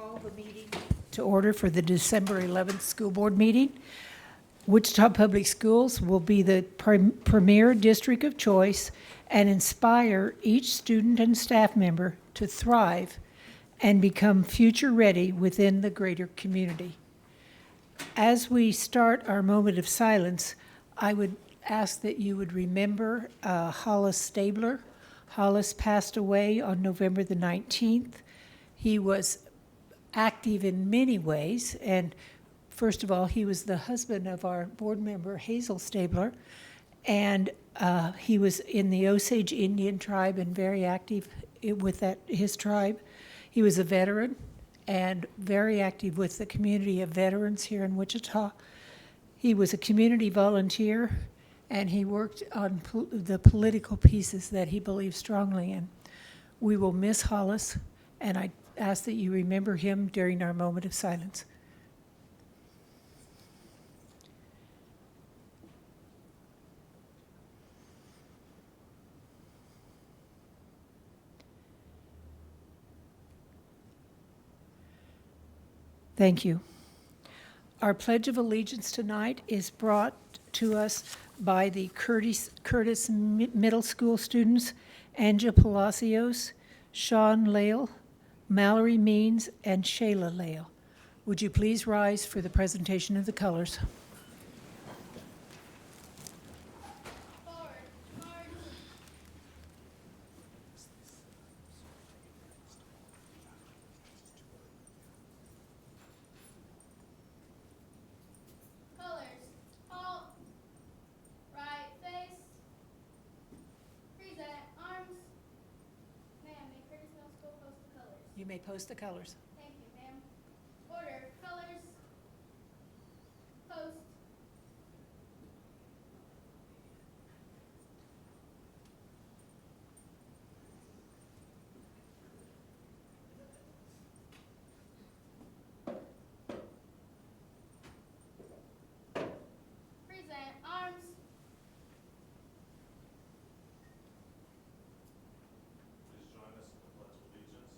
call the meeting to order for the December 11th school board meeting. Wichita Public Schools will be the premier district of choice and inspire each student and staff member to thrive and become future ready within the greater community. As we start our moment of silence, I would ask that you would remember Hollis Stabler. Hollis passed away on November the 19th. He was active in many ways, and first of all, he was the husband of our board member, Hazel Stabler, and he was in the Osage Indian tribe and very active with his tribe. He was a veteran and very active with the community of veterans here in Wichita. He was a community volunteer, and he worked on the political pieces that he believed strongly in. We will miss Hollis, and I ask that you remember him during our moment of silence. Thank you. Our Pledge of Allegiance tonight is brought to us by the Curtis Middle School students, Anja Palacios, Sean Lale, Mallory Means, and Shayla Lale. Would you please rise for the presentation of the colors? You may post the colors. Thank you, ma'am. Order, colors, post. Present, arms. Please join us in the Pledge of Allegiance.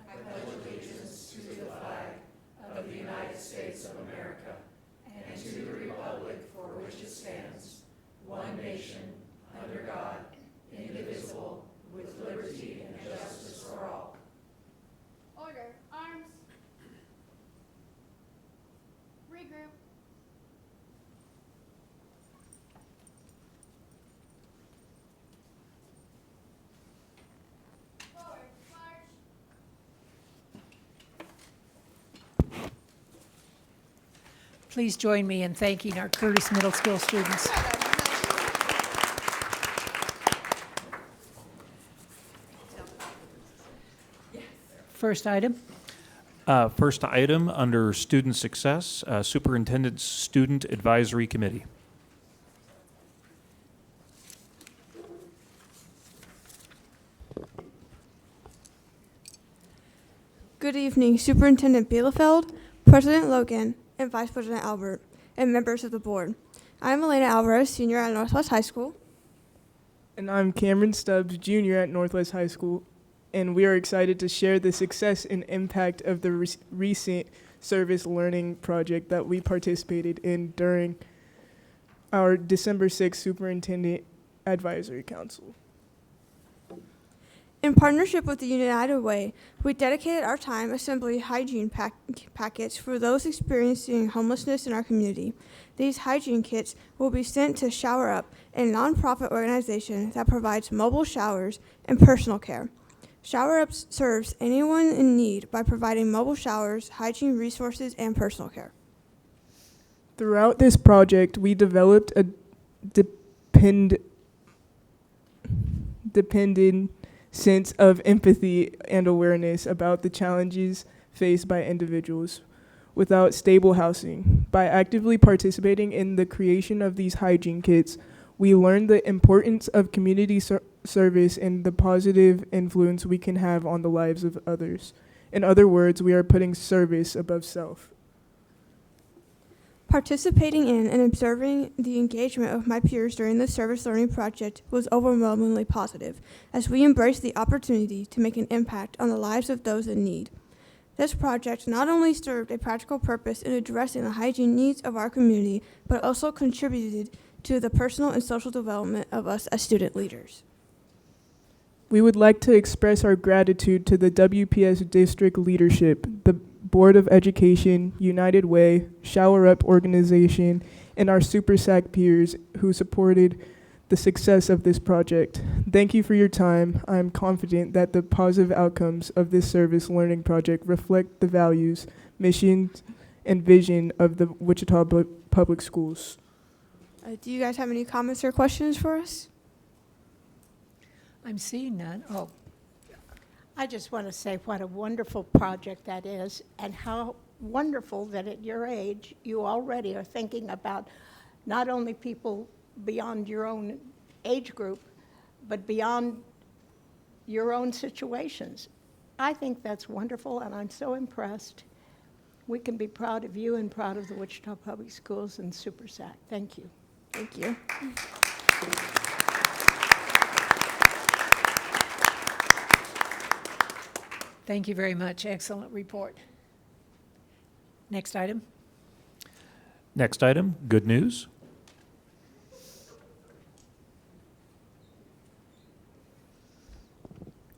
I pledge allegiance to the flag of the United States of America and to the republic for which it stands, one nation, under God, indivisible, with liberty and justice for all. Order, arms. Regroup. Forward, march. Please join me in thanking our Curtis Middle School students. First item. First item under student success, Superintendent's Student Advisory Committee. Good evening, Superintendent Bielefeld, President Logan, and Vice President Albert, and members of the board. I'm Elena Alvarez, senior at Northwest High School. And I'm Cameron Stubbs, junior at Northwest High School, and we are excited to share the success and impact of the recent service learning project that we participated in during our December 6th Superintendent Advisory Council. In partnership with the United Way, we dedicated our time assembling hygiene packets for those experiencing homelessness in our community. These hygiene kits will be sent to Shower Up, a nonprofit organization that provides mobile showers and personal care. Shower Up serves anyone in need by providing mobile showers, hygiene resources, and personal care. Throughout this project, we developed a dependent sense of empathy and awareness about the challenges faced by individuals without stable housing. By actively participating in the creation of these hygiene kits, we learned the importance of community service and the positive influence we can have on the lives of others. In other words, we are putting service above self. Participating in and observing the engagement of my peers during the service learning project was overwhelmingly positive, as we embraced the opportunity to make an impact on the lives of those in need. This project not only served a practical purpose in addressing the hygiene needs of our community, but also contributed to the personal and social development of us as student leaders. We would like to express our gratitude to the WPS district leadership, the Board of Education, United Way, Shower Up organization, and our Super SAC peers who supported the success of this project. Thank you for your time. I am confident that the positive outcomes of this service learning project reflect the values, missions, and vision of the Wichita Public Schools. Do you guys have any comments or questions for us? I'm seeing none. Oh, I just want to say what a wonderful project that is, and how wonderful that at your age, you already are thinking about not only people beyond your own age group, but beyond your own situations. I think that's wonderful, and I'm so impressed. We can be proud of you and proud of the Wichita Public Schools and Super SAC. Thank you. Thank you. thank you very much. Excellent report. Next item. Next item, good news.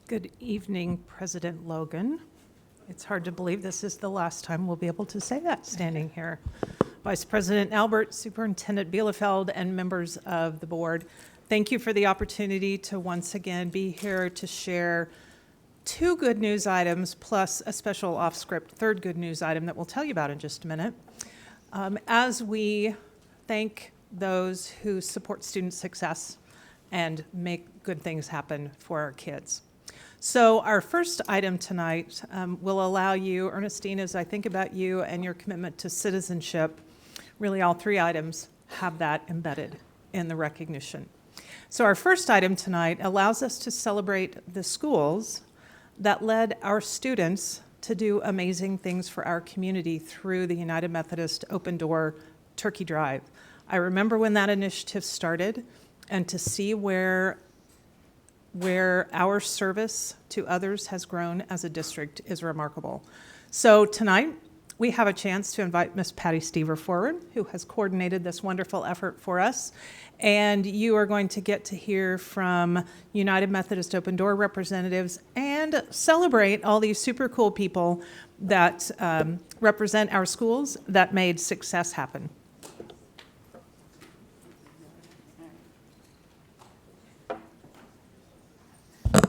Good evening, President Logan. It's hard to believe this is the last time we'll be able to say that standing here. Vice President Albert, Superintendent Bielefeld, and members of the board, thank you for the opportunity to once again be here to share two good news items plus a special off-script third good news item that we'll tell you about in just a minute. As we thank those who support student success and make good things happen for our kids. So our first item tonight will allow you, Ernestine, as I think about you and your commitment to citizenship, really all three items have that embedded in the recognition. So our first item tonight allows us to celebrate the schools that led our students to do amazing things for our community through the United Methodist Open Door Turkey Drive. I remember when that initiative started, and to see where our service to others has grown as a district is remarkable. So tonight, we have a chance to invite Miss Patty Stever forward, who has coordinated this wonderful effort for us. And you are going to get to hear from United Methodist Open Door representatives and celebrate all these super cool people that represent our schools that made success happen.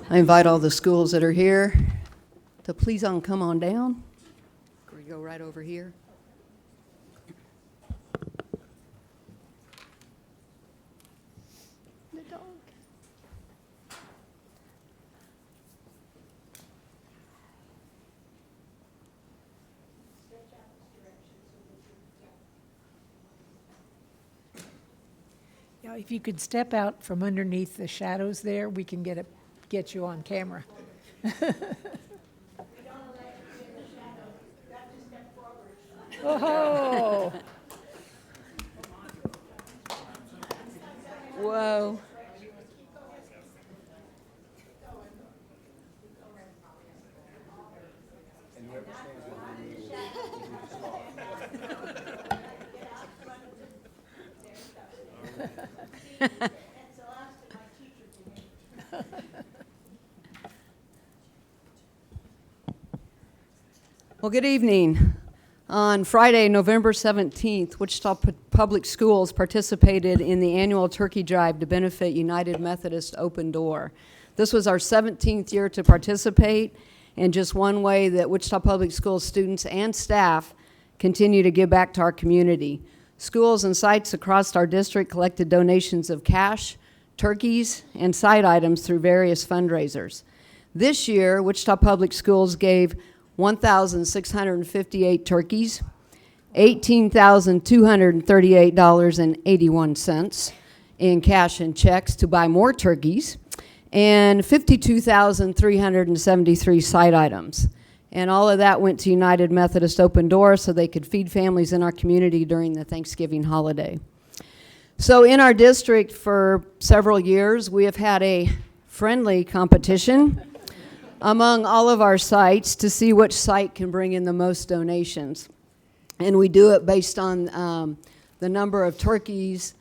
I invite all the schools that are here to please come on down. We go right over here. The dog. Yeah, if you could step out from underneath the shadows there, we can get you on camera. Oh, Whoa. Well, good evening. On Friday, November 17th, Wichita Public Schools participated in the annual turkey drive to benefit United Methodist Open Door. This was our 17th year to participate, and just one way that Wichita Public Schools students and staff continue to give back to our community. Schools and sites across our district collected donations of cash, turkeys, and side items through various fundraisers. This year, Wichita Public Schools gave 1,658 turkeys, $18,238.81 in cash and checks to buy more turkeys, and 52,373 side items. And all of that went to United Methodist Open Door so they could feed families in our community during the Thanksgiving holiday. So in our district for several years, we have had a friendly competition among all of our sites to see which site can bring in the most donations. And we do it based on the number of turkeys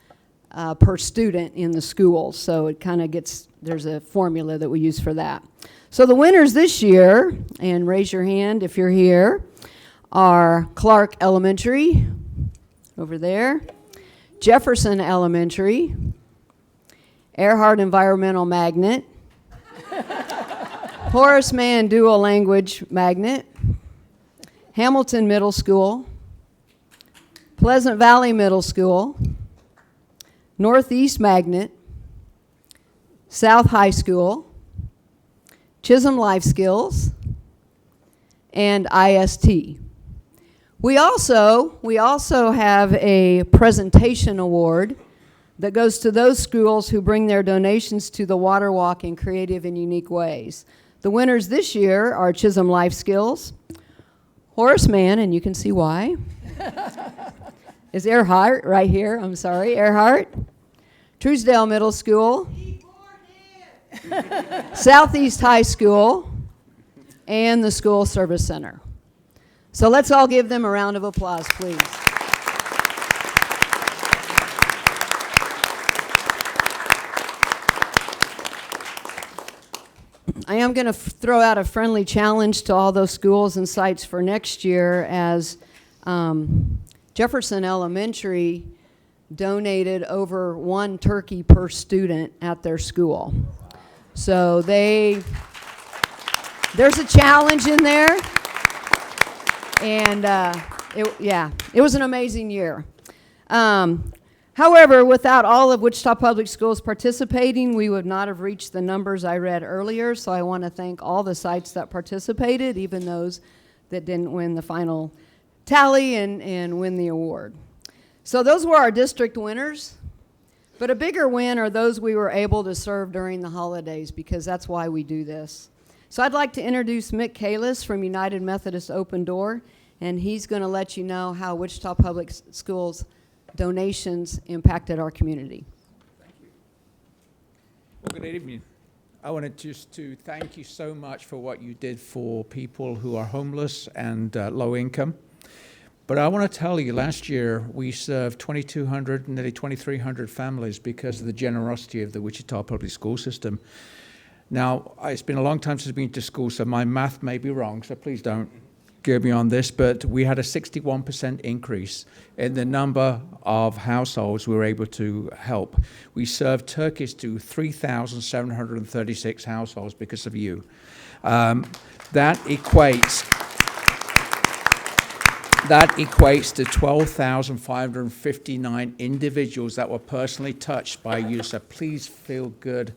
per student in the schools. So it kind of gets, there's a formula that we use for that. So the winners this year, and raise your hand if you're here, are Clark Elementary, over there, Jefferson Elementary, Earhart Environmental Magnet, Horace Mann Dual Language Magnet, Hamilton Middle School, Pleasant Valley Middle School, Northeast Magnet, South High School, Chisholm Life Skills, and IST. We also have a presentation award that goes to those schools who bring their donations to the Water Walk in creative and unique ways. The winners this year are Chisholm Life Skills, Horace Mann, and you can see why, is Earhart right here, I'm sorry, Earhart, Truesdale Middle School, Southeast High School, and the School Service Center. So let's all give them a round of applause, please. I am going to throw out a friendly challenge to all those schools and sites for next year, as Jefferson Elementary donated over 1 turkey per student at their school. So there's a challenge in there, and it was an amazing year. However, without all of Wichita Public Schools participating, we would not have reached the numbers I read earlier, so I want to thank all the sites that participated, even those that didn't win the final tally and win the award. So those were our district winners, but a bigger win are those we were able to serve during the holidays, because that's why we do this. So I'd like to introduce Mick Kalis from United Methodist Open Door, and he's going to let you know how Wichita Public Schools donations impacted our community. Thank you. Well, good evening. I wanted just to thank you so much for what you did for people who are homeless and low income. But I want to tell you, last year we served 2,200, nearly 2,300 families because of the generosity of the Wichita Public School System. Now, it's been a long time since I've been to school, so my math may be wrong, so please don't give me on this, but we had a 61% increase in the number of households we were able to help. We served turkeys to 3,736 households because of you. That equates to 12,559 individuals that were personally touched by you, so please feel good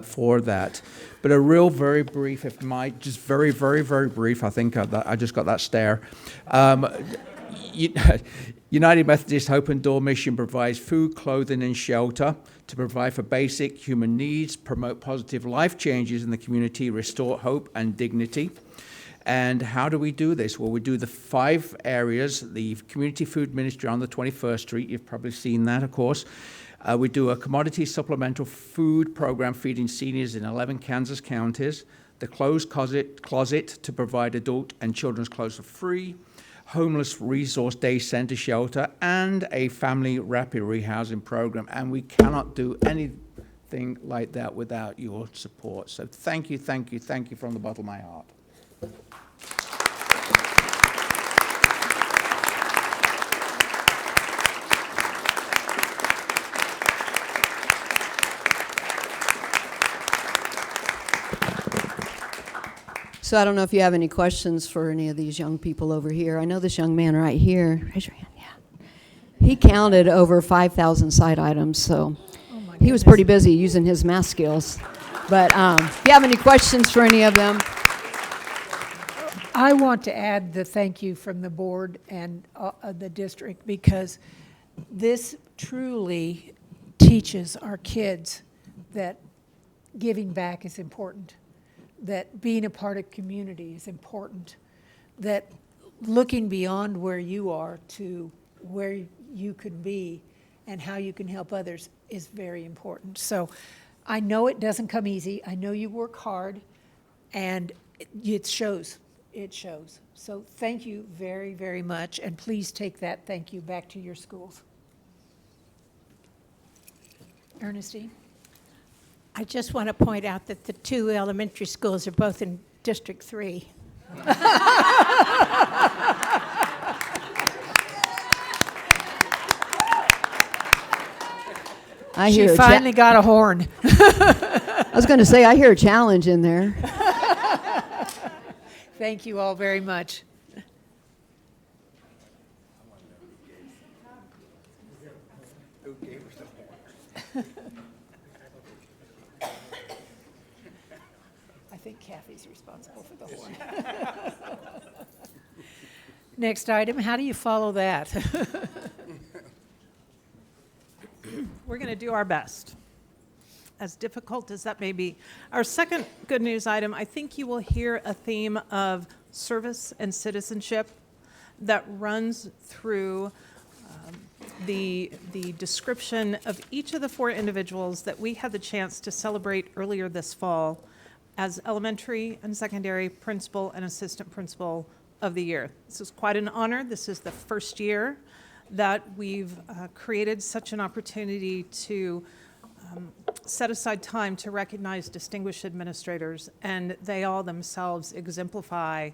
for that. But a real very brief, if might, just very, very, very brief, I think I just got that stare. United Methodist Open Door mission provides food, clothing, and shelter to provide for basic human needs, promote positive life changes in the community, restore hope and dignity. And how do we do this? Well, we do the 5 areas, the community food ministry on the 21st Street. You've probably seen that, of course. We do a commodity supplemental food program feeding seniors in 11 Kansas counties, the closed closet to provide adult and children's clothes for free, homeless resource day center shelter, and a family rapid rehousing program. And we cannot do anything like that without your support. So thank you, thank you, thank you from the bottom of my heart. So I don't know if you have any questions for any of these young people over here. I know this young man right here. Raise your hand, yeah. He counted over 5,000 side items, so he was pretty busy using his math skills. But if you have any questions for any of them. I want to add the thank you from the board and the district, because this truly teaches our kids that giving back is important, that being a part of community is important, that looking beyond where you are to where you could be and how you can help others is very important. So I know it doesn't come easy. I know you work hard. And it shows. It shows. So thank you very, very much, and please take that thank you back to your schools. Ernestine? I just want to point out that the two elementary schools are both in District 3. She finally got a horn. I was going to say, I hear a challenge in there. Thank you all very much. I think Kathy's responsible for the horn. Next item, how do you follow that? We're going to do our best, as difficult as that may be. Our second good news item, I think you will hear a theme of service and citizenship that runs through the description of each of the four individuals that we had the chance to celebrate earlier this fall as elementary and secondary principal and assistant principal of the year. This is quite an honor. This is the first year that we've created such an opportunity to set aside time to recognize distinguished administrators, and they all themselves exemplify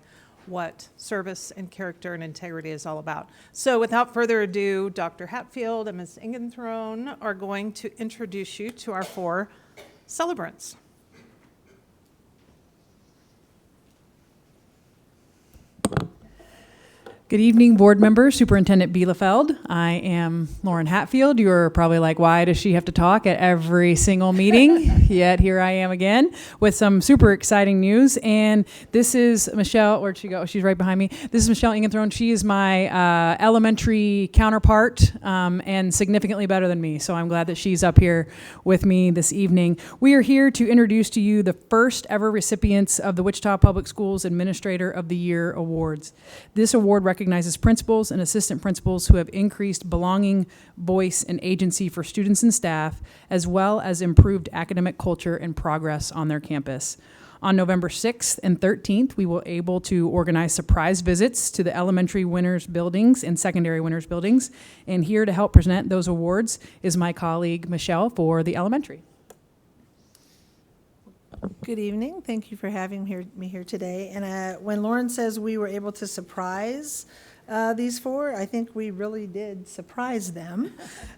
what service and character and integrity is all about. So without further ado, Dr. Hatfield and Ms. Ingenthron are going to introduce you to our four celebrants. Good evening, board members, Superintendent Bielefeld. I am Lauren Hatfield. You're probably like, why does she have to talk at every single meeting? Yet here I am again with some super exciting news. And this is Michelle, where'd she go? She's right behind me. This is Michelle Ingenthron. She is my elementary counterpart and significantly better than me. So I'm glad that she's up here with me this evening. We are here to introduce to you the first ever recipients of the Wichita Public Schools Administrator of the Year Awards. This award recognizes principals and assistant principals who have increased belonging, voice, and agency for students and staff, as well as improved academic culture and progress on their campus. On November 6th and 13th, we will be able to organize surprise visits to the elementary winners buildings and secondary winners buildings. And here to help present those awards is my colleague, Michelle, for the elementary. Good evening. Thank you for having me here today. And when Lauren says we were able to surprise these four, I think we really did surprise them.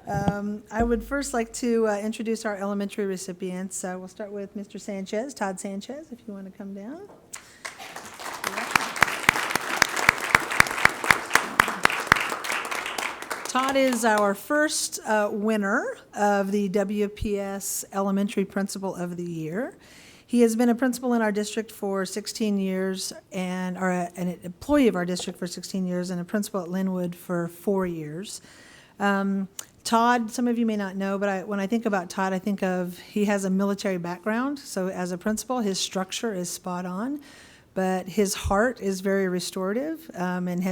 I would first like to introduce our elementary recipients. We'll start with Mr. Sanchez, Todd Sanchez, if you want to come down. Todd is our first winner of the WPS Elementary Principal of the Year. He has been a principal in our district for 16 years or an employee of our district for 16 years and a principal at Linwood for 4 years. Todd, some of you may not know, but when I think about Todd, I think of he has a military background. So as a principal, his structure is spot on, but his heart is very restorative,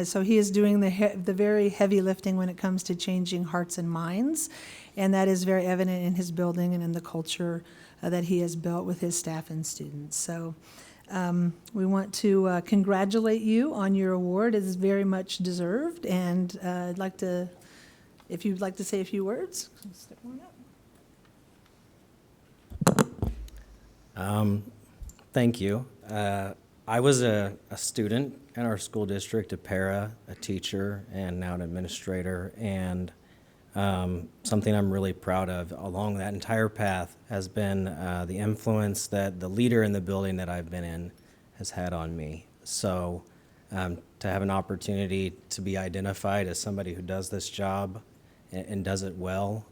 so he is doing the very heavy lifting when it comes to changing hearts and minds, and that is very evident in his building and in the culture that he has built with his staff and students. So we want to congratulate you on your award. It is very much deserved, and I'd like to, if you'd like to say a few words, step on up. Thank you. I was a student in our school district, a para, a teacher, and now an administrator, and something I'm really proud of along that entire path has been the influence that the leader in the building that I've been in has had on me. So to have an opportunity to be identified as somebody who does this job and does it well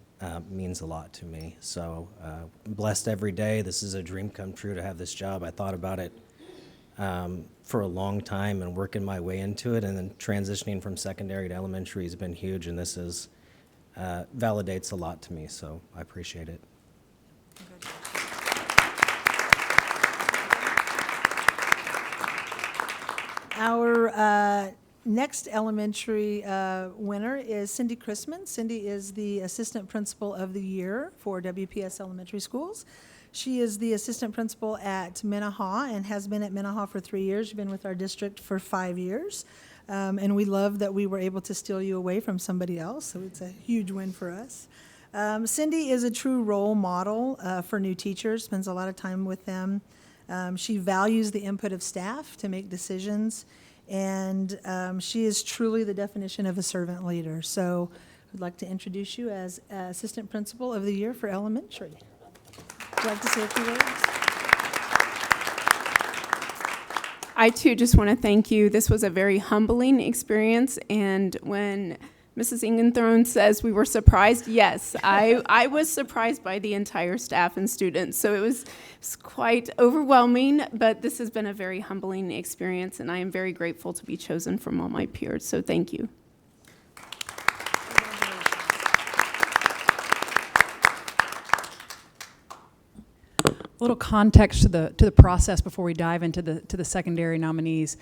means a lot to me. So I'm blessed every day. This is a dream come true to have this job. I thought about it for a long time and working my way into it, and then transitioning from secondary to elementary has been huge, and this is validates a lot to me, so I appreciate it. Our next elementary winner is Cindy Chrisman. Cindy is the Assistant Principal of the Year for WPS Elementary Schools. She is the assistant principal at Minnehaha and has been at Minnehaha for 3 years. She's been with our district for 5 years. And we love that we were able to steal you away from somebody else, so it's a huge win for us. Cindy is a true role model for new teachers, spends a lot of time with them. She values the input of staff to make decisions, and she is truly the definition of a servant leader. So I'd like to introduce you as Assistant Principal of the Year for Elementary. Would you like to say a few words? I too just want to thank you. This was a very humbling experience, and when Mrs. Ingenthron says we were surprised, yes, I was surprised by the entire staff and students. So it was quite overwhelming, but this has been a very humbling experience, and I am very grateful to be chosen from all my peers. So thank you. A little context to the process before we dive into the secondary nominees.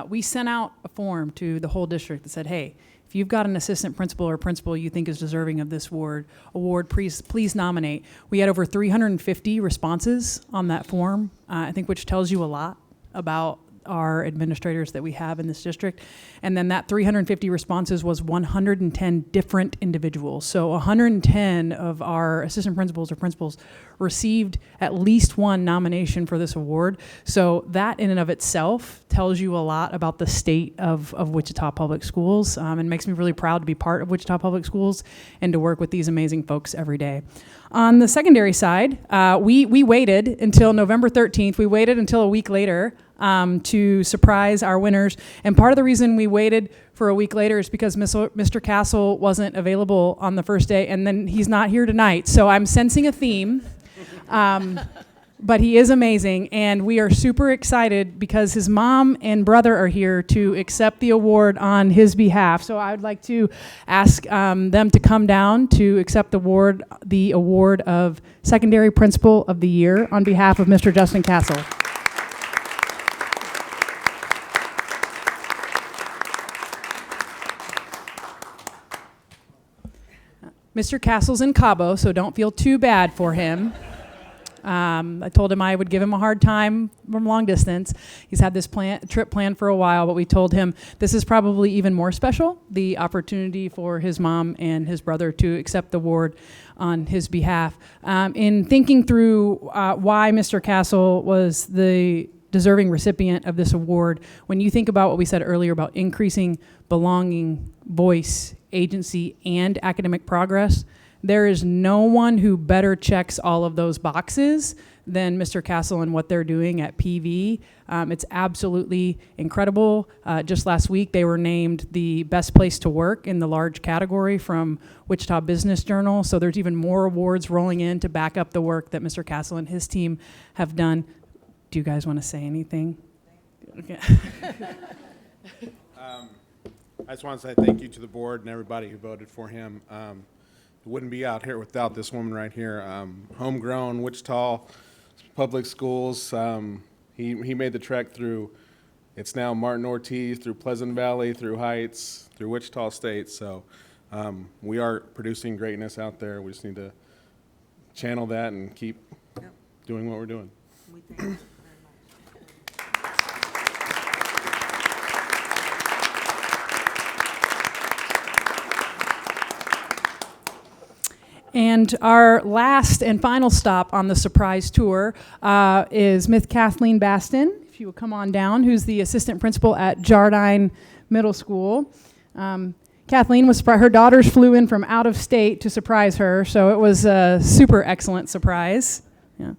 We sent out a form to the whole district that said, hey, if you've got an assistant principal or principal you think is deserving of this award, please nominate. We had over 350 responses on that form, I think, which tells you a lot about our administrators that we have in this district. And then that 350 responses was 110 different individuals. So 110 of our assistant principals or principals received at least one nomination for this award. So that in and of itself tells you a lot about the state of Wichita Public Schools, and makes me really proud to be part of Wichita Public Schools and to work with these amazing folks every day. On the secondary side, we waited until November 13th. We waited until a week later to surprise our winners. And part of the reason we waited for a week later is because Mr. Castle wasn't available on the first day, and then he's not here tonight. So I'm sensing a theme. But he is amazing, and we are super excited because his mom and brother are here to accept the award on his behalf. So I would like to ask them to come down to accept the award of Secondary Principal of the Year on behalf of Mr. Justin Castle. Mr. Castle's in Cabo, so don't feel too bad for him. I told him I would give him a hard time from long distance. He's had this trip planned for a while, but we told him this is probably even more special, the opportunity for his mom and his brother to accept the award on his behalf. In thinking through why Mr. Castle was the deserving recipient of this award, when you think about what we said earlier about increasing belonging, voice, agency, and academic progress, there is no one who better checks all of those boxes than Mr. Castle and what they're doing at PV. It's absolutely incredible. Just last week, they were named the best place to work in the large category from Wichita Business Journal. So there's even more awards rolling in to back up the work that Mr. Castle and his team have done. Do you guys want to say anything? Okay. I just want to say thank you to the board and everybody who voted for him. Wouldn't be out here without this woman right here. Homegrown, Wichita Public Schools. He made the trek through, it's now Martin Ortiz, through Pleasant Valley, through Heights, through Wichita State. So we are producing greatness out there. We just need to channel that and keep doing what we're doing. We thank you. And our last and final stop on the surprise tour is Miss Kathleen Baston, if you will come on down, who's the assistant principal at Jardine Middle School. Kathleen her daughters flew in from out of state to surprise her, so it was a super excellent surprise. Yeah.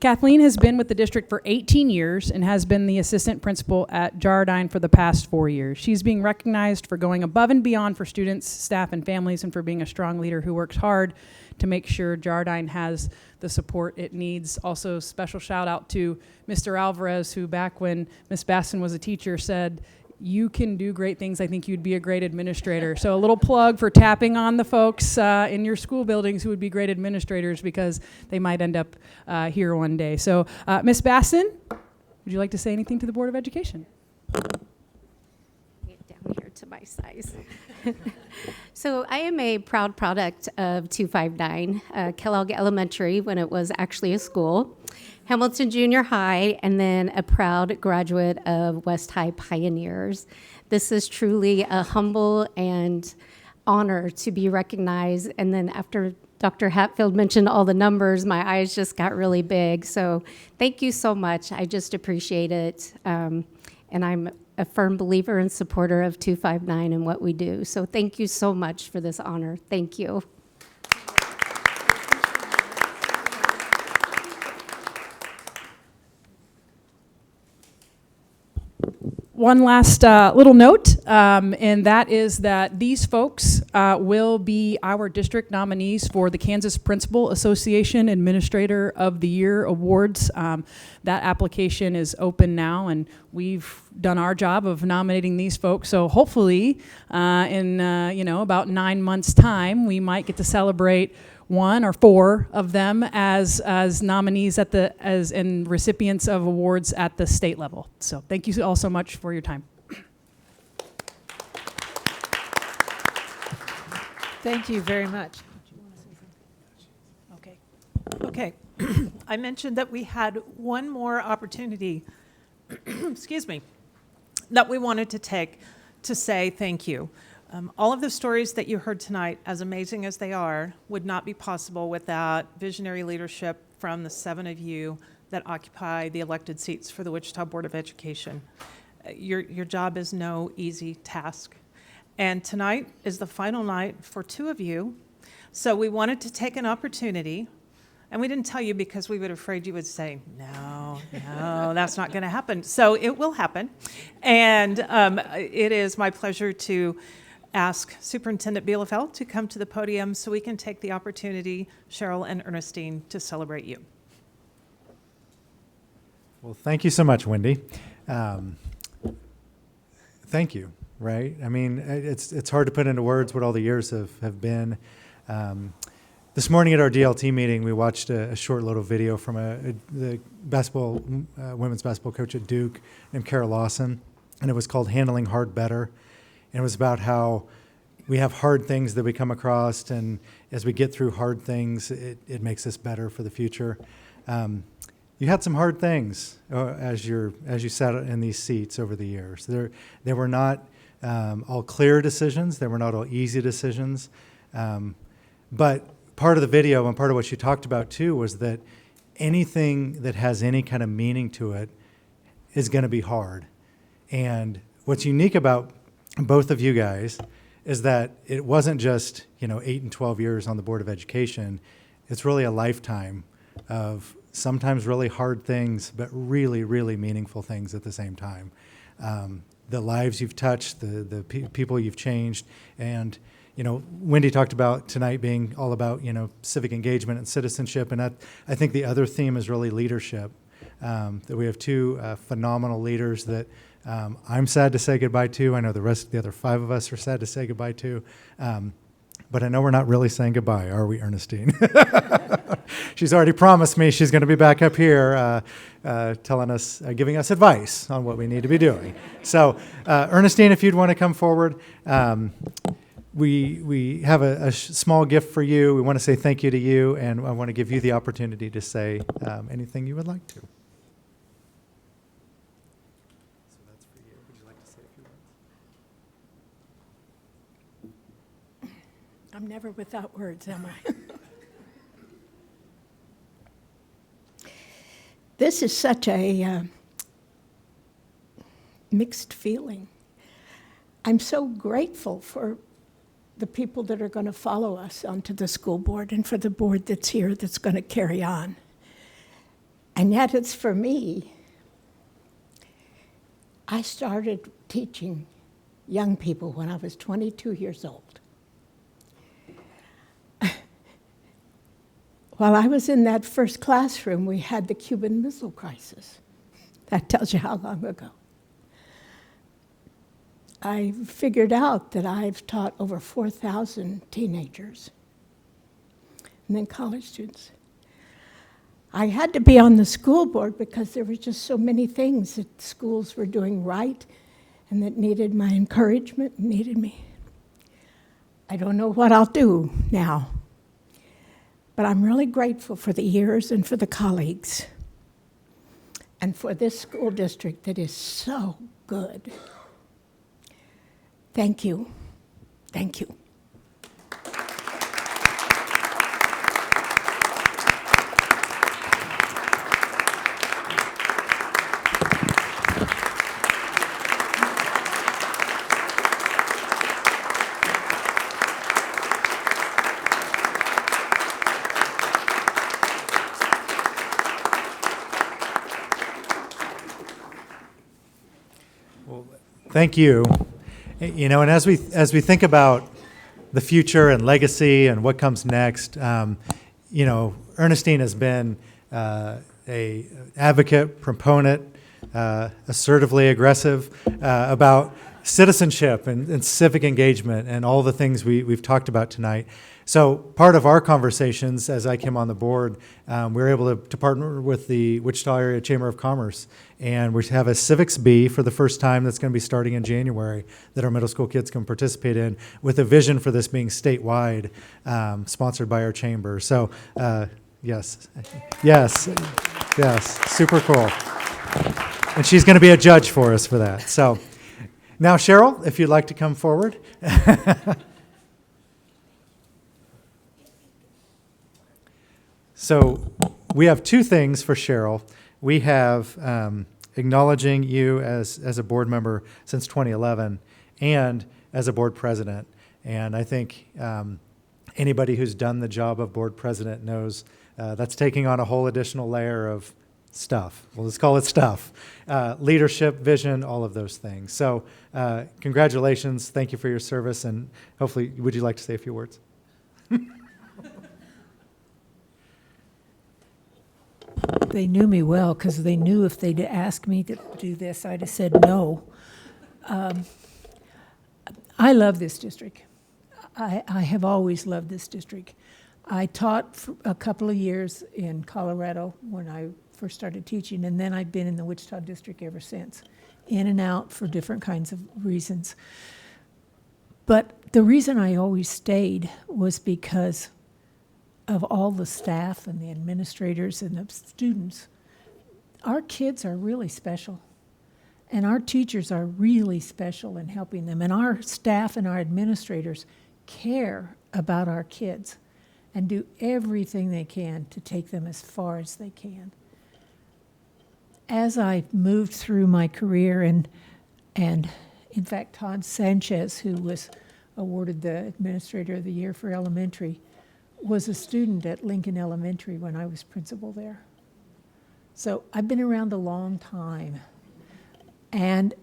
Kathleen has been with the district for 18 years and has been the assistant principal at Jardine for the past 4 years. She's being recognized for going above and beyond for students, staff, and families, and for being a strong leader who works hard to make sure Jardine has the support it needs. Also, special shout out to Mr. Alvarez, who back when Ms. Baston was a teacher said, you can do great things. I think you'd be a great administrator. So a little plug for tapping on the folks in your school buildings who would be great administrators, because they might end up here one day. So Ms. Baston, would you like to say anything to the Board of Education? Get down here to my size. So I am a proud product of 259, Kellogg Elementary when it was actually a school, Hamilton Junior High, and then a proud graduate of West High Pioneers. This is truly a humble and honor to be recognized. And then after Dr. Hatfield mentioned all the numbers, my eyes just got really big. So thank you so much. I just appreciate it. And I'm a firm believer and supporter of 259 and what we do. So thank you so much for this honor. Thank you. One last little note, and that is that these folks will be our district nominees for the Kansas Principal Association Administrator of the Year Awards. That application is open now, and we've done our job of nominating these folks. So hopefully, in about 9 months' time, we might get to celebrate 1 or 4 of them as nominees and recipients of awards at the state level. So thank you all so much for your time. Thank you very much. Okay. I mentioned that we had one more opportunity, excuse me, that we wanted to take to say thank you. All of the stories that you heard tonight, as amazing as they are, would not be possible without visionary leadership from the 7 of you that occupy the elected seats for the Wichita Board of Education. Your job is no easy task. And tonight is the final night for 2 of you. So we wanted to take an opportunity, and we didn't tell you because we were afraid you would say, no, that's not going to happen. So it will happen. And it is my pleasure to ask Superintendent Bielefeld to come to the podium so we can take the opportunity, Cheryl and Ernestine, to celebrate you. Well, thank you so much, Wendy. Thank you, right? I mean, it's hard to put into words what all the years have been. This morning at our DLT meeting, we watched a short little video from the basketball, women's basketball coach at Duke named Kara Lawson, and it was called Handling Hard Better. And it was about how we have hard things that we come across, and as we get through hard things, it makes us better for the future. You had some hard things as you sat in these seats over the years. They were not all clear decisions. They were not all easy decisions. But part of the video and part of what you talked about too was that anything that has any kind of meaning to it is going to be hard. And what's unique about both of you guys is that it wasn't just 8 and 12 years on the Board of Education. It's really a lifetime of sometimes really hard things, but really, really meaningful things at the same time. The lives you've touched, the people you've changed, and Wendy talked about tonight being all about civic engagement and citizenship, and I think the other theme is really leadership. That we have 2 phenomenal leaders that I'm sad to say goodbye to. I know the other 5 of us are sad to say goodbye to. But I know we're not really saying goodbye, are we, Ernestine? She's already promised me she's going to be back up here telling us, giving us advice on what we need to be doing. So, Ernestine, if you'd want to come forward. We have a small gift for you. We want to say thank you to you, and I want to give you the opportunity to say anything you would like to. I'm never without words, am I? This is such a mixed feeling. I'm so grateful for the people that are going to follow us onto the school board and for the board that's here that's going to carry on. And yet it's for me. I started teaching young people when I was 22 years old. While I was in that first classroom, we had the Cuban Missile Crisis. That tells you how long ago. I figured out that I've taught over 4,000 teenagers and then college students. I had to be on the school board because there were just so many things that schools were doing right and that needed my encouragement, needed me. I don't know what I'll do now, but I'm really grateful for the years and for the colleagues and for this school district that is so good. Thank you. Thank you. Thank you. You know, and as we think about the future and legacy and what comes next, you know, Ernestine has been a advocate, proponent, assertively aggressive about citizenship and civic engagement and all the things we've talked about tonight. So part of our conversations as I came on the board, we were able to partner with the Wichita Area Chamber of Commerce, and we have a Civics Bee for the first time that's going to be starting in January that our middle school kids can participate in, with a vision for this being statewide, sponsored by our chamber. So yes, super cool. And she's going to be a judge for us for that. So now, Cheryl, if you'd like to come forward. So we have two things for Cheryl. We have acknowledging you as a board member since 2011 and as a board president. And I think anybody who's done the job of board president knows that's taking on a whole additional layer of stuff. Well, let's call it stuff. Leadership, vision, all of those things. So congratulations. Thank you for your service. And hopefully, would you like to say a few words? They knew me well because they knew if they'd asked me to do this, I'd have said no. I love this district. I have always loved this district. I taught for a couple of years in Colorado when I first started teaching, and then I've been in the Wichita district ever since, in and out for different kinds of reasons. But the reason I always stayed was because of all the staff and the administrators and the students. Our kids are really special, and our teachers are really special in helping them, and our staff and our administrators care about our kids and do everything they can to take them as far as they can. As I moved through my career, and in fact, Todd Sanchez, who was awarded the Administrator of the Year for elementary, was a student at Lincoln Elementary when I was principal there. So I've been around a long time, and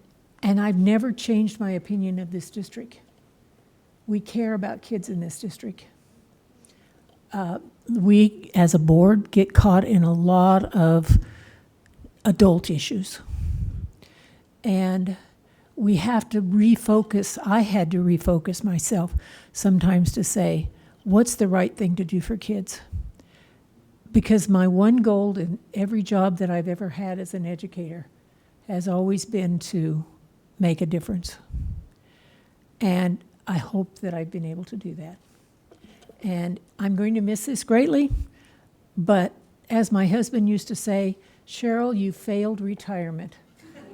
I've never changed my opinion of this district. We care about kids in this district. We, as a board, get caught in a lot of adult issues. And we have to refocus. I had to refocus myself sometimes to say, what's the right thing to do for kids? Because my one goal in every job that I've ever had as an educator has always been to make a difference. And I hope that I've been able to do that. And I'm going to miss this greatly, but as my husband used to say, Cheryl, you failed retirement.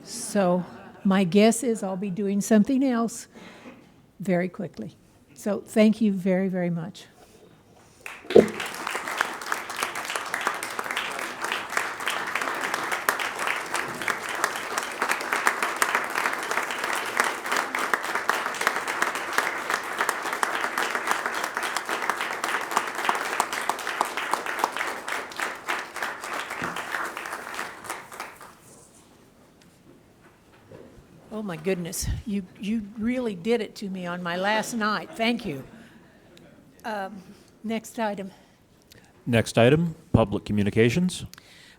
So my guess is I'll be doing something else very quickly. So thank you very, very much. Oh my goodness, you really did it to me on my last night. Thank you. Next item. Next item, public communications.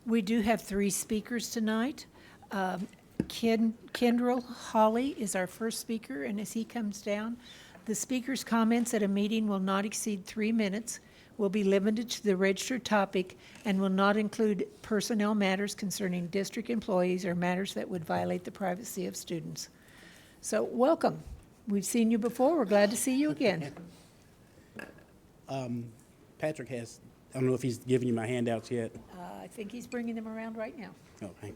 We do have 3 speakers tonight. Kendrell Hawley is our first speaker, and as he comes down, the speaker's comments at a meeting will not exceed 3 minutes, will be limited to the registered topic, and will not include personnel matters concerning district employees or matters that would violate the privacy of students. So welcome. We've seen you before. We're glad to see you again. Patrick has, I don't know if he's given you my handouts yet. I think he's bringing them around right now. Okay.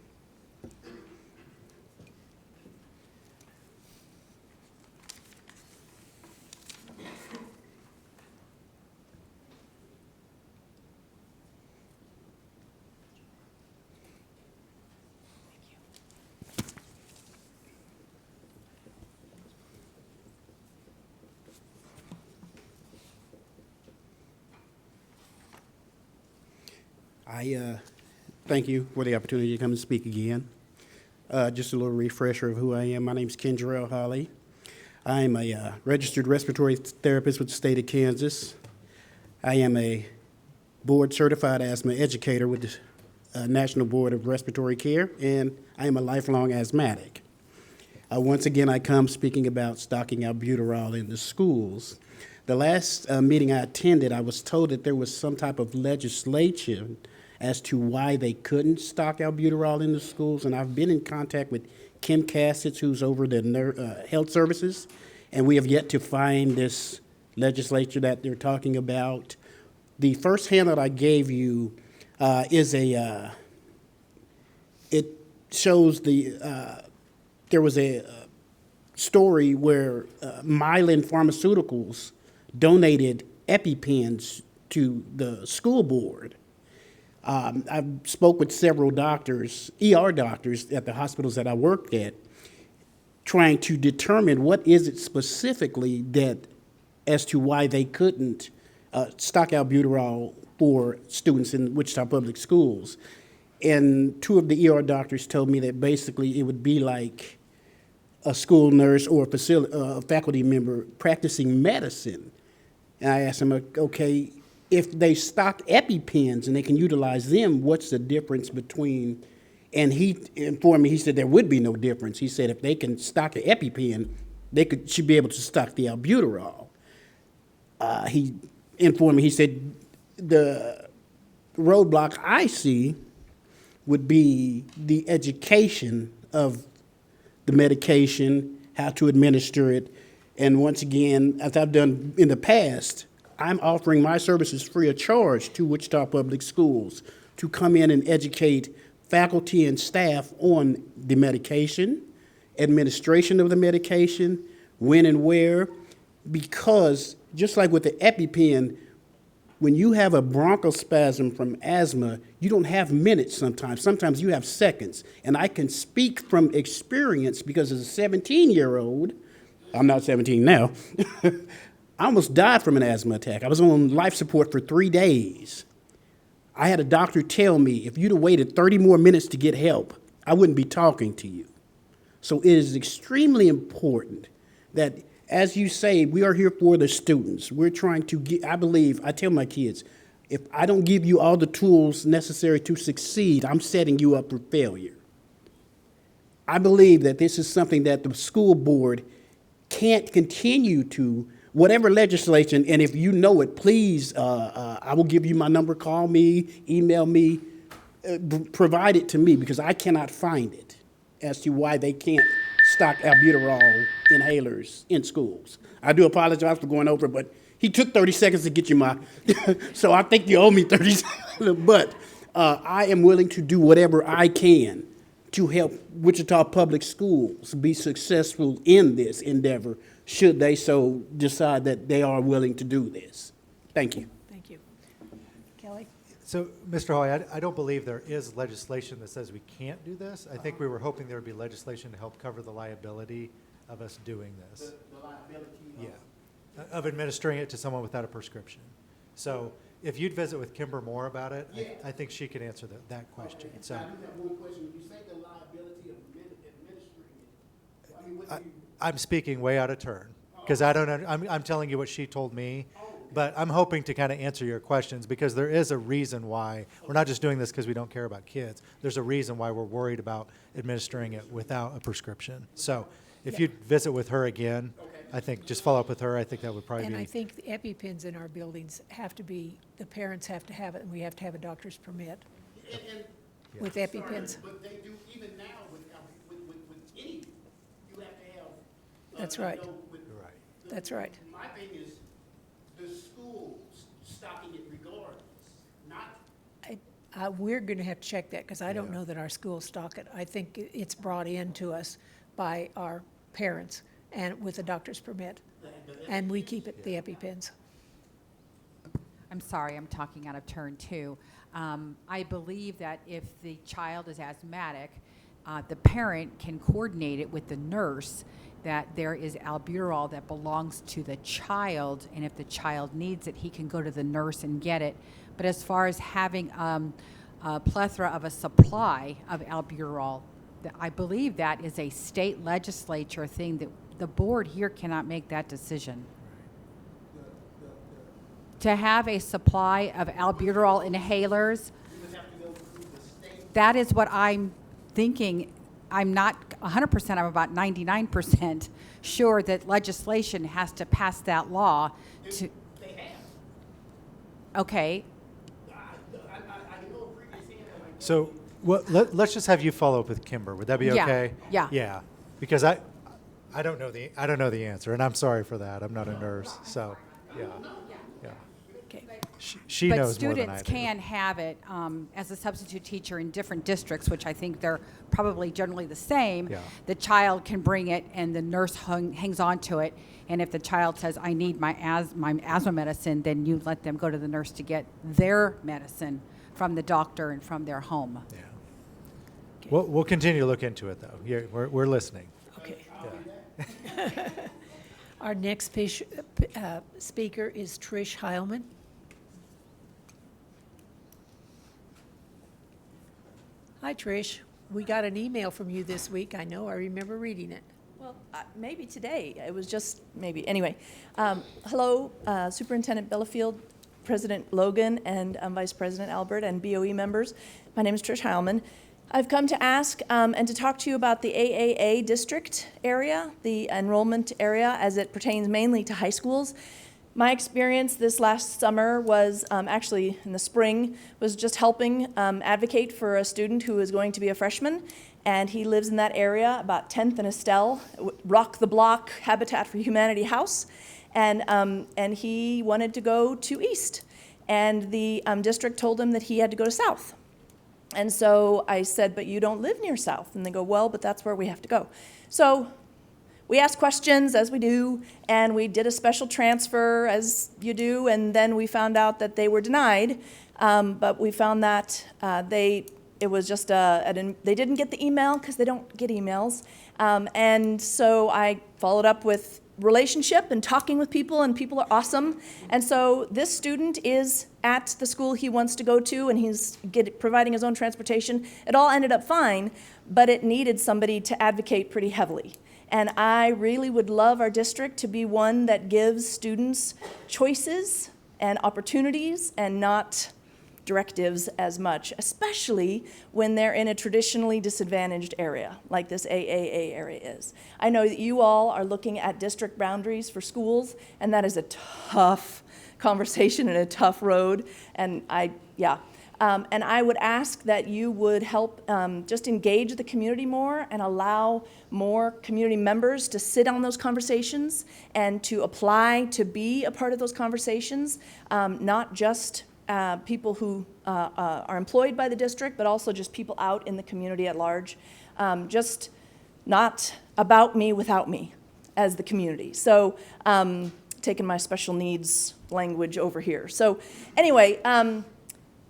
I thank you for the opportunity to come and speak again. Just a little refresher of who I am. My name is Ken Jarrell Holly. I'm a registered respiratory therapist with the state of Kansas. I am a board-certified asthma educator with the National Board of Respiratory Care, and I am a lifelong asthmatic. Once again, I come speaking about stocking albuterol in the schools. The last meeting I attended, I was told that there was some type of legislation as to why they couldn't stock albuterol in the schools, and I've been in contact with Kim Cassett, who's over the health services, and we have yet to find this legislature that they're talking about. The first handout I gave you is it shows there was a story where Mylan Pharmaceuticals donated EpiPens to the school board. I spoke with several doctors, ER doctors at the hospitals that I worked at, trying to determine what is it specifically that, as to why they couldn't stock albuterol for students in Wichita Public Schools. And two of the ER doctors told me that basically it would be like a school nurse or a faculty member practicing medicine. And I asked him, okay, if they stock EpiPens and they can utilize them, what's the difference between, and he informed me, he said there would be no difference. He said if they can stock an EpiPen, they should be able to stock the albuterol. He informed me, he said the roadblock I see would be the education of the medication, how to administer it, and once again, as I've done in the past, I'm offering my services free of charge to Wichita Public Schools to come in and educate faculty and staff on the medication, administration of the medication, when and where, because just like with the EpiPen, when you have a bronchospasm from asthma, you don't have minutes sometimes. Sometimes you have seconds. And I can speak from experience because as a 17-year-old, I'm not 17 now, I almost died from an asthma attack. I was on life support for 3 days. I had a doctor tell me, if you'd have waited 30 more minutes to get help, I wouldn't be talking to you. So it is extremely important that, as you say, we are here for the students. We're trying to get, I tell my kids, if I don't give you all the tools necessary to succeed, I'm setting you up for failure. I believe that this is something that the school board can't continue to, whatever legislation, and if you know it, please, I will give you my number, call me, email me, provide it to me, because I cannot find it as to why they can't stock albuterol inhalers in schools. I do apologize for going over, but he took 30 seconds to get you my, so I think you owe me 30 seconds, but I am willing to do whatever I can to help Wichita Public Schools be successful in this endeavor, should they so decide that they are willing to do this. Thank you. Thank you. Kelly? So, Mr. Hoy, I don't believe there is legislation that says we can't do this. I think we were hoping there would be legislation to help cover the liability of us doing this. The liability Yeah, of administering it to someone without a prescription. So if you'd visit with Kimber Moore about it, Yeah. I think she could answer that question. Okay. So I do have one question. You say the liability of administering it. I mean, what do you? I'm speaking way out of turn because I don't. I'm telling you what she told me, but I'm hoping to kind of answer your questions because there is a reason why we're not just doing this because we don't care about kids. There's a reason why we're worried about administering it without a prescription. So if you'd visit with her again, I think just follow up with her. I think that would probably And be. I think the EpiPens in our buildings have to be, the parents have to have it, and we have to have a doctor's permit with EpiPens. But they do, even now with any, you have to have That's right. Right. That's right. My thing is, the school stocking it regardless, not We're going to have to check that because I don't know that our schools stock it. I think it's brought in to us by our parents and with a doctor's permit. And we keep it, the EpiPens. I'm sorry, I'm talking out of turn too. I believe that if the child is asthmatic, the parent can coordinate it with the nurse that there is albuterol that belongs to the child, and if the child needs it, he can go to the nurse and get it. But as far as having a plethora of a supply of albuterol, I believe that is a state legislature thing that the board here cannot make that decision. To have a supply of albuterol inhalers, that is what I'm thinking. I'm not 100%, I'm about 99% sure that legislation has to pass that law to. They have. Okay. So let's just have you follow up with Kimber. Would that be Yeah, okay? yeah. Yeah, because I don't know the answer, and I'm sorry for that. I'm not a nurse, so yeah. Okay. She But knows more than I students do. can have it as a substitute teacher in different districts, which I think they're probably generally the same. Yeah. The child can bring it, and the nurse hangs on to it. And if the child says, "I need my asthma medicine," then you let them go to the nurse to get their medicine from the doctor and from their home. Yeah. We'll continue to look into it, though. Yeah, we're listening. Okay. Our next speaker is Trish Heilman. Hi, Trish. We got an email from you this week. I know. I remember reading it. Well, maybe today. It was just maybe. Anyway, hello, Superintendent Bielefeld, President Logan, and Vice President Albert, and BOE members. My name is Trish Heilman. I've come to ask and to talk to you about the AAA district area, the enrollment area, as it pertains mainly to high schools. My experience this last summer was, actually in the spring, was just helping advocate for a student who is going to be a freshman, and he lives in that area, about 10th and Estelle, Rock the Block Habitat for Humanity house, and he wanted to go to East, and the district told him that he had to go to South. And so I said, "But you don't live near South." And they go, "Well, but that's where we have to go." So we asked questions, as we do, and we did a special transfer, as you do, and then we found out that they were denied. But we found that it was just they didn't get the email because they don't get emails. And so I followed up with relationship and talking with people, and people are awesome. And so this student is at the school he wants to go to, and he's providing his own transportation. It all ended up fine, but it needed somebody to advocate pretty heavily. And I really would love our district to be one that gives students choices and opportunities and not directives as much, especially when they're in a traditionally disadvantaged area like this AAA area is. I know that you all are looking at district boundaries for schools, and that is a tough conversation and a tough road. And and I would ask that you would help just engage the community more and allow more community members to sit on those conversations and to apply to be a part of those conversations, not just people who are employed by the district, but also just people out in the community at large. Just not about me without me as the community. So taking my special needs language over here. So anyway,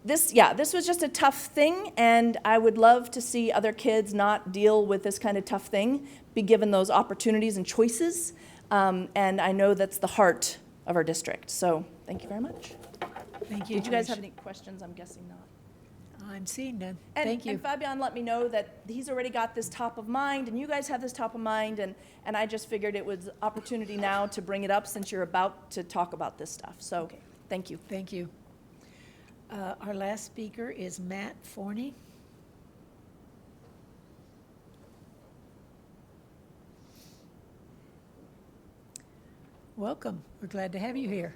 this was just a tough thing, and I would love to see other kids not deal with this kind of tough thing, be given those opportunities and choices. And I know that's the heart of our district. So thank you very much. Thank you. Did you guys Trish. have any questions? I'm guessing not. I'm seeing none. And, Thank you. And Fabian let me know that he's already got this top of mind, and you guys have this top of mind, and I just figured it was opportunity now to bring it up since you're about to talk about this stuff. So thank you. Thank you. Our last speaker is Matt Forney. Welcome. We're glad to have you here.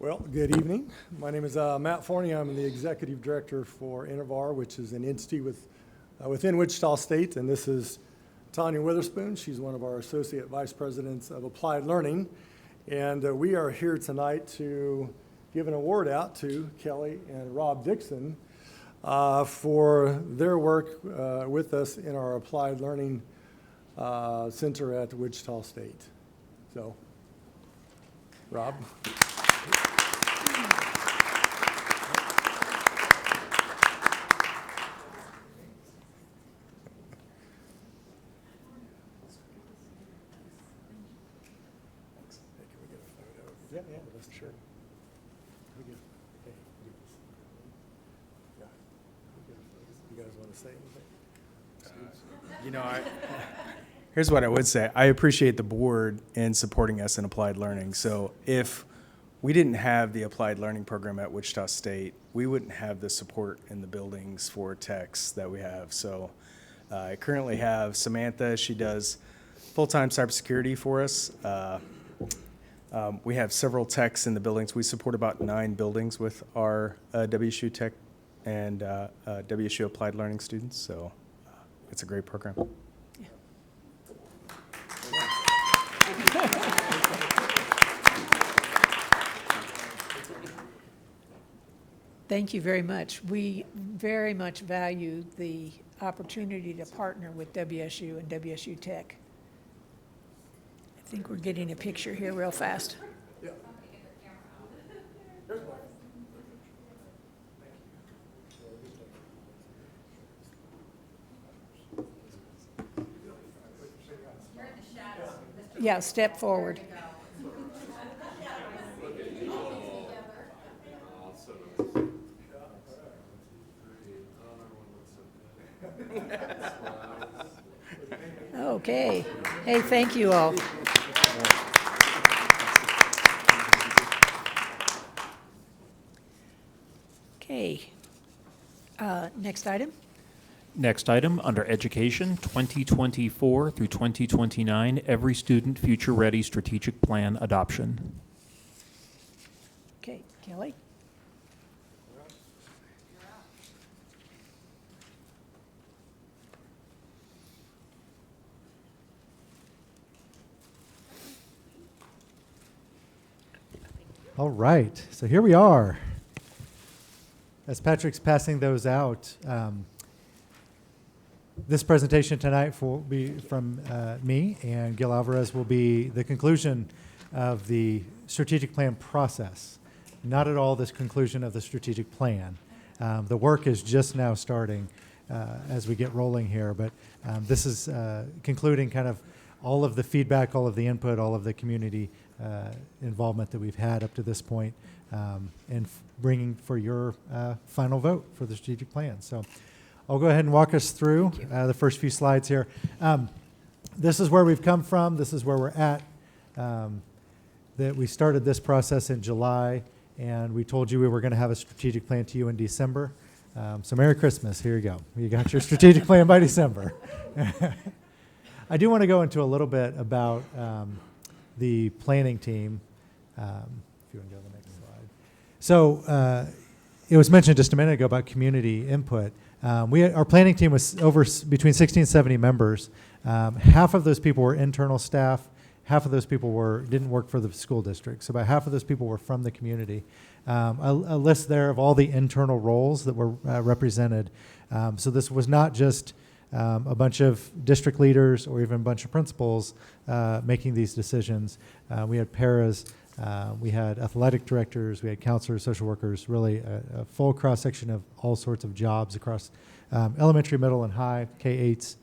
Well, good evening. My name is Matt Forney. I'm the executive director for Innovar, which is an entity within Wichita State, and this is Tanya Witherspoon. She's one of our associate vice presidents of applied learning, and we are here tonight to give an award out to Kelly and Rob Dixon for their work with us in our applied learning center at Wichita State. So, Rob. Yeah, that's sure. You guys want to say anything? You know, here's what I would say. I appreciate the board in supporting us in applied learning. So if we didn't have the applied learning program at Wichita State, we wouldn't have the support in the buildings for techs that we have. So I currently have Samantha. She does full-time cybersecurity for us. We have several techs in the buildings. We support about 9 buildings with our WSU Tech and WSU Applied Learning students. So it's a great program. Thank you very much. We very much value the opportunity to partner with WSU and WSU Tech. I think we're getting a picture here real fast. Yeah, step forward. Okay. Hey, thank you all. Okay. Next item. Next item, under Education, 2024 through 2029, Every Student Future Ready Strategic Plan Adoption. Okay, Kelly. All right, so here we are. As Patrick's passing those out, this presentation tonight will be from me, and Gil Alvarez will be the conclusion of the strategic plan process. Not at all this conclusion of the strategic plan. The work is just now starting as we get rolling here, but this is concluding kind of all of the feedback, all of the input, all of the community involvement that we've had up to this point, and bringing for your final vote for the strategic plan. So I'll go ahead and walk us through the first few slides here. This is where we've come from. This is where we're at. That we started this process in July, and we told you we were going to have a strategic plan to you in December. So Merry Christmas. Here you go. You got your strategic plan by December. I do want to go into a little bit about the planning team. If you want to go to the next slide. So it was mentioned just a minute ago about community input. Our planning team was between 60 and 70 members. Half of those people were internal staff. Half of those people didn't work for the school district. So about half of those people were from the community. A list there of all the internal roles that were represented. So this was not just a bunch of district leaders or even a bunch of principals making these decisions. We had paras, we had athletic directors, we had counselors, social workers, really a full cross-section of all sorts of jobs across elementary, middle, and high, K-8s.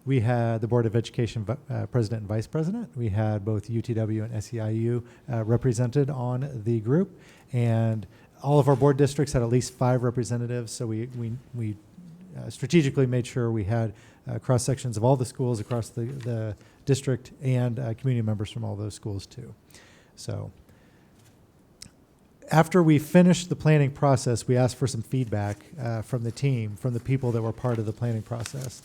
We had the Board of Education president and vice president. We had both UTW and SEIU represented on the group. And all of our board districts had at least 5 representatives, so we strategically made sure we had cross sections of all the schools across the district and community members from all those schools too. So after we finished the planning process, we asked for some feedback from the team, from the people that were part of the planning process.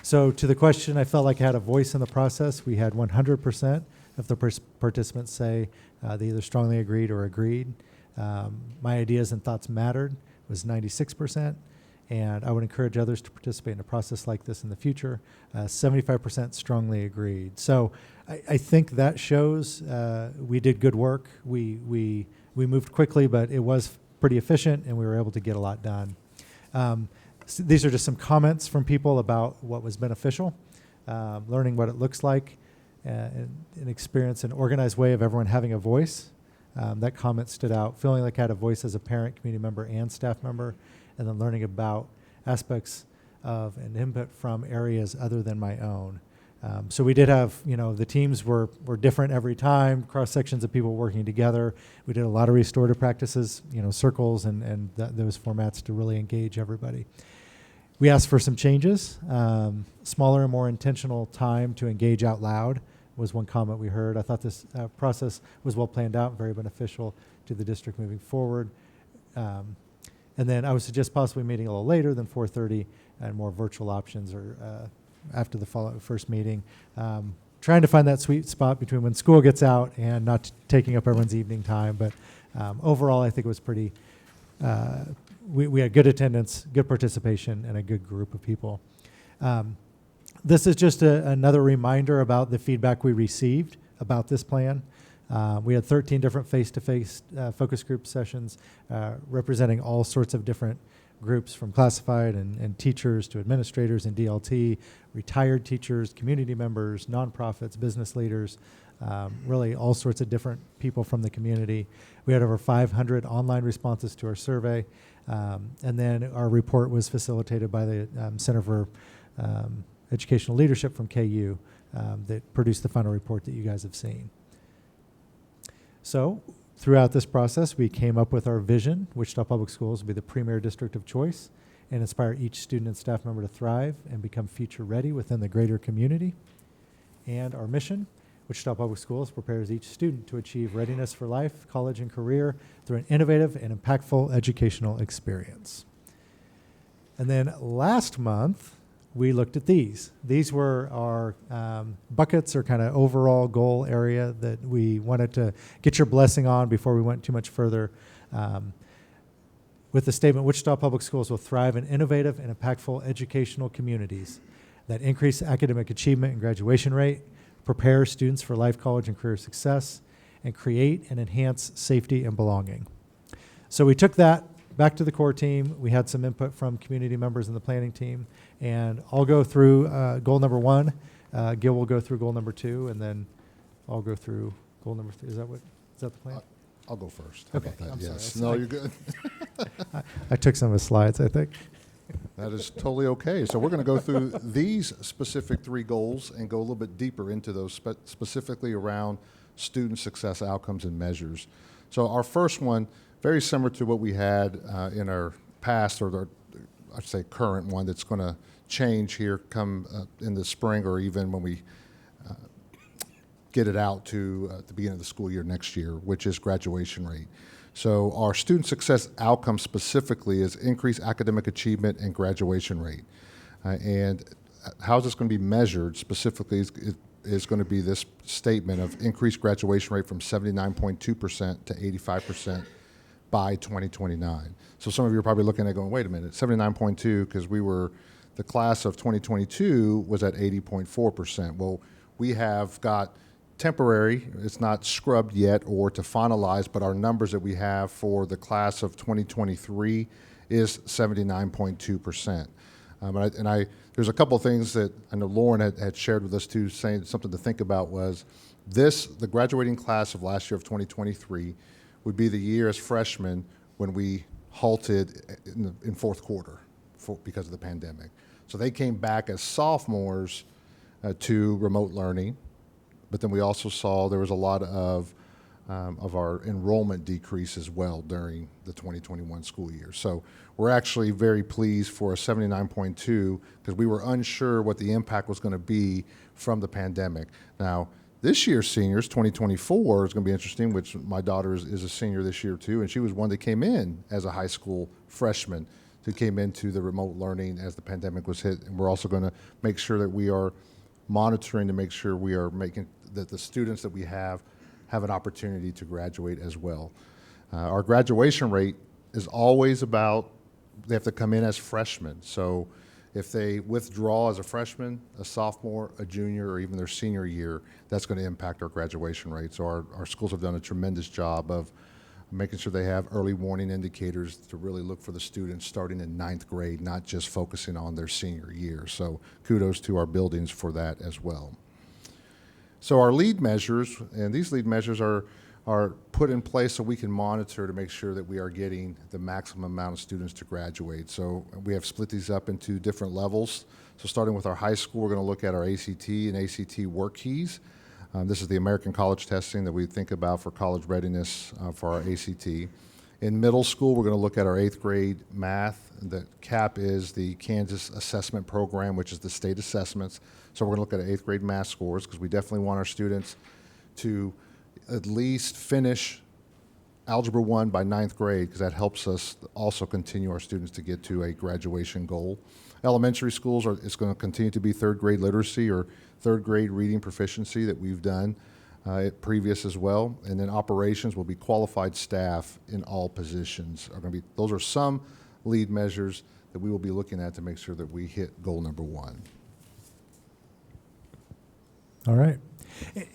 So to the question, I felt like I had a voice in the process. We had 100% of the participants say they either strongly agreed or agreed. My ideas and thoughts mattered was 96%, and I would encourage others to participate in a process like this in the future. 75% strongly agreed. So I think that shows we did good work. We moved quickly, but it was pretty efficient, and we were able to get a lot done. So these are just some comments from people about what was beneficial, learning what it looks like, an experience, an organized way of everyone having a voice. That comment stood out, feeling like I had a voice as a parent, community member, and staff member, and then learning about aspects of and input from areas other than my own. So we did have, the teams were different every time, cross sections of people working together. We did a lot of restorative practices, circles and those formats to really engage everybody. We asked for some changes, smaller and more intentional time to engage out loud was one comment we heard. I thought this process was well planned out, very beneficial to the district moving forward. And then I would suggest possibly meeting a little later than 4:30 and more virtual options or after the first meeting. Trying to find that sweet spot between when school gets out and not taking up everyone's evening time. But overall, I think it was pretty, we had good attendance, good participation, and a good group of people. This is just another reminder about the feedback we received about this plan. We had 13 different face-to-face focus group sessions representing all sorts of different groups, from classified and teachers to administrators and DLT, retired teachers, community members, nonprofits, business leaders, really all sorts of different people from the community. We had over 500 online responses to our survey, and then our report was facilitated by the Center for Educational Leadership from KU that produced the final report that you guys have seen. So throughout this process, we came up with our vision. Wichita Public Schools will be the premier district of choice and inspire each student and staff member to thrive and become future ready within the greater community. And our mission, Wichita Public Schools prepares each student to achieve readiness for life, college, and career through an innovative and impactful educational experience. And then last month, we looked at these. These were our buckets or kind of overall goal area that we wanted to get your blessing on before we went too much further. With the statement, Wichita Public Schools will thrive in innovative and impactful educational communities that increase academic achievement and graduation rate, prepare students for life, college, and career success, and create and enhance safety and belonging. So we took that back to the core team. We had some input from community members in the planning team, and I'll go through goal number 1. Gil will go through goal number 2, and then I'll go through goal number 3. Is that the plan? I'll go first. Okay. How about that? I'm Yes. sorry. No, you're good. I took some of his slides, I think. That is totally okay. So we're going to go through these specific 3 goals and go a little bit deeper into those specifically around student success outcomes and measures. So our first one, very similar to what we had in our past, or I'd say current one, that's going to change here come in the spring, or even when we get it out to the beginning of the school year next year, which is graduation rate. So our student success outcome specifically is increased academic achievement and graduation rate. And how is this going to be measured specifically is going to be this statement of increased graduation rate from 79.2% to 85% by 2029. So some of you are probably looking at going, wait a minute, 79.2, because the class of 2022 was at 80.4%. Well, we have got temporary, it's not scrubbed yet or to finalize, but our numbers that we have for the class of 2023 is 79.2%. There's a couple of things that I know Lauren had shared with us too, saying something to think about was the graduating class of last year of 2023 would be the year as freshmen when we halted in fourth quarter because of the pandemic. So they came back as sophomores to remote learning, but then we also saw there was a lot of our enrollment decrease as well during the 2021 school year. So we're actually very pleased for a 79.2 because we were unsure what the impact was going to be from the pandemic. Now, this year's seniors, 2024, is going to be interesting, which my daughter is a senior this year too, and she was one that came in as a high school freshman who came into the remote learning as the pandemic was hit. And we're also going to make sure that we are monitoring to make sure we are making that the students that we have an opportunity to graduate as well. Our graduation rate is always about, they have to come in as freshmen. So if they withdraw as a freshman, a sophomore, a junior, or even their senior year, that's going to impact our graduation rate. So our schools have done a tremendous job of making sure they have early warning indicators to really look for the students starting in 9th grade, not just focusing on their senior year. So kudos to our buildings for that as well. So our lead measures, and these lead measures are put in place so we can monitor to make sure that we are getting the maximum amount of students to graduate. So we have split these up into different levels. So starting with our high school, we're going to look at our ACT and ACT work keys. This is the American College Testing that we think about for college readiness for our ACT. In middle school, we're going to look at our 8th grade math. The CAP is the Kansas Assessment Program, which is the state assessments. So we're going to look at 8th grade math scores because we definitely want our students to at least finish Algebra 1 by 9th grade, because that helps us also continue our students to get to a graduation goal. Elementary schools, it's going to continue to be 3rd grade literacy or 3rd grade reading proficiency that we've done at previous as well. And then operations will be qualified staff in all positions. Those are some lead measures that we will be looking at to make sure that we hit goal number 1. All right.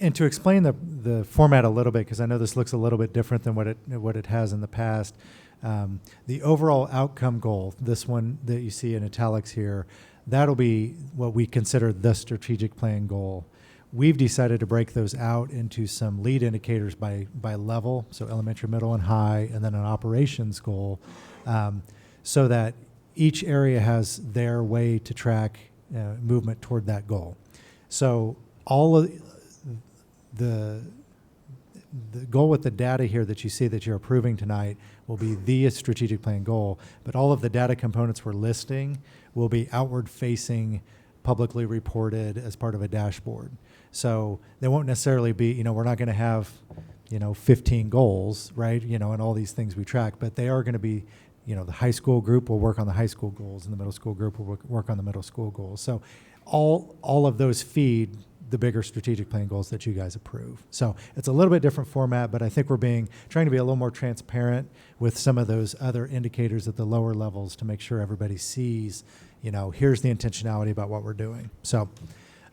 And to explain the format a little bit, because I know this looks a little bit different than what it has in the past, the overall outcome goal, this one that you see in italics here, that'll be what we consider the strategic plan goal. We've decided to break those out into some lead indicators by level, so elementary, middle, and high, and then an operations goal, so that each area has their way to track movement toward that goal. So all of the goal with the data here that you see that you're approving tonight will be the strategic plan goal, but all of the data components we're listing will be outward facing, publicly reported as part of a dashboard. So they won't necessarily be, we're not going to have, 15 goals, right? And all these things we track, but they are going to be, the high school group will work on the high school goals and the middle school group will work on the middle school goals. So all of those feed the bigger strategic plan goals that you guys approve. So it's a little bit different format, but I think we're trying to be a little more transparent with some of those other indicators at the lower levels to make sure everybody sees, here's the intentionality about what we're doing. So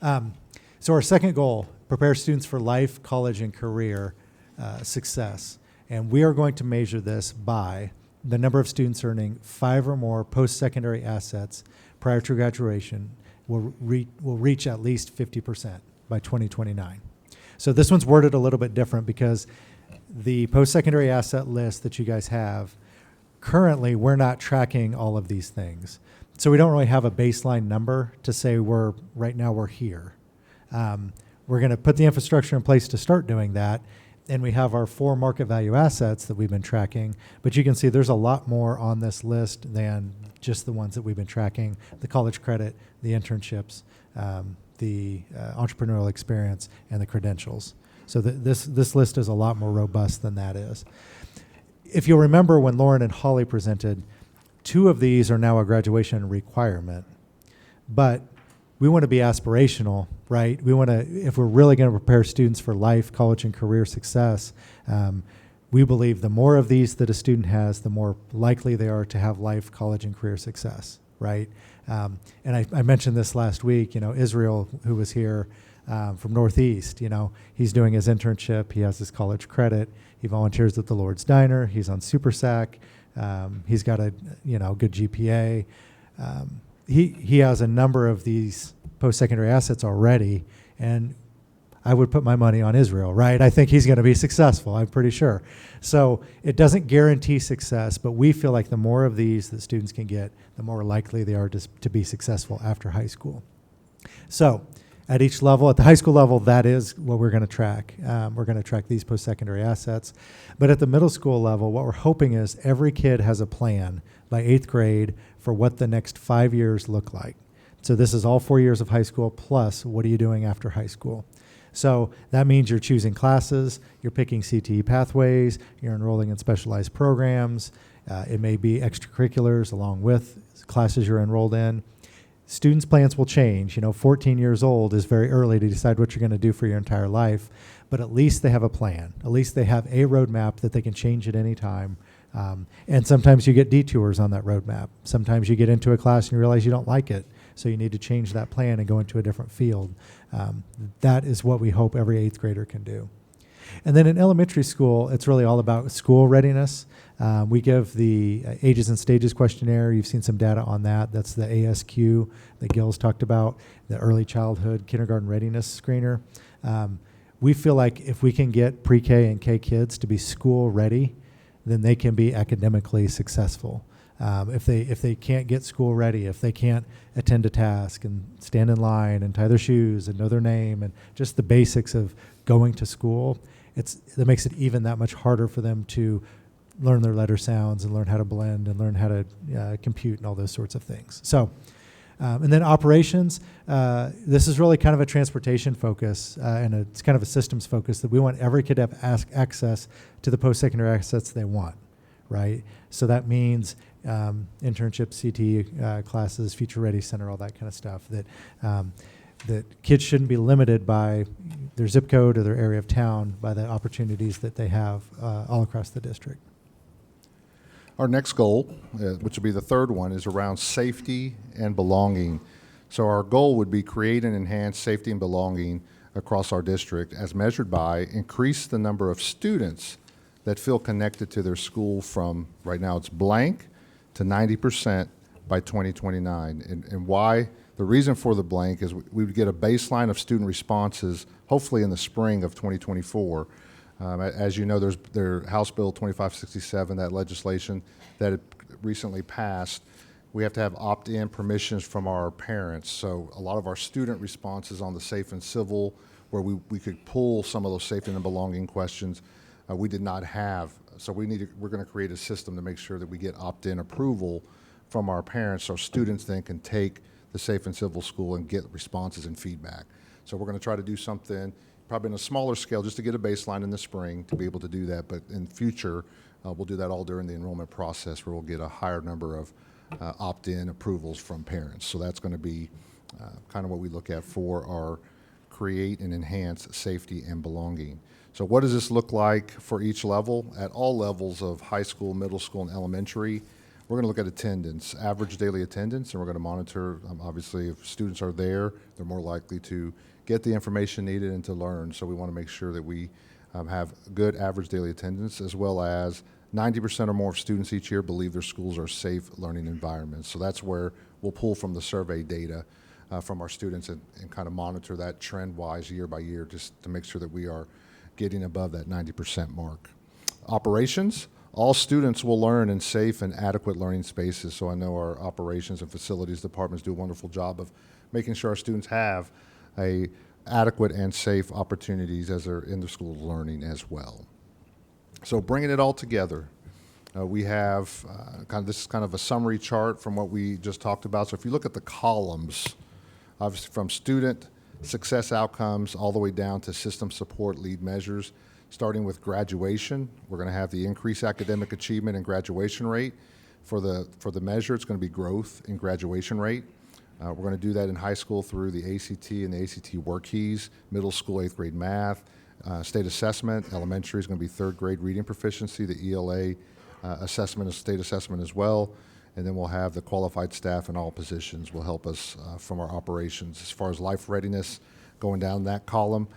our second goal, prepare students for life, college, and career success. And we are going to measure this by the number of students earning 5 or more post-secondary assets prior to graduation will reach at least 50% by 2029. So this one's worded a little bit different because the post-secondary asset list that you guys have, currently we're not tracking all of these things. So we don't really have a baseline number to say right now we're here. We're going to put the infrastructure in place to start doing that, and we have our 4 market value assets that we've been tracking, but you can see there's a lot more on this list than just the ones that we've been tracking: the college credit, the internships, the entrepreneurial experience, and the credentials. So this list is a lot more robust than that is. If you'll remember when Lauren and Holly presented, 2 of these are now a graduation requirement, but we want to be aspirational, right? We want to, if we're really going to prepare students for life, college, and career success, we believe the more of these that a student has, the more likely they are to have life, college, and career success, right? And I mentioned this last week, Israel, who was here from Northeast, he's doing his internship, he has his college credit, he volunteers at the Lord's Diner, he's on Super SAC, he's got a good GPA. He has a number of these post-secondary assets already, and I would put my money on Israel, right? I think he's going to be successful, I'm pretty sure. So it doesn't guarantee success, but we feel like the more of these that students can get, the more likely they are to be successful after high school. So at each level, at the high school level, that is what we're going to track. We're going to track these post-secondary assets. But at the middle school level, what we're hoping is every kid has a plan by 8th grade for what the next 5 years look like. So this is all 4 years of high school, plus what are you doing after high school? So that means you're choosing classes, you're picking CTE pathways, you're enrolling in specialized programs. It may be extracurriculars along with classes you're enrolled in. students' plans will change. 14 years old is very early to decide what you're going to do for your entire life, but at least they have a plan. At least they have a roadmap that they can change at any time. And sometimes you get detours on that roadmap. Sometimes you get into a class and you realize you don't like it, so you need to change that plan and go into a different field. That is what we hope every 8th grader can do. And then in elementary school, it's really all about school readiness. We give the Ages and Stages questionnaire. You've seen some data on that. That's the ASQ that Gil's talked about, the Early Childhood Kindergarten Readiness Screener. We feel like if we can get pre-K and K kids to be school ready, then they can be academically successful. If they can't get school ready, if they can't attend a task and stand in line and tie their shoes and know their name and just the basics of going to school, that makes it even that much harder for them to learn their letter sounds and learn how to blend and learn how to compute and all those sorts of things. So, and then operations, this is really kind of a transportation focus and it's kind of a systems focus that we want every kid to have access to the post-secondary assets they want, right? So that means internships, CT classes, Future Ready Center, all that kind of stuff, that kids shouldn't be limited by their zip code or their area of town by the opportunities that they have all across the district. Our next goal, which will be the third one, is around safety and belonging. So our goal would be create and enhance safety and belonging across our district as measured by increase the number of students that feel connected to their school from, right now it's blank, to 90% by 2029. And why? The reason for the blank is we would get a baseline of student responses, hopefully in the spring of 2024. As you know, there's House Bill 2567, that legislation that had recently passed. We have to have opt-in permissions from our parents. So a lot of our student responses on the safe and civil, where we could pull some of those safety and belonging questions, we did not have. So we're going to create a system to make sure that we get opt-in approval from our parents so students then can take the safe and civil school and get responses and feedback. So we're going to try to do something probably on a smaller scale just to get a baseline in the spring to be able to do that. But in future, we'll do that all during the enrollment process where we'll get a higher number of opt-in approvals from parents. So that's going to be kind of what we look at for our create and enhance safety and belonging. So what does this look like for each level? At all levels of high school, middle school, and elementary, we're going to look at attendance, average daily attendance, and we're going to monitor, obviously, if students are there, they're more likely to get the information needed and to learn. So we want to make sure that we have good average daily attendance, as well as 90% or more of students each year believe their schools are safe learning environments. So that's where we'll pull from the survey data from our students and kind of monitor that trend-wise year by year just to make sure that we are getting above that 90% mark. Operations, all students will learn in safe and adequate learning spaces. So I know our operations and facilities departments do a wonderful job of making sure our students have adequate and safe opportunities as they're in the school learning as well. So bringing it all together, we have this is kind of a summary chart from what we just talked about. So if you look at the columns, obviously from student success outcomes all the way down to system support lead measures, starting with graduation, we're going to have the increased academic achievement and graduation rate. For the measure, it's going to be growth in graduation rate. We're going to do that in high school through the ACT and the ACT work keys, middle school 8th grade math, state assessment, elementary is going to be 3rd grade reading proficiency, the ELA assessment is state assessment as well, and then we'll have the qualified staff in all positions will help us from our operations. As far as life readiness, going down that column,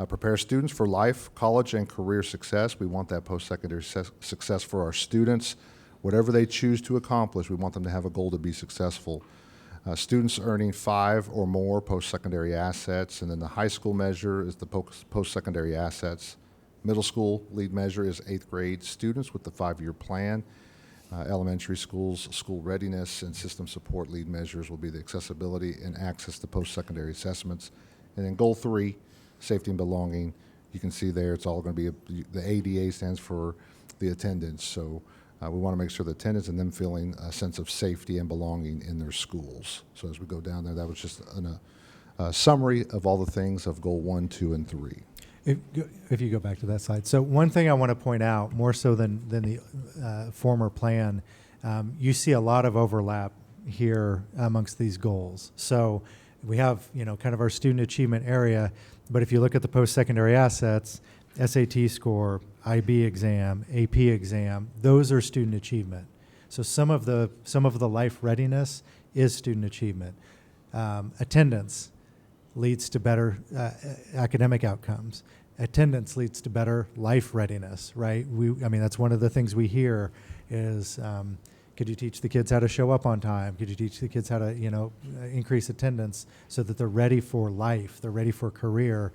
prepare students for life, college, and career success. We want that post-secondary success for our students. Whatever they choose to accomplish, we want them to have a goal to be successful. Students earning 5 or more post-secondary assets, and then the high school measure is the post-secondary assets. Middle school lead measure is 8th grade students with the 5-year plan. Elementary schools, school readiness, and system support lead measures will be the accessibility and access to post-secondary assessments. And then goal 3, safety and belonging, you can see there it's all going to be, the ADA stands for the attendance. So we want to make sure the attendance and them feeling a sense of safety and belonging in their schools. So as we go down there, that was just a summary of all the things of goal 1, 2, and 3. If you go back to that slide. So one thing I want to point out, more so than the former plan, you see a lot of overlap here amongst these goals. So we have, kind of our student achievement area, but if you look at the post-secondary assets, SAT score, IB exam, AP exam, those are student achievement. So some of the life readiness is student achievement. Attendance leads to better academic outcomes. Attendance leads to better life readiness, right? That's one of the things we hear is, could you teach the kids how to show up on time? Could you teach the kids how to, increase attendance so that they're ready for life, they're ready for a career?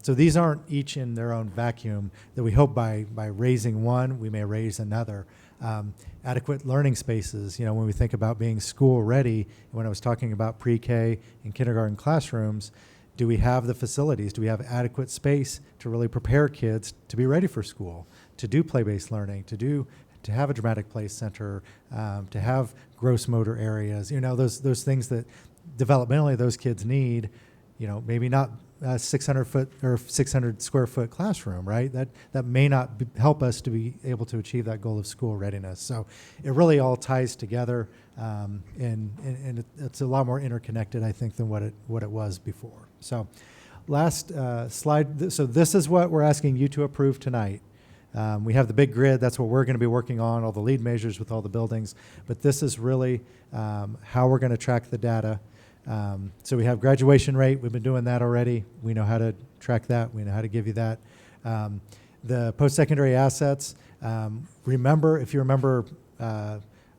So these aren't each in their own vacuum, that we hope by raising one, we may raise another. Adequate learning spaces, when we think about being school ready, when I was talking about pre-K and kindergarten classrooms, do we have the facilities? Do we have adequate space to really prepare kids to be ready for school, to do play-based learning, to have a dramatic play center, to have gross motor areas, those things that developmentally those kids need, maybe not 600 foot or 600 square foot classroom, right? That may not help us to be able to achieve that goal of school readiness. So it really all ties together, and it's a lot more interconnected, I think, than what it was before. So last slide. So this is what we're asking you to approve tonight. We have the big grid. That's what we're going to be working on, all the lead measures with all the buildings. But this is really how we're going to track the data. So we have graduation rate. We've been doing that already. We know how to track that. We know how to give you that. The post-secondary assets. If you remember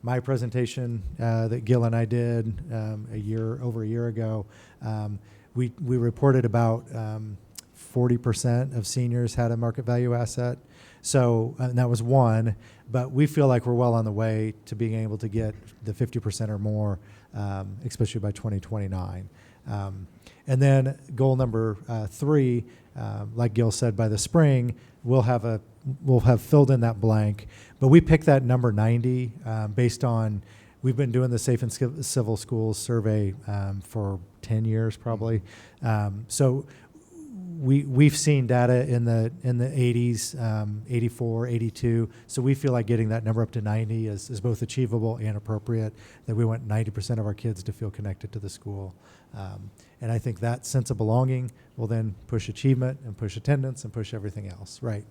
my presentation that Gil and I did over a year ago, we reported about 40% of seniors had a market value asset. So and that was one, but we feel like we're well on the way to being able to get the 50% or more, especially by 2029. And then goal number 3, like Gil said, by the spring, we'll have filled in that blank. But we picked that number 90 based on, we've been doing the Safe and Civil Schools survey for 10 years probably. So we've seen data in the 80s, 84, 82. So we feel like getting that number up to 90 is both achievable and appropriate, that we want 90% of our kids to feel connected to the school. And I think that sense of belonging will then push achievement and push attendance and push everything else, right?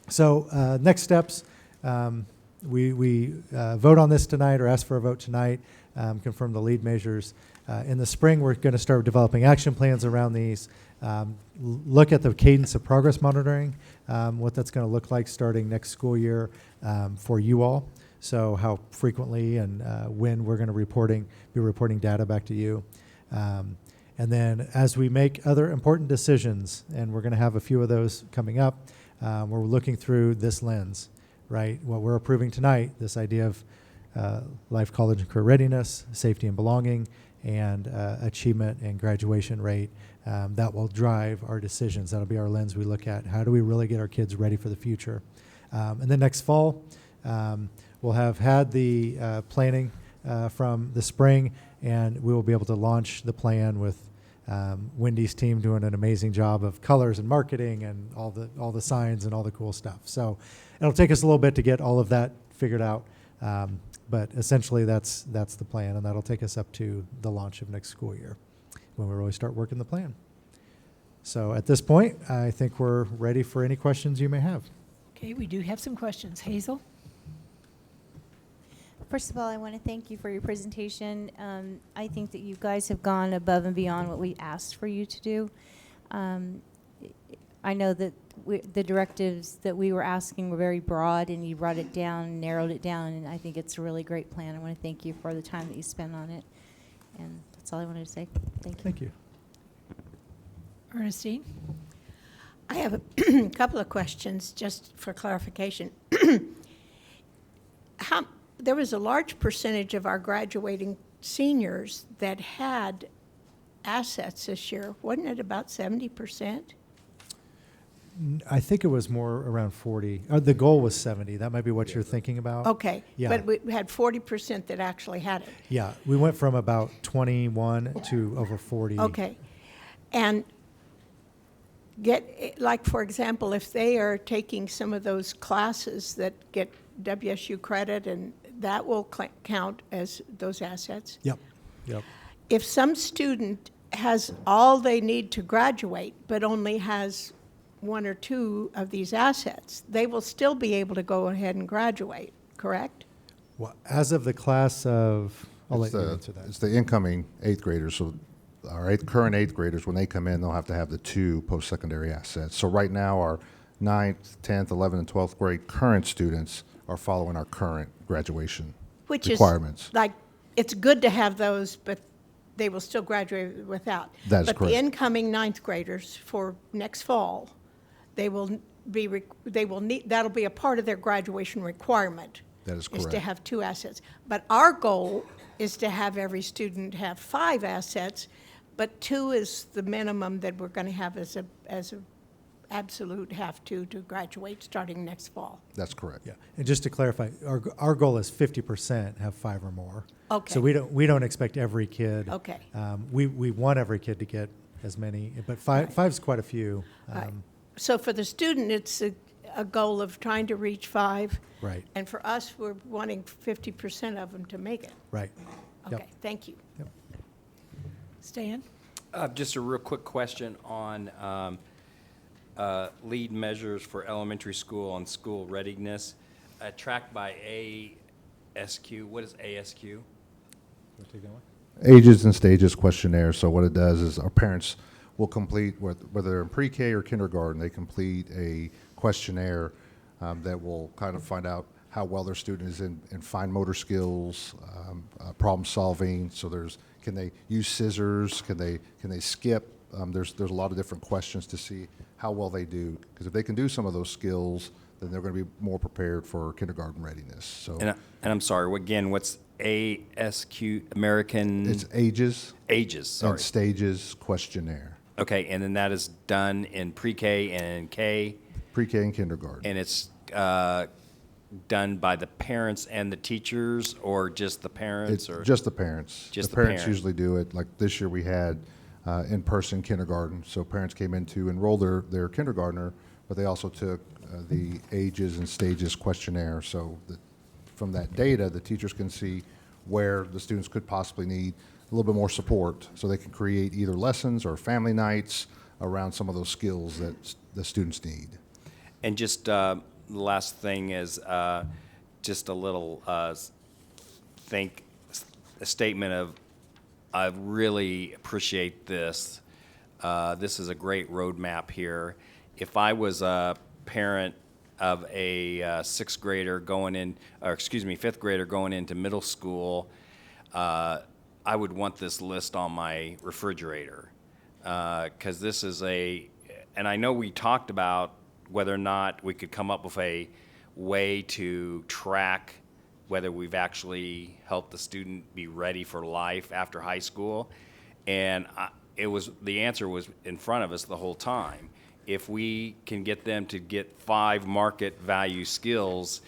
So next steps, we vote on this tonight or ask for a vote tonight, confirm the lead measures. In the spring, we're going to start developing action plans around these, look at the cadence of progress monitoring, what that's going to look like starting next school year for you all. So how frequently and when we're going to be reporting data back to you. And then as we make other important decisions, and we're going to have a few of those coming up, we're looking through this lens, right? What we're approving tonight, this idea of life, college, and career readiness, safety and belonging, and achievement and graduation rate, that will drive our decisions. That'll be our lens we look at. How do we really get our kids ready for the future? And then next fall, we'll have had the planning from the spring, and we will be able to launch the plan with Wendy's team doing an amazing job of colors and marketing and all the signs and all the cool stuff. So it'll take us a little bit to get all of that figured out. But essentially, that's the plan, and that'll take us up to the launch of next school year when we really start working the plan. So at this point, I think we're ready for any questions you may have. Okay, we do have some questions. Hazel? First of all, I want to thank you for your presentation. I think that you guys have gone above and beyond what we asked for you to do. I know that the directives that we were asking were very broad, and you brought it down, narrowed it down, and I think it's a really great plan. I want to thank you for the time that you spent on it. And that's all I wanted to say. Thank you. Thank you. Ernestine? I have a couple of questions just for clarification. There was a large percentage of our graduating seniors that had assets this year. Wasn't it about 70%? I think it was more around 40. The goal was 70. That might be what you're thinking about. Okay, Yeah. but we had 40% that actually had it. Yeah, we went from about 21 to over 40. Okay, and like, for example, if they are taking some of those classes that get WSU credit and that will count as those assets. Yep, yep. If some student has all they need to graduate, but only has one or two of these assets, they will still be able to go ahead and graduate, correct? Well, as of the class of, I'll let It's you the- answer that. It's the incoming eighth graders, so our current eighth graders, when they come in, they'll have to have the 2 post-secondary assets. So right now, our 9th, 10th, 11th, and 12th grade current students are following our current graduation Which requirements. is, like, it's good to have those, but they will still graduate without. That is But correct. the incoming ninth graders for next fall, they will need, that'll be a part of their graduation requirement. That is Is to correct. have 2 assets. But our goal is to have every student have 5 assets, but 2 is the minimum that we're going to have as a absolute have to graduate starting next fall. That's correct. Yeah, and just to clarify, our goal is 50% have 5 or more. Okay. So we don't expect every kid. Okay. We want every kid to get as many, but five's quite a few. Right. So for the student, it's a goal of trying to reach 5. Right. And for us, we're wanting 50% of them to make it. Right. Yep. Okay, thank you. Yep. Stan? Just a real quick question on lead measures for elementary school on school readiness, tracked by ASQ. What is ASQ? Ages and stages questionnaire. So what it does is our parents will complete, whether they're in pre-K or kindergarten, they complete a questionnaire that will kind of find out how well their student is in fine motor skills, problem solving. So can they use scissors? Can they skip? There's a lot of different questions to see how well they do. Because if they can do some of those skills, then they're going to be more prepared for kindergarten readiness. So And I'm sorry, again, what's ASQ, American? it's ages. Ages, sorry. And stages questionnaire. Okay, and then that is done in pre-K and K, Pre-K and kindergarten. and it's done by the parents and the teachers, or just the parents? It's Or just the parents. Just the the parents parent. usually do it. Like this year, we had in-person kindergarten, so parents came in to enroll their kindergartner, but they also took the ages and stages questionnaire. So from that data, the teachers can see where the students could possibly need a little bit more support, so they can create either lessons or family nights around some of those skills that the students need. And just the last thing is just a little a statement of, I really appreciate this. This is a great roadmap here. If I was a parent of a fifth grader going into middle school, I would want this list on my refrigerator, because this is and I know we talked about whether or not we could come up with a way to track whether we've actually helped the student be ready for life after high school. And the answer was in front of us the whole time. If we can get them to get 5 market value skills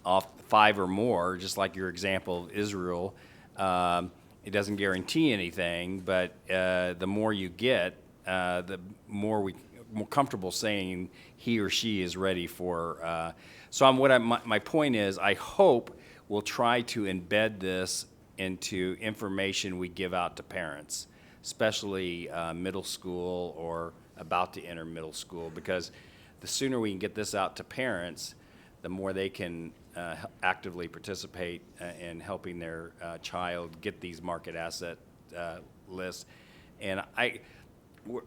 off 5 or more, just like your example of Israel, it doesn't guarantee anything, but the more you get, the more more comfortable saying he or she is ready for. So my point is, I hope we'll try to embed this into information we give out to parents, especially middle school or about to enter middle school, because the sooner we can get this out to parents, the more they can actively participate in helping their child get these market asset lists. And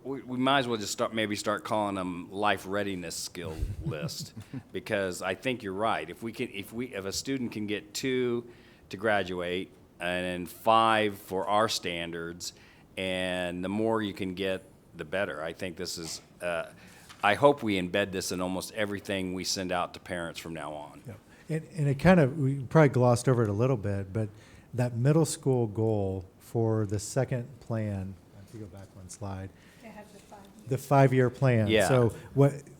we might as well just start calling them life readiness skill list, because I think you're right. If a student can get 2 to graduate and then 5 for our standards, and the more you can get, the better. I think this is. I hope we embed this in almost everything we send out to parents from now on. Yeah. And it we probably glossed over it a little bit, but that middle school goal for the second plan, if you go back one slide, the 5-year plan. Yeah. So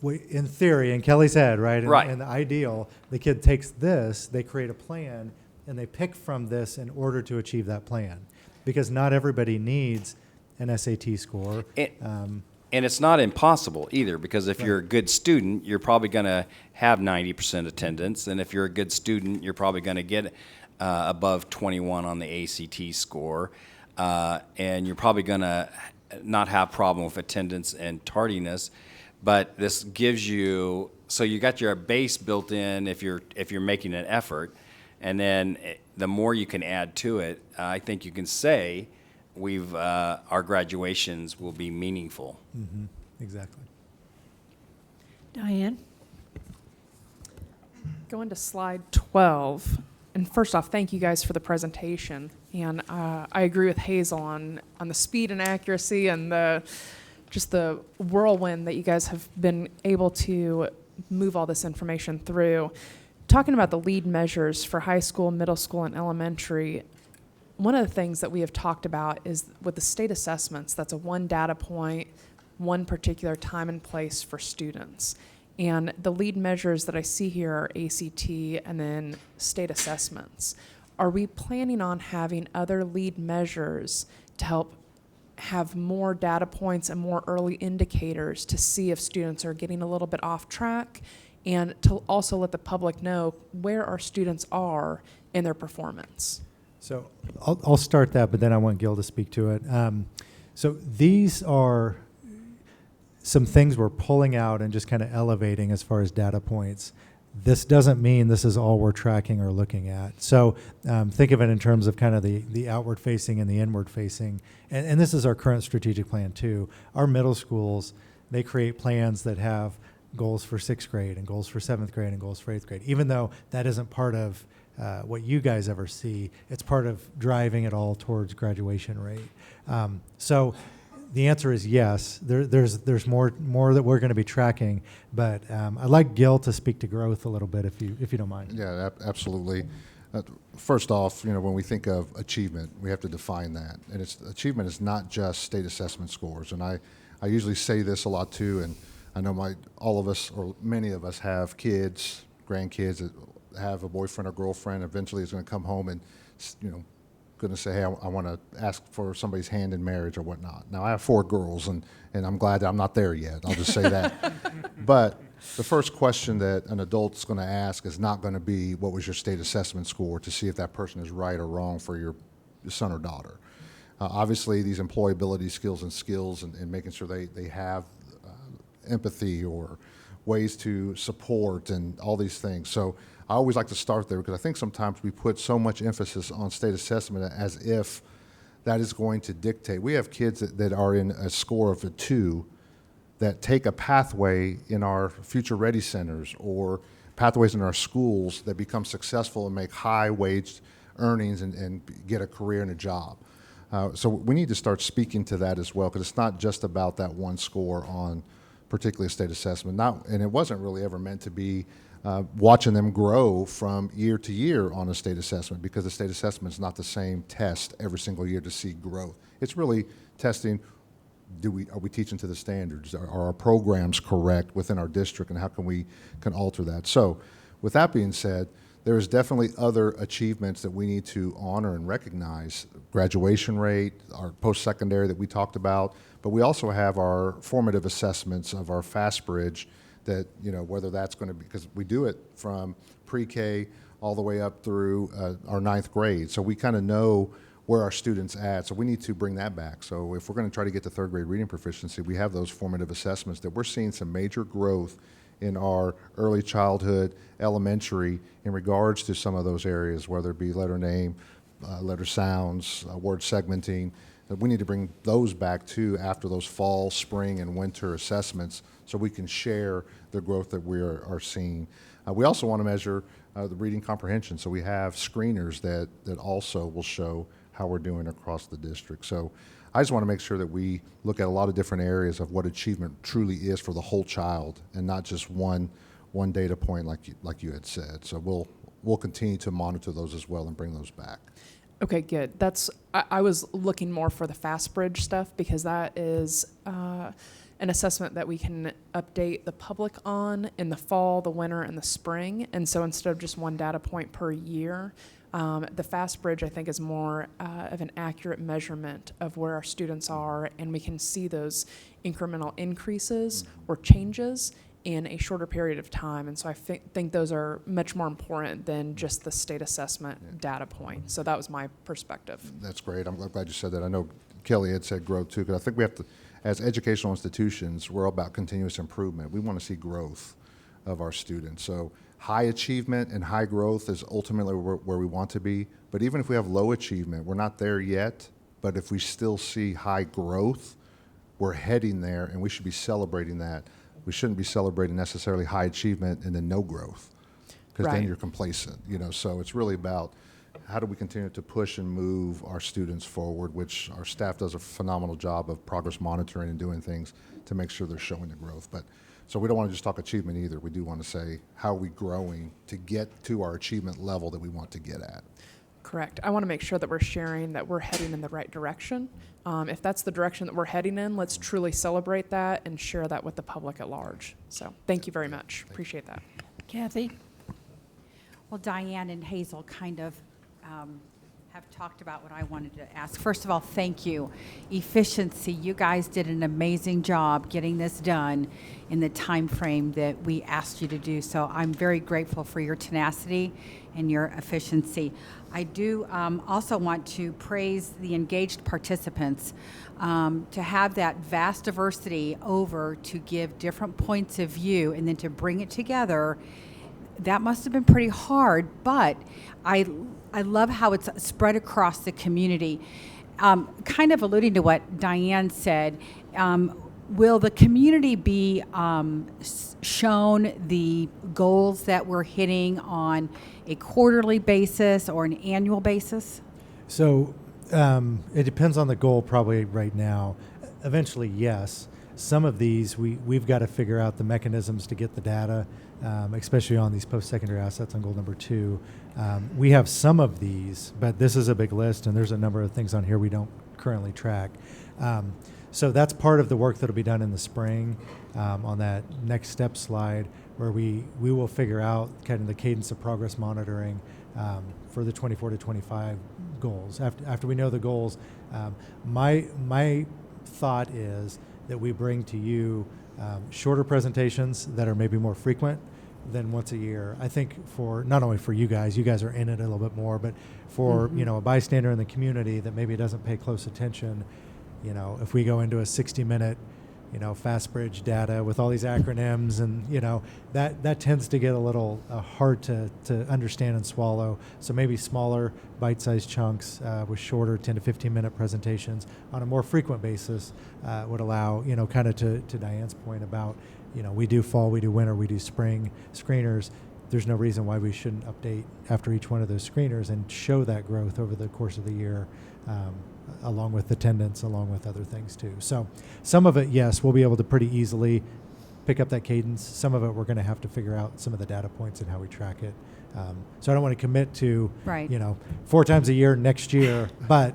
in theory, in Kelly's head, right? Right. In the ideal, the kid takes this, they create a plan, and they pick from this in order to achieve that plan. Because not everybody needs an SAT score. And it's not impossible either, because if you're a good student, you're probably going to have 90% attendance. And if you're a good student, you're probably going to get above 21 on the ACT score, and you're probably going to not have problem with attendance and tardiness, but this gives you, so you got your base built in if you're making an effort, and then the more you can add to it, I think you can say our graduations will be meaningful. Mm-hmm. Exactly. Diane? Going to slide 12. And first off, thank you guys for the presentation. And I agree with Hazel on the speed and accuracy and just the whirlwind that you guys have been able to move all this information through. Talking about the lead measures for high school, middle school, and elementary, one of the things that we have talked about is with the state assessments, that's a one data point, one particular time and place for students. And the lead measures that I see here are ACT and then state assessments. Are we planning on having other lead measures to help have more data points and more early indicators to see if students are getting a little bit off track, and to also let the public know where our students are in their performance? So I'll start that, but then I want Gil to speak to it. So these are some things we're pulling out and just kind of elevating as far as data points. This doesn't mean this is all we're tracking or looking at. So think of it in terms of kind of the outward facing and the inward facing. And this is our current strategic plan too. Our middle schools, they create plans that have goals for 6th grade and goals for 7th grade and goals for 8th grade. Even though that isn't part of what you guys ever see, it's part of driving it all towards graduation rate. So the answer is yes. There's more that we're going to be tracking, but I'd like Gil to speak to growth a little bit, if you don't mind. Yeah, absolutely. First off, when we think of achievement, we have to define that, and achievement is not just state assessment scores. And I usually say this a lot too, and I know all of us or many of us have kids, grandkids that have a boyfriend or girlfriend. Eventually, is going to come home and going to say, hey, I want to ask for somebody's hand in marriage or whatnot. Now, I have 4 girls, and I'm glad that I'm not there yet. I'll just say that. But the first question that an adult's going to ask is not going to be, what was your state assessment score, to see if that person is right or wrong for your son or daughter. Obviously, these employability skills and making sure they have empathy or ways to support and all these things. So I always like to start there, because I think sometimes we put so much emphasis on state assessment as if that is going to dictate. We have kids that are in a score of a 2 that take a pathway in our future ready centers or pathways in our schools that become successful and make high waged earnings and get a career and a job. So we need to start speaking to that as well, because it's not just about that one score on particularly a state assessment. And it wasn't really ever meant to be watching them grow from year to year on a state assessment, because the state assessment is not the same test every single year to see growth. It's really testing, are we teaching to the standards? Are our programs correct within our district, and how can we alter that? So with that being said, there is definitely other achievements that we need to honor and recognize. Graduation rate, our post-secondary that we talked about, but we also have our formative assessments of our FastBridge that, whether that's going to be, because we do it from pre-K all the way up through our 9th grade. So we kind of know where our students at. So we need to bring that back. So if we're going to try to get to 3rd grade reading proficiency, we have those formative assessments that we're seeing some major growth in our early childhood, elementary, in regards to some of those areas, whether it be letter name, letter sounds, word segmenting. We need to bring those back too after those fall, spring, and winter assessments, so we can share the growth that we are seeing. We also want to measure the reading comprehension, so we have screeners that also will show how we're doing across the district. So I just want to make sure that we look at a lot of different areas of what achievement truly is for the whole child, and not just one data point like you had said. So we'll continue to monitor those as well and bring those back. Okay, good. I was looking more for the FastBridge stuff, because that is an assessment that we can update the public on in the fall, the winter, and the spring. And so instead of just one data point per year, the FastBridge, I think, is more of an accurate measurement of where our students are, and we can see those incremental increases or changes in a shorter period of time. And so I think those are much more important than just the state assessment data point. So that was my perspective. That's great. I'm glad you said that. I know Kelly had said growth too, because I think we have to, as educational institutions, we're all about continuous improvement. We want to see growth of our students. So high achievement and high growth is ultimately where we want to be. But even if we have low achievement, we're not there yet. But if we still see high growth, we're heading there, and we should be celebrating that. We shouldn't be celebrating necessarily high achievement and then no growth, because then Right. you're complacent. So it's really about how do we continue to push and move our students forward, which our staff does a phenomenal job of progress monitoring and doing things to make sure they're showing the growth. But so we don't want to just talk achievement either. We do want to say, how are we growing to get to our achievement level that we want to get at? Correct. I want to make sure that we're sharing that we're heading in the right direction. If that's the direction that we're heading in, let's truly celebrate that and share that with the public at large. So thank you very much. Appreciate that. Kathy? Well, Diane and Hazel kind of have talked about what I wanted to ask. First of all, thank you. Efficiency, you guys did an amazing job getting this done in the time frame that we asked you to do. So I'm very grateful for your tenacity and your efficiency. I do also want to praise the engaged participants. To have that vast diversity over to give different points of view and then to bring it together, that must have been pretty hard, but I love how it's spread across the community. Kind of alluding to what Diane said, will the community be shown the goals that we're hitting on a quarterly basis or an annual basis? So it depends on the goal probably right now. Eventually, yes. Some of these, we've got to figure out the mechanisms to get the data, especially on these post-secondary assets on goal number 2. We have some of these, but this is a big list, and there's a number of things on here we don't currently track. So that's part of the work that will be done in the spring on that next step slide, where we will figure out kind of the cadence of progress monitoring for the 24 to 25 goals. After we know the goals, my thought is that we bring to you shorter presentations that are maybe more frequent than once a year. I think for not only for you guys are in it a little bit more, but for a bystander in the community that maybe doesn't pay close attention. If we go into a 60-minute FastBridge data with all these acronyms, and that tends to get a little hard to understand and swallow. So maybe smaller bite-sized chunks with shorter 10 to 15-minute presentations on a more frequent basis would allow, kind of to Diane's point about, we do fall, we do winter, we do spring screeners. There's no reason why we shouldn't update after each one of those screeners and show that growth over the course of the year, along with attendance, along with other things too. So some of it, yes, we'll be able to pretty easily pick up that cadence. Some of it, we're going to have to figure out some of the data points and how we track it. So I don't want to commit to, Right. 4 times a year next year, but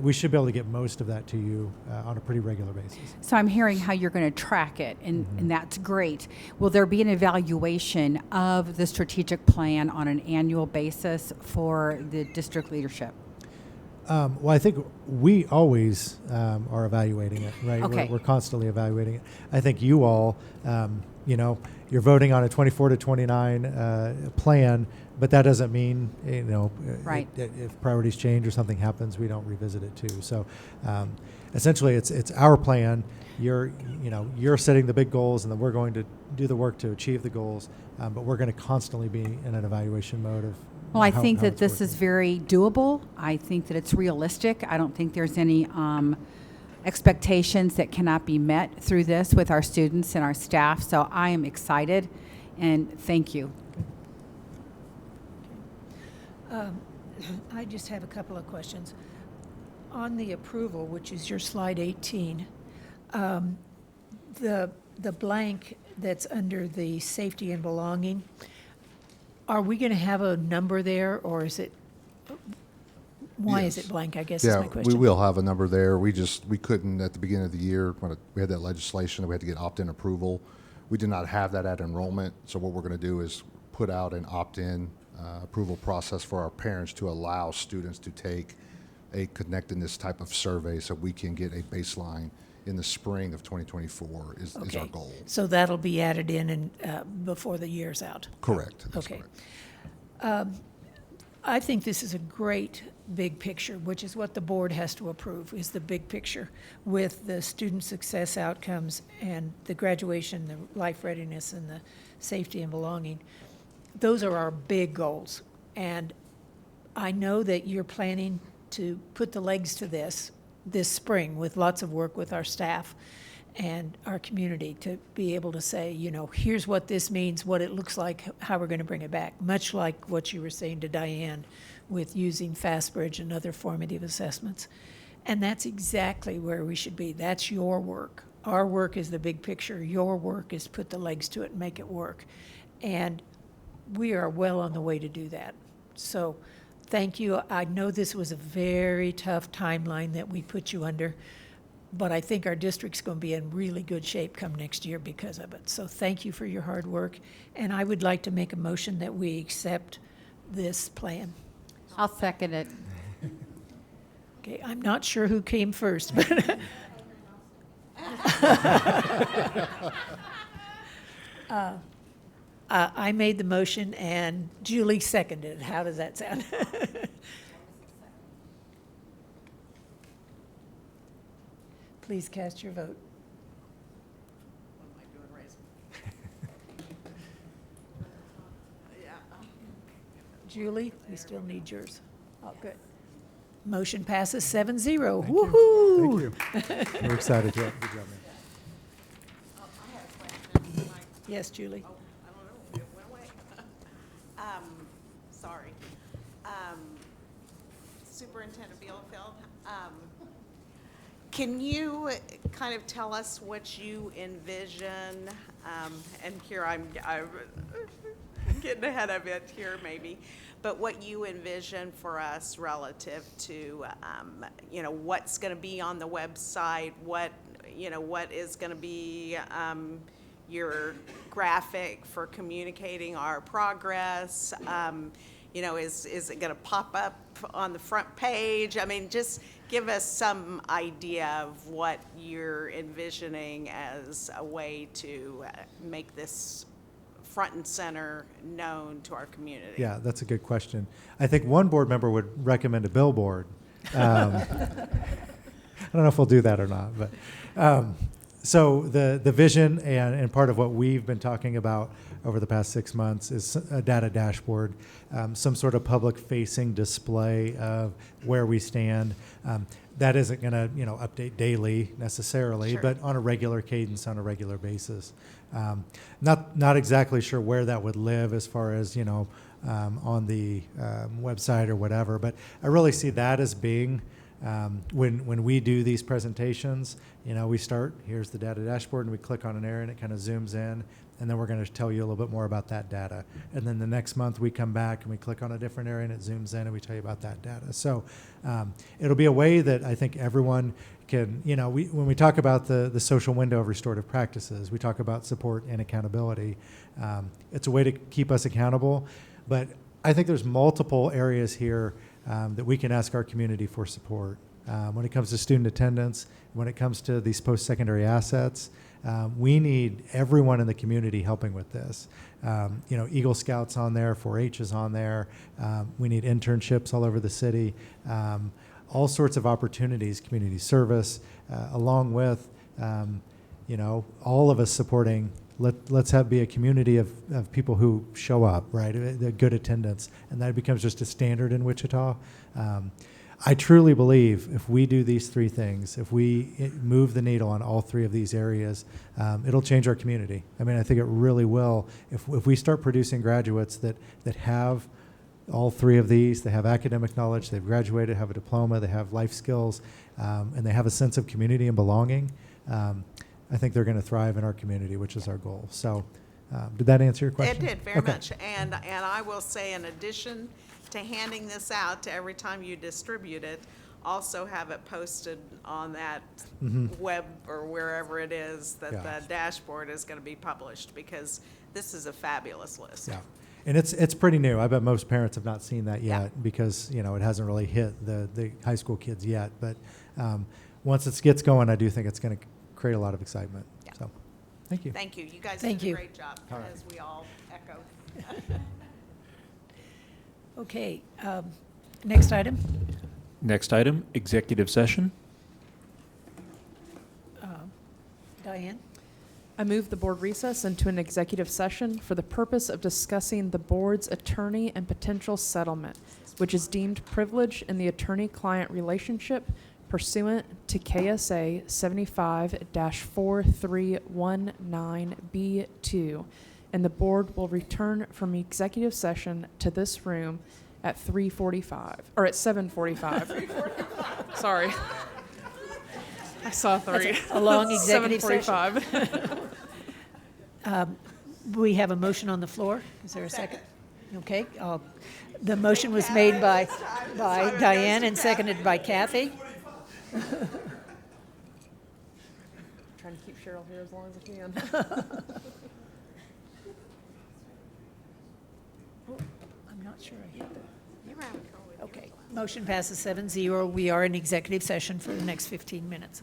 we should be able to get most of that to you on a pretty regular basis. So I'm hearing how you're going to track it, and that's great. Will there be an evaluation of the strategic plan on an annual basis for the district leadership? Well, I think we always are evaluating it, right? Okay. We're constantly evaluating it. I think you all, you're voting on a 24 to 29 plan, but that doesn't mean, Right. if priorities change or something happens, we don't revisit it too. So essentially, it's our plan. You're setting the big goals, and then we're going to do the work to achieve the goals, but we're going to constantly be in an evaluation mode of. Well, I how- think how that it's this working. is very doable. I think that it's realistic. I don't think there's any expectations that cannot be met through this with our students and our staff. So I am excited, and thank you. I just have a couple of questions. On the approval, which is your slide 18, the blank that's under the safety and belonging, are we going to have a number there, or is it, why is Yes. it blank, I guess is my We question. will have a number there. We couldn't at the beginning of the year, when we had that legislation, we had to get opt-in approval. We did not have that at enrollment, so what we're going to do is put out an opt-in approval process for our parents to allow students to take a connectedness type of survey so we can get a baseline in the spring of 2024 is our Okay. goal. So that'll be added in and before the year's out? Correct. That's Okay. correct. I think this is a great big picture, which is what the board has to approve, is the big picture with the student success outcomes and the graduation, the life readiness, and the safety and belonging. Those are our big goals. And I know that you're planning to put the legs to this spring with lots of work with our staff and our community to be able to say, you know, here's what this means, what it looks like, how we're going to bring it back. Much like what you were saying to Diane with using FastBridge and other formative assessments. And that's exactly where we should be. That's your work. Our work is the big picture. Your work is put the legs to it and make it work. And we are well on the way to do that. So thank you. I know this was a very tough timeline that we put you under, but I think our district's going to be in really good shape come next year because of it. So thank you for your hard work. And I would like to make a motion that we accept this plan. I'll second it. Okay, I'm not sure who came first, but I made the motion and Julie seconded it. How does that sound? Please cast your vote. Julie, we still need yours. Oh, good. Motion passes 7-0. Woo-hoo! Thank you. We're excited. Yeah, good job, man. Yes, Julie. Sorry. Superintendent Bielefeld, can you kind of tell us what you envision? And here I'm getting ahead of it here maybe, but what you envision for us relative to, what's going to be on the website, what is going to be your graphic for communicating our progress? Is it going to pop up on the front page? I mean, just give us some idea of what you're envisioning as a way to make this front and center known to our community. Yeah, that's a good question. I think one board member would recommend a billboard. I don't know if we'll do that or not, but so the vision and part of what we've been talking about over the past 6 months is a data dashboard, some sort of public-facing display of where we stand. That isn't going to update daily necessarily, Sure. but on a regular cadence, on a regular basis. Not exactly sure where that would live as far as on the website or whatever, but I really see that as being when we do these presentations, we start, here's the data dashboard, and we click on an area and it kind of zooms in, and then we're going to tell you a little bit more about that data. And then the next month we come back and we click on a different area and it zooms in and we tell you about that data. So it'll be a way that I think everyone can, when we talk about the social window of restorative practices, we talk about support and accountability. It's a way to keep us accountable, but I think there's multiple areas here that we can ask our community for support. When it comes to student attendance, when it comes to these post-secondary assets, we need everyone in the community helping with this. Eagle Scouts on there, 4-H is on there. We need internships all over the city. All sorts of opportunities, community service, along with, all of us supporting. Let's be a community of people who show up, right? The good attendance, and that becomes just a standard in Wichita. I truly believe if we do these three things, if we move the needle on all three of these areas, it'll change our community. I mean, I think it really will. If we start producing graduates that have all three of these, they have academic knowledge, they've graduated, have a diploma, they have life skills, and they have a sense of community and belonging, I think they're going to thrive in our community, which is our goal. So did that answer your question? It did, very Okay. much. And I will say, in addition to handing this out to every time you distribute it, also have it posted on that web or wherever it is that Yeah. the dashboard is going to be published, because this is a fabulous list. Yeah. And it's pretty new. I bet most parents have not seen that yet because, it hasn't really hit the high school kids yet. But once it gets going, I do think it's going to create a lot of excitement. Yeah. So, thank you. Thank you. You guys Thank did a you. great job, All right. as we all echo. Okay, next item. Next item, executive session. Diane? I move the board recess into an executive session for the purpose of discussing the board's attorney and potential settlement, which is deemed privilege in the attorney-client relationship pursuant to KSA 75-4319B2. And the board will return from executive session to this room at 3:45, or at 7:45. Sorry. I saw 3. That's a long executive session. 7:45. We have a motion on the floor. Is there a second? Okay. The motion was made by Diane and seconded by Kathy. Trying to keep Cheryl here as long as I can. I'm not sure I hit the. Okay. Motion passes 7-0. We are in executive session for the next 15 minutes.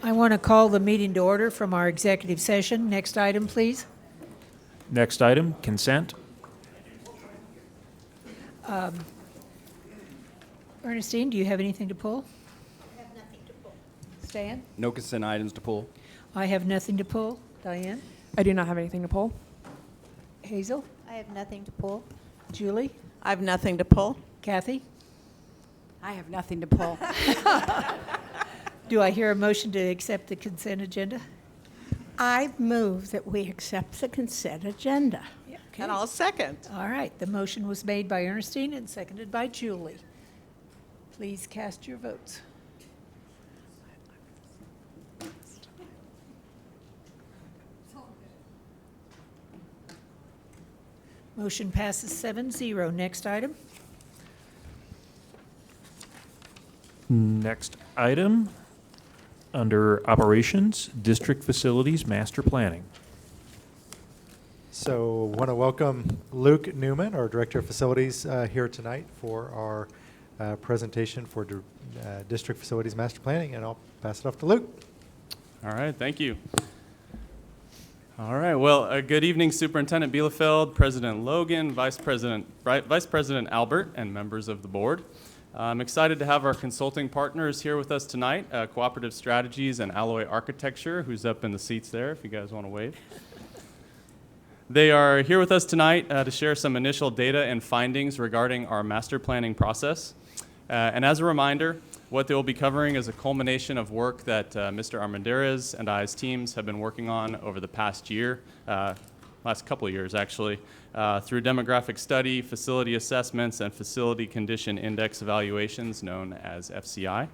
I want to call the meeting to order from our executive session. Next item, please. Next item, consent. Ernestine, do you have anything to pull? I have nothing to pull. Stan? No consent items to pull. I have nothing to pull. Diane? I do not have anything to pull. Hazel? I have nothing to pull. Julie? I have nothing to pull. Kathy? I have nothing to pull. Do I hear a motion to accept the consent agenda? I move that we accept the consent agenda. And I'll second. All right, the motion was made by Ernestine and seconded by Julie. Please cast your votes. Motion passes 7-0. Next item. Next item, under operations, district facilities, master planning. So, want to welcome Luke Newman, our Director of Facilities, here tonight for our presentation for District Facilities Master Planning, and I'll pass it off to Luke. All right, thank you. All right, well, good evening, Superintendent Bielefeld, President Logan, Vice President Albert, and members of the board. I'm excited to have our consulting partners here with us tonight, Cooperative Strategies and Alloy Architecture, who's up in the seats there, if you guys want to wave. They are here with us tonight to share some initial data and findings regarding our master planning process. And as a reminder, what they will be covering is a culmination of work that Mr. Armendariz and I's teams have been working on over the past year, last couple of years actually, through demographic study, facility assessments, and facility condition index evaluations known as FCI.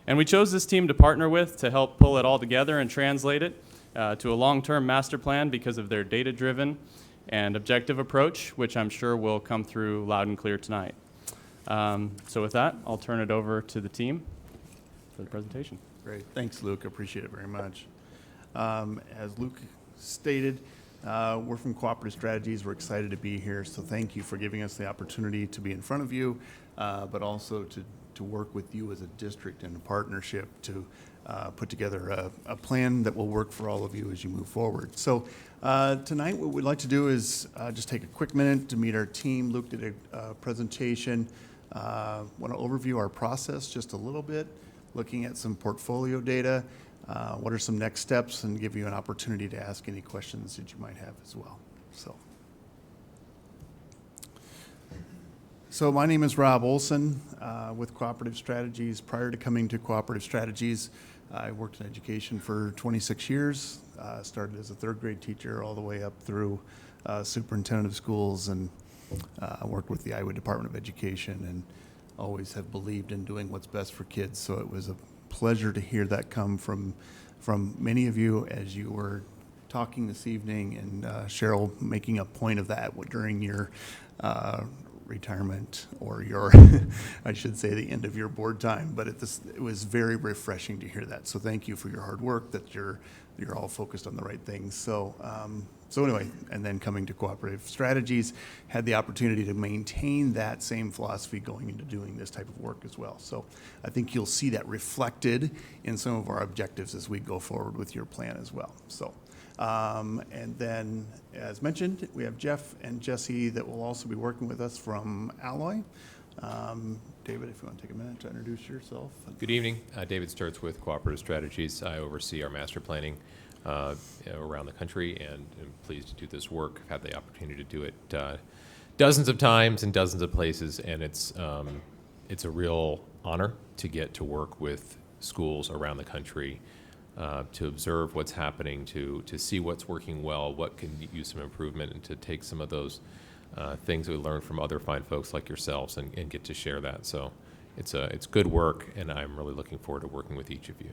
And we chose this team to partner with to help pull it all together and translate it to a long-term master plan because of their data-driven and objective approach, which I'm sure will come through loud and clear tonight. So with that, I'll turn it over to the team for the presentation. Great. Thanks, Luke. Appreciate it very much. As Luke stated, we're from Cooperative Strategies. We're excited to be here, so thank you for giving us the opportunity to be in front of you, but also to work with you as a district and a partnership to put together a plan that will work for all of you as you move forward. So tonight what we'd like to do is just take a quick minute to meet our team. Luke did a presentation. Want to overview our process just a little bit, looking at some portfolio data, what are some next steps, and give you an opportunity to ask any questions that you might have as well. So my name is Rob Olson with Cooperative Strategies. Prior to coming to Cooperative Strategies, I worked in education for 26 years. Started as a third grade teacher all the way up through superintendent of schools, and worked with the Iowa Department of Education, and always have believed in doing what's best for kids. So it was a pleasure to hear that come from many of you as you were talking this evening, and Cheryl making a point of that during your retirement or your, I should say, the end of your board time. But it was very refreshing to hear that. So thank you for your hard work, that you're all focused on the right things. So, so anyway, and then coming to Cooperative Strategies, had the opportunity to maintain that same philosophy going into doing this type of work as well. So I think you'll see that reflected in some of our objectives as we go forward with your plan as well. So, and then, as mentioned, we have Jeff and Jesse that will also be working with us from Alloy. David, if you want to take a minute to introduce yourself. Good evening. David Sturts with Cooperative Strategies. I oversee our master planning around the country, and I'm pleased to do this work. I've had the opportunity to do it dozens of times in dozens of places, and it's a real honor to get to work with schools around the country, to observe what's happening, to see what's working well, what can use some improvement, and to take some of those things that we learn from other fine folks like yourselves and get to share that. So it's good work, and I'm really looking forward to working with each of you.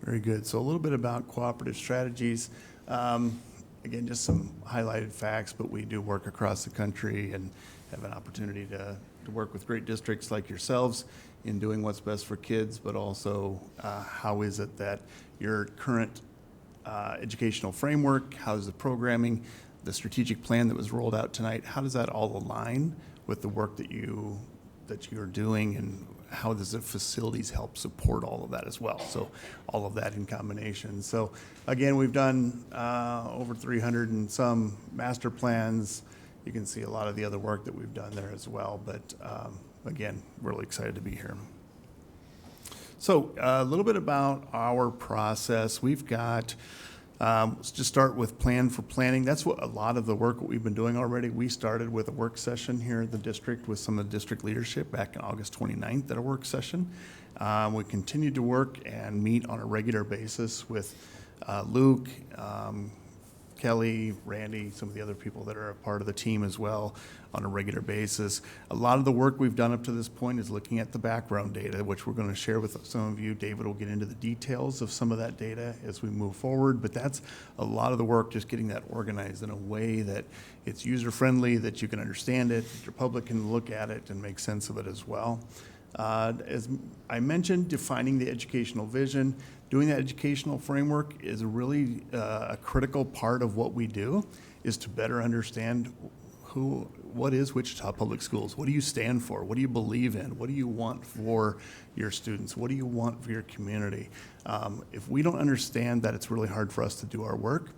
Very good. So a little bit about Cooperative Strategies. Again, just some highlighted facts, but we do work across the country and have an opportunity to work with great districts like yourselves in doing what's best for kids, but also how is it that your current educational framework, how's the programming, the strategic plan that was rolled out tonight, how does that all align with the work that you're doing, and how does the facilities help support all of that as well? So all of that in combination. So again, we've done over 300 and some master plans. You can see a lot of the other work that we've done there as well. But again, really excited to be here. So a little bit about our process. We've got, let's just start with plan for planning. That's what a lot of the work that we've been doing already. We started with a work session here at the district with some of the district leadership back on August 29th at a work session. We continued to work and meet on a regular basis with Luke, Kelly, Randy, some of the other people that are a part of the team as well on a regular basis. A lot of the work we've done up to this point is looking at the background data, which we're going to share with some of you. David will get into the details of some of that data as we move forward, but that's a lot of the work, just getting that organized in a way that it's user-friendly, that you can understand it, that your public can look at it and make sense of it as well. As I mentioned, defining the educational vision, doing that educational framework is really a critical part of what we do, is to better understand what is Wichita Public Schools? What do you stand for? What do you believe in? What do you want for your students? What do you want for your community? If we don't understand that, it's really hard for us to do our work.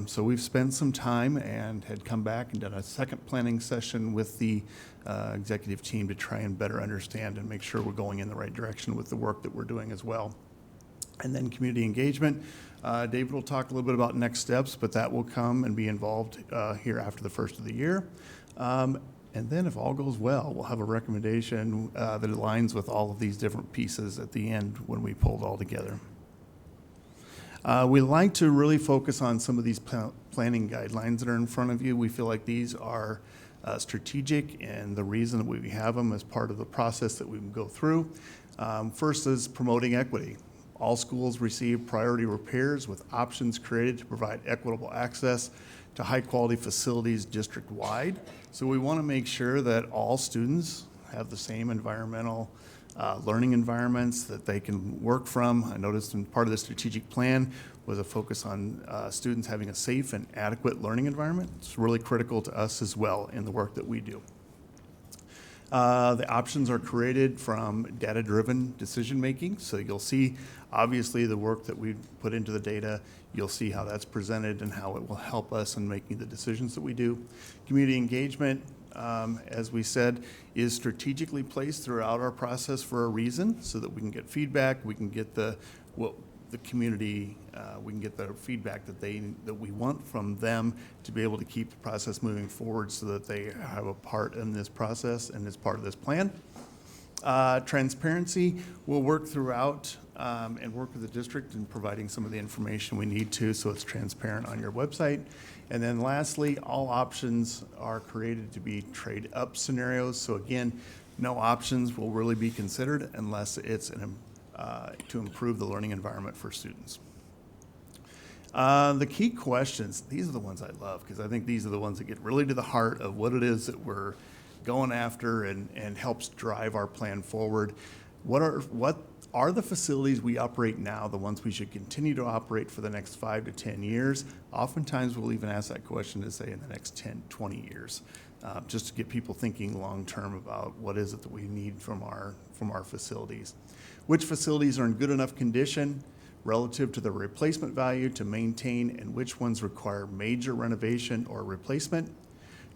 So we've spent some time and had come back and done a second planning session with the executive team to try and better understand and make sure we're going in the right direction with the work that we're doing as well. And then community engagement. David will talk a little bit about next steps, but that will come and be involved here after the first of the year. And then if all goes well, we'll have a recommendation that aligns with all of these different pieces at the end when we pull it all together. We like to really focus on some of these planning guidelines that are in front of you. We feel like these are strategic, and the reason that we have them as part of the process that we go through. First is promoting equity. All schools receive priority repairs with options created to provide equitable access to high-quality facilities district-wide. So we want to make sure that all students have the same environmental learning environments that they can work from. I noticed in part of the strategic plan was a focus on students having a safe and adequate learning environment. It's really critical to us as well in the work that we do. The options are created from data-driven decision-making. So you'll see, obviously, the work that we put into the data. You'll see how that's presented and how it will help us in making the decisions that we do. Community engagement, as we said, is strategically placed throughout our process for a reason, so that we can get feedback, we can get the community, we can get the feedback that we want from them to be able to keep the process moving forward, so that they have a part in this process and is part of this plan. Transparency, we'll work throughout and work with the district in providing some of the information we need to, so it's transparent on your website. And then lastly, all options are created to be trade-up scenarios. So again, no options will really be considered unless it's to improve the learning environment for students. The key questions, these are the ones I love, because I think these are the ones that get really to the heart of what it is that we're going after and helps drive our plan forward. What are the facilities we operate now the ones we should continue to operate for the next 5 to 10 years? Oftentimes we'll even ask that question to say in the next 10, 20 years, just to get people thinking long-term about what is it that we need from our facilities. Which facilities are in good enough condition relative to the replacement value to maintain, and which ones require major renovation or replacement?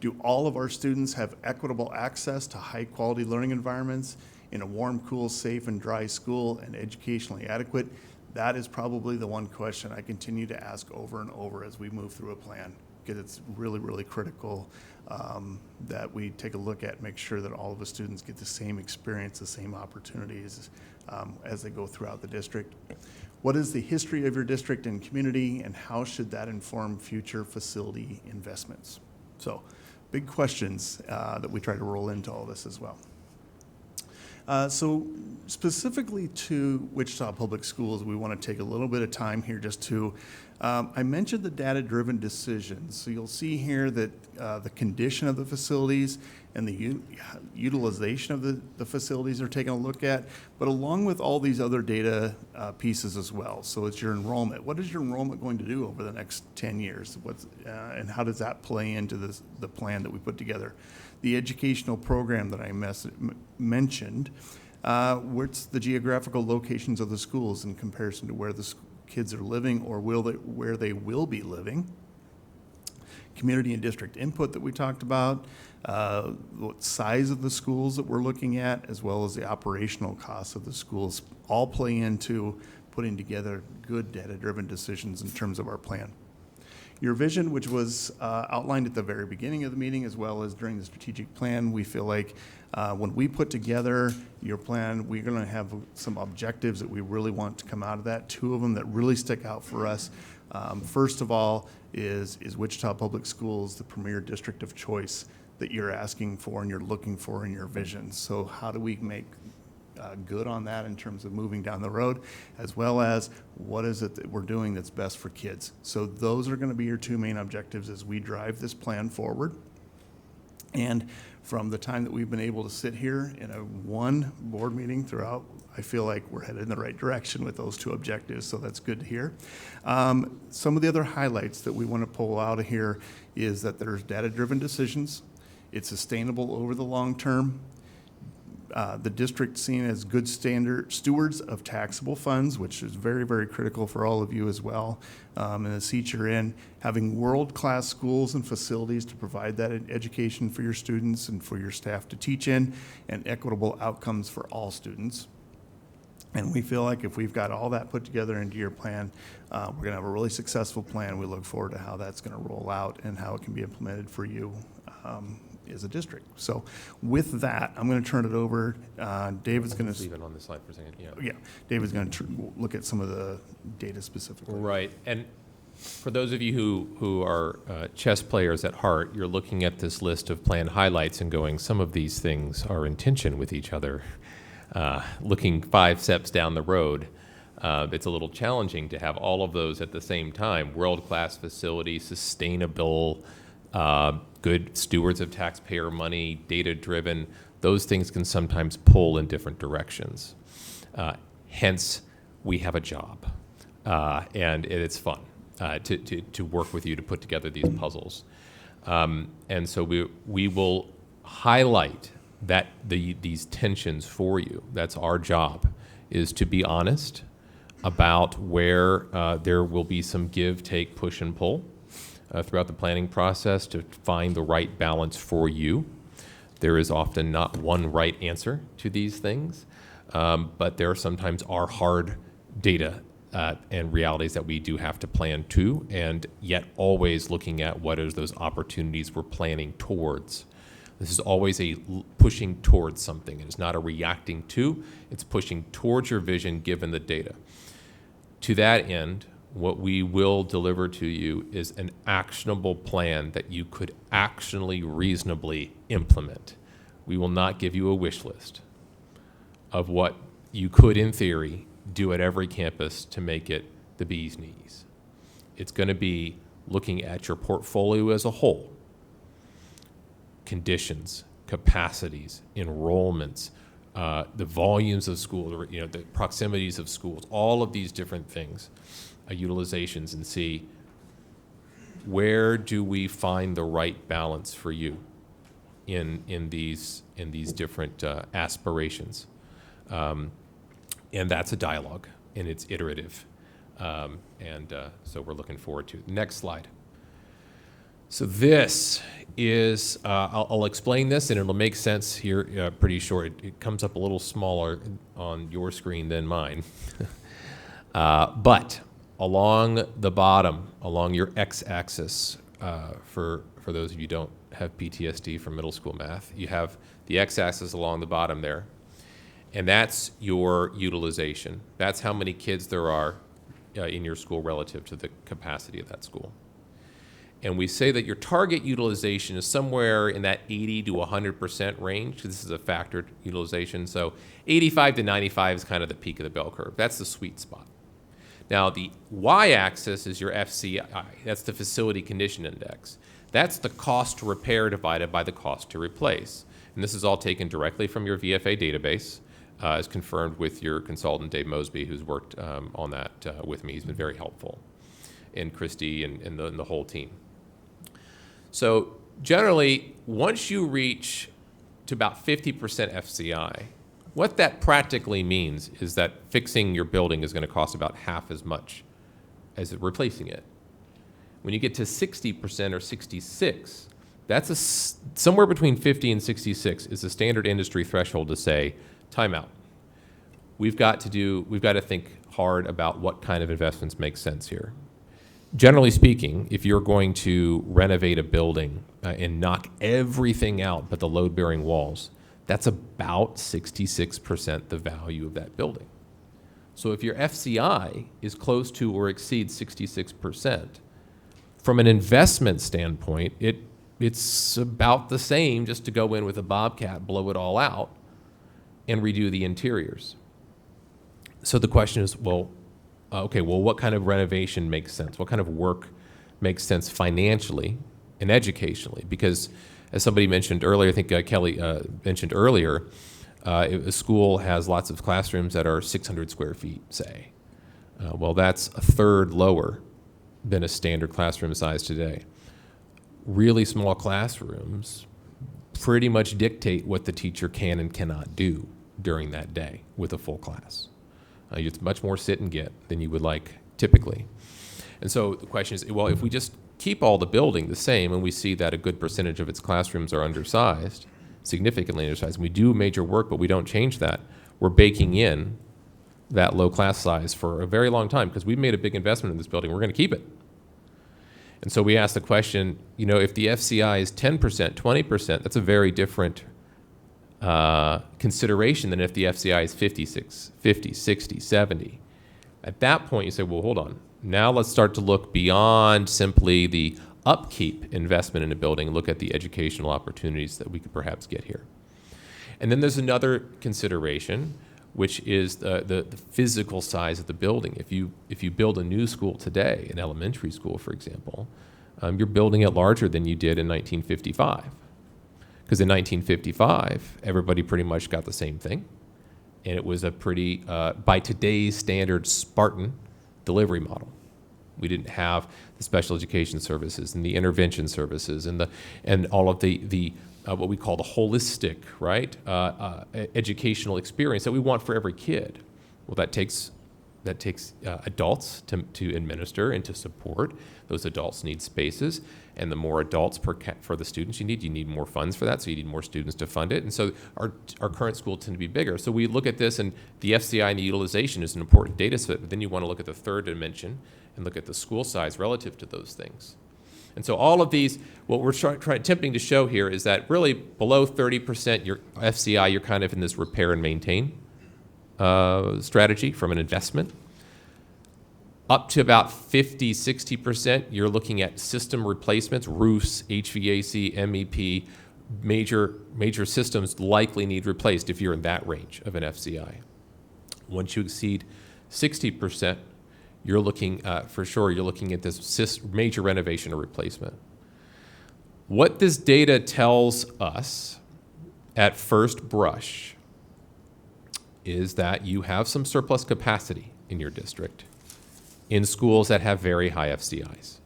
Do all of our students have equitable access to high-quality learning environments in a warm, cool, safe, and dry school and educationally adequate? That is probably the one question I continue to ask over and over as we move through a plan, because it's really, really critical that we take a look at, make sure that all of the students get the same experience, the same opportunities as they go throughout the district. What is the history of your district and community, and how should that inform future facility investments? So, big questions that we try to roll into all this as well. So specifically to Wichita Public Schools, we want to take a little bit of time here just to, I mentioned the data-driven decisions. So you'll see here that the condition of the facilities and the utilization of the facilities are taken a look at, but along with all these other data pieces as well. So it's your enrollment. What is your enrollment going to do over the next 10 years? And how does that play into the plan that we put together? The educational program that I mentioned, what's the geographical locations of the schools in comparison to where the kids are living or where they will be living? Community and district input that we talked about, what size of the schools that we're looking at, as well as the operational costs of the schools, all play into putting together good data-driven decisions in terms of our plan. Your vision, which was outlined at the very beginning of the meeting as well as during the strategic plan, we feel like when we put together your plan, we're going to have some objectives that we really want to come out of that. 2 of them that really stick out for us. First of all is Wichita Public Schools the premier district of choice that you're asking for and you're looking for in your vision? So how do we make good on that in terms of moving down the road, as well as what is it that we're doing that's best for kids? So those are going to be your 2 main objectives as we drive this plan forward. And from the time that we've been able to sit here in a one board meeting throughout, I feel like we're headed in the right direction with those 2 objectives, so that's good to hear. Some of the other highlights that we want to pull out of here is that there's data-driven decisions. It's sustainable over the long term. The district seen as good stewards of taxable funds, which is very, very critical for all of you as well. And the seat you're in, having world-class schools and facilities to provide that education for your students and for your staff to teach in, and equitable outcomes for all students. And we feel like if we've got all that put together into your plan, we're going to have a really successful plan. We look forward to how that's going to roll out and how it can be implemented for you as a district. So with that, I'm going to turn it over. David's going to leave it on the slide for a second. Yeah, David's going to look at some of the data specifically. Right, and for those of you who are chess players at heart, you're looking at this list of plan highlights and going, some of these things are in tension with each other. Looking 5 steps down the road, it's a little challenging to have all of those at the same time. World-class facility, sustainable, good stewards of taxpayer money, data-driven, those things can sometimes pull in different directions. Hence, we have a job, and it's fun to work with you to put together these puzzles. And so we will highlight these tensions for you. That's our job, is to be honest about where there will be some give, take, push, and pull throughout the planning process to find the right balance for you. There is often not one right answer to these things, but there sometimes are hard data and realities that we do have to plan to, and yet always looking at what are those opportunities we're planning towards. This is always a pushing towards something. It is not a reacting to, it's pushing towards your vision given the data. To that end, what we will deliver to you is an actionable plan that you could actually reasonably implement. We will not give you a wish list of what you could, in theory, do at every campus to make it the bee's knees. It's going to be looking at your portfolio as a whole. Conditions, capacities, enrollments, the volumes of schools, you know, the proximities of schools, all of these different things, utilizations, and see where do we find the right balance for you in these different aspirations. And that's a dialogue, and it's iterative. So we're looking forward to it. Next slide. So this is, I'll explain this, and it'll make sense here pretty short. It comes up a little smaller on your screen than mine. But along the bottom, along your x-axis, for those of you who don't have PTSD from middle school math, you have the x-axis along the bottom there, and that's your utilization. That's how many kids there are in your school relative to the capacity of that school. And we say that your target utilization is somewhere in that 80 to 100% range. This is a factored utilization. So 85 to 95 is kind of the peak of the bell curve. That's the sweet spot. Now, the y-axis is your FCI. That's the Facility Condition Index. That's the cost to repair divided by the cost to replace. And this is all taken directly from your VFA database, as confirmed with your consultant, Dave Mosby, who's worked on that with me. He's been very helpful, and Christy and the whole team. So generally, once you reach to about 50% FCI, what that practically means is that fixing your building is going to cost about half as much as replacing it. When you get to 60% or 66, that's somewhere between 50 and 66 is the standard industry threshold to say, time out. We've got to think hard about what kind of investments make sense here. Generally speaking, if you're going to renovate a building and knock everything out but the load-bearing walls, that's about 66% the value of that building. So if your FCI is close to or exceeds 66%, from an investment standpoint, it's about the same just to go in with a Bobcat, blow it all out, and redo the interiors. So the question is, well, what kind of renovation makes sense? What kind of work makes sense financially and educationally? Because as somebody mentioned earlier, I think Kelly mentioned earlier, a school has lots of classrooms that are 600 square feet, say. Well, that's a third lower than a standard classroom size today. Really small classrooms pretty much dictate what the teacher can and cannot do during that day with a full class. It's much more sit and get than you would like typically. And so the question is, well, if we just keep all the building the same and we see that a good percentage of its classrooms are undersized, significantly undersized, and we do major work but we don't change that, we're baking in that low class size for a very long time because we've made a big investment in this building. We're going to keep it. And so we ask the question, you know, if the FCI is 10%, 20%, that's a very different consideration than if the FCI is 56, 50, 60, 70. At that point, you say, well, hold on. Now let's start to look beyond simply the upkeep investment in a building and look at the educational opportunities that we could perhaps get here. And then there's another consideration, which is the physical size of the building. If you build a new school today, an elementary school, for example, you're building it larger than you did in 1955. Because in 1955, everybody pretty much got the same thing. And it was a pretty, by today's standards, Spartan delivery model. We didn't have the special education services and the intervention services and all of the what we call the holistic, right, educational experience that we want for every kid. Well, that takes adults to administer and to support. Those adults need spaces, and the more adults for the students you need more funds for that, so you need more students to fund it. And so our current schools tend to be bigger. So we look at this, and the FCI and the utilization is an important data set, but then you want to look at the third dimension and look at the school size relative to those things. And so all of these, what we're attempting to show here is that really below 30% your FCI, you're kind of in this repair and maintain strategy from an investment. Up to about 50, 60%, you're looking at system replacements, roofs, HVAC, MEP, major systems likely need replaced if you're in that range of an FCI. Once you exceed 60%, you're looking, for sure, you're looking at this major renovation or replacement. What this data tells us at first brush is that you have some surplus capacity in your district in schools that have very high FCIs.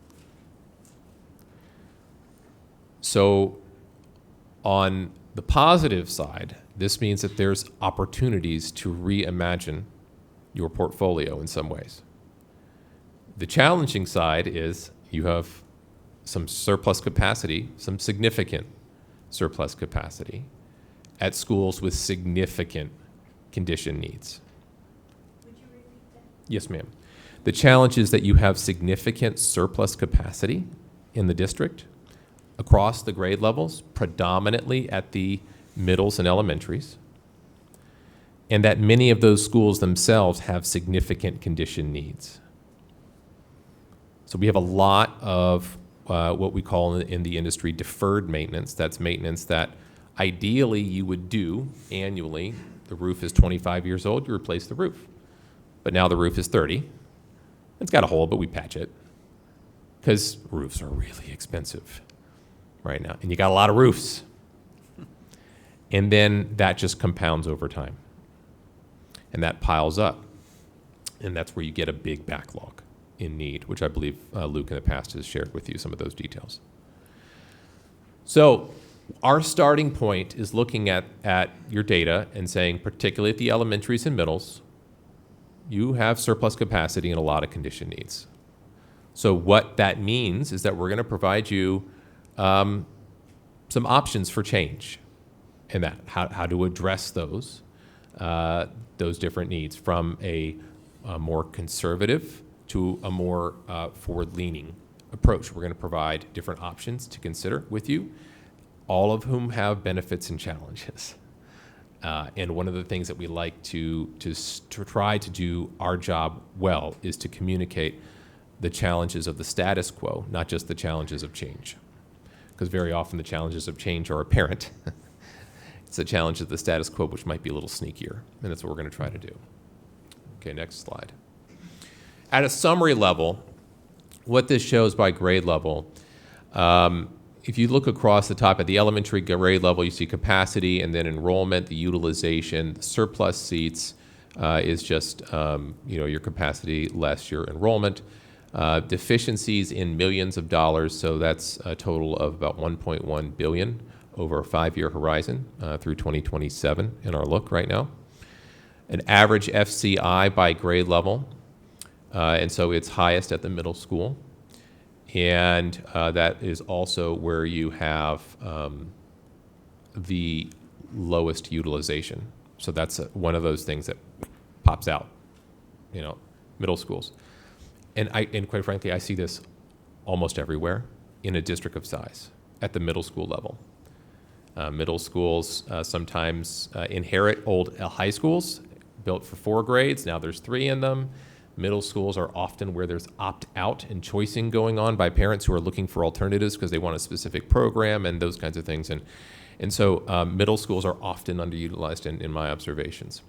So on the positive side, this means that there's opportunities to reimagine your portfolio in some ways. The challenging side is you have some surplus capacity, some significant surplus capacity at schools with significant condition needs. Would you repeat that? Yes, ma'am. The challenge is that you have significant surplus capacity in the district across the grade levels, predominantly at the middles and elementaries, and that many of those schools themselves have significant condition needs. So we have a lot of what we call in the industry deferred maintenance. That's maintenance that ideally you would do annually. The roof is 25 years old, you replace the roof. But now the roof is 30. It's got a hole, but we patch it because roofs are really expensive right now. And you got a lot of roofs. And then that just compounds over time. And that piles up. And that's where you get a big backlog in need, which I believe Luke in the past has shared with you some of those details. So our starting point is looking at your data and saying, particularly at the elementaries and middles, you have surplus capacity and a lot of condition needs. So what that means is that we're going to provide you some options for change in that, how to address those different needs from a more conservative to a more forward-leaning approach. We're going to provide different options to consider with you, all of whom have benefits and challenges. And one of the things that we like to try to do our job well is to communicate the challenges of the status quo, not just the challenges of change. Because very often the challenges of change are apparent. It's the challenge of the status quo, which might be a little sneakier, and that's what we're going to try to do. Okay, next slide. At a summary level, what this shows by grade level, if you look across the top at the elementary grade level, you see capacity and then enrollment, the utilization, the surplus seats is just your capacity less your enrollment. Deficiencies in millions of dollars, so that's a total of about 1.1 billion over a 5-year horizon through 2027 in our look right now. An average FCI by grade level, and so it's highest at the middle school. And that is also where you have the lowest utilization. So that's one of those things that pops out, middle schools. And quite frankly, I see this almost everywhere in a district of size at the middle school level. Middle schools sometimes inherit old high schools built for 4 grades. Now there's 3 in them. Middle schools are often where there's opt-out and choicing going on by parents who are looking for alternatives because they want a specific program and those kinds of things. And so middle schools are often underutilized in my observations.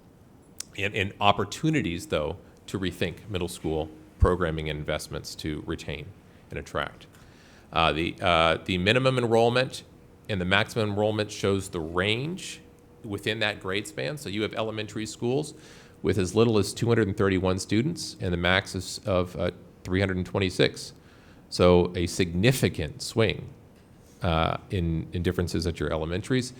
And opportunities, though, to rethink middle school programming and investments to retain and attract. The minimum enrollment and the maximum enrollment shows the range within that grade span. So you have elementary schools with as little as 231 students and the max is of 326. So a significant swing in differences at your elementaries.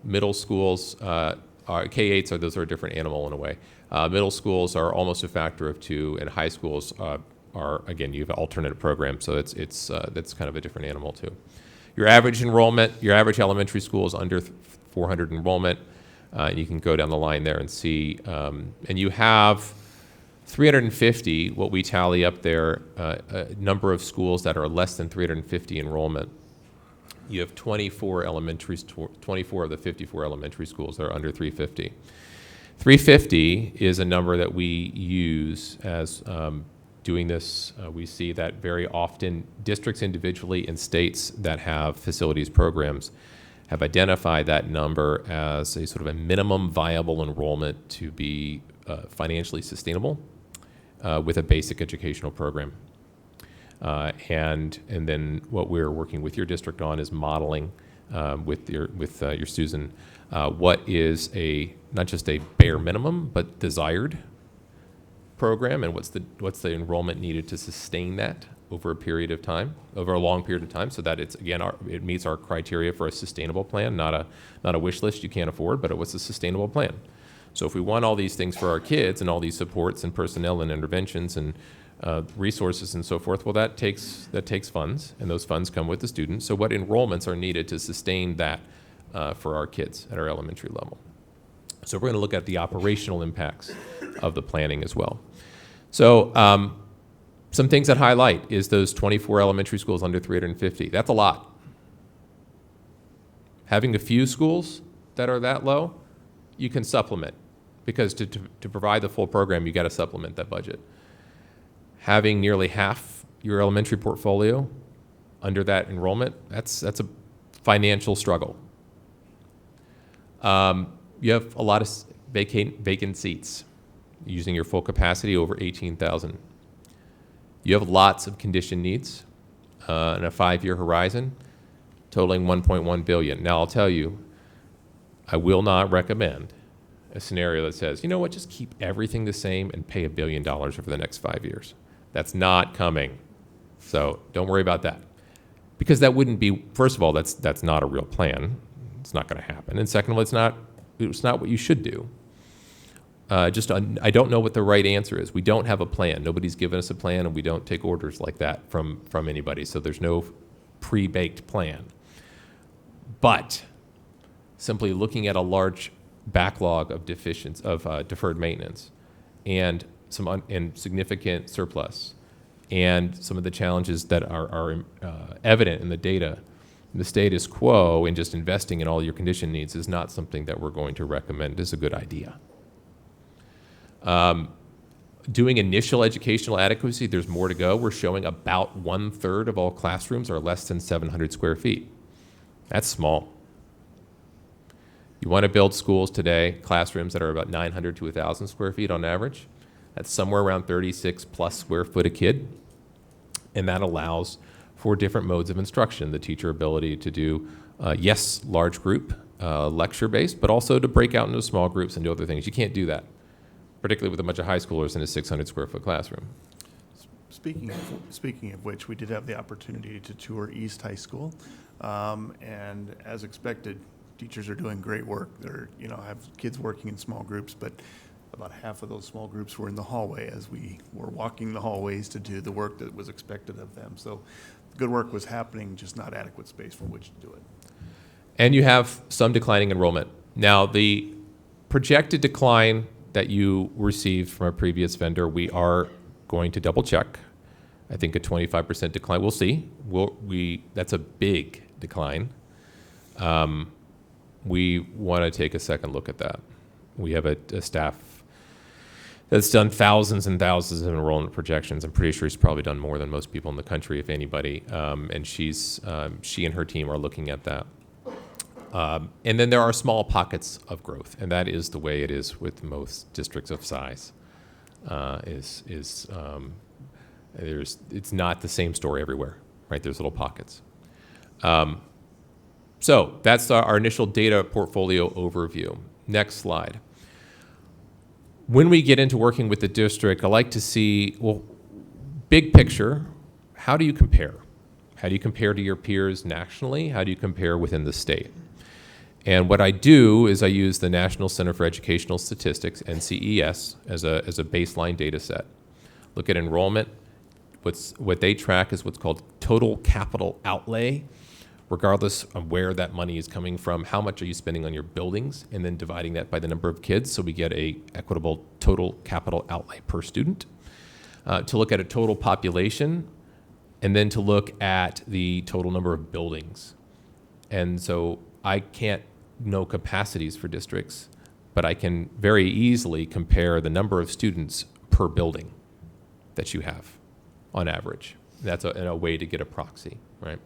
Middle schools are K-8s, those are a different animal in a way. Middle schools are almost a factor of 2, and high schools are, again, you have alternate programs, so that's kind of a different animal too. Your average enrollment, your average elementary school is under 400 enrollment. You can go down the line there and see, and you have 350, what we tally up there, a number of schools that are less than 350 enrollment. You have 24 of the 54 elementary schools that are under 350. 350 is a number that we use as doing this. We see that very often districts individually and states that have facilities programs have identified that number as a sort of a minimum viable enrollment to be financially sustainable with a basic educational program. And then what we're working with your district on is modeling with your Susan what is not just a bare minimum but desired program, and what's the enrollment needed to sustain that over a long period of time, so that it meets our criteria for a sustainable plan, not a wish list you can't afford, but what's a sustainable plan. So if we want all these things for our kids and all these supports and personnel and interventions and resources and so forth, well, that takes funds, and those funds come with the students. So what enrollments are needed to sustain that for our kids at our elementary level? So we're going to look at the operational impacts of the planning as well. So some things that highlight is those 24 elementary schools under 350. That's a lot. Having a few schools that are that low, you can supplement, because to provide the full program, you got to supplement that budget. Having nearly half your elementary portfolio under that enrollment, that's a financial struggle. You have a lot of vacant seats, using your full capacity over 18,000. You have lots of condition needs in a 5-year horizon, totaling $1.1 billion. Now, I'll tell you, I will not recommend a scenario that says, you know what, just keep everything the same and pay $1 billion over the next 5 years. That's not coming. So don't worry about that. Because that wouldn't be, first of all, that's not a real plan. It's not going to happen. And second of all, it's not what you should do. I don't know what the right answer is. We don't have a plan. Nobody's given us a plan, and we don't take orders like that from anybody. So there's no pre-baked plan. But simply looking at a large backlog of deferred maintenance and significant surplus, and some of the challenges that are evident in the data, the status quo in just investing in all your condition needs is not something that we're going to recommend as a good idea. Doing initial educational adequacy, there's more to go. We're showing about 1/3 of all classrooms are less than 700 square feet. That's small. You want to build schools today, classrooms that are about 900 to 1,000 square feet on average. That's somewhere around 36 plus square foot a kid. And that allows for different modes of instruction, the teacher ability to do, yes, large group, lecture-based, but also to break out into small groups and do other things. You can't do that, particularly with a bunch of high schoolers in a 600 square foot classroom. Speaking of which, we did have the opportunity to tour East High School, and as expected, teachers are doing great work. They're, have kids working in small groups, but about half of those small groups were in the hallway as we were walking the hallways to do the work that was expected of them. So good work was happening, just not adequate space for which to do it. And you have some declining enrollment. Now, the projected decline that you received from a previous vendor, we are going to double check. I think a 25% decline. We'll see. That's a big decline. We want to take a second look at that. We have a staff that's done thousands and thousands of enrollment projections. I'm pretty sure she's probably done more than most people in the country, if anybody. And she and her team are looking at that. And then there are small pockets of growth, and that is the way it is with most districts of size. It's not the same story everywhere, right? There's little pockets. So that's our initial data portfolio overview. Next slide. When we get into working with the district, I like to see, well, big picture, how do you compare? How do you compare to your peers nationally? How do you compare within the state? And what I do is I use the National Center for Educational Statistics, NCES, as a baseline data set. Look at enrollment. What they track is what's called total capital outlay, regardless of where that money is coming from. How much are you spending on your buildings, and then dividing that by the number of kids, so we get a equitable total capital outlay per student. To look at a total population, and then to look at the total number of buildings. And so I can't know capacities for districts, but I can very easily compare the number of students per building that you have on average. That's a way to get a proxy, right?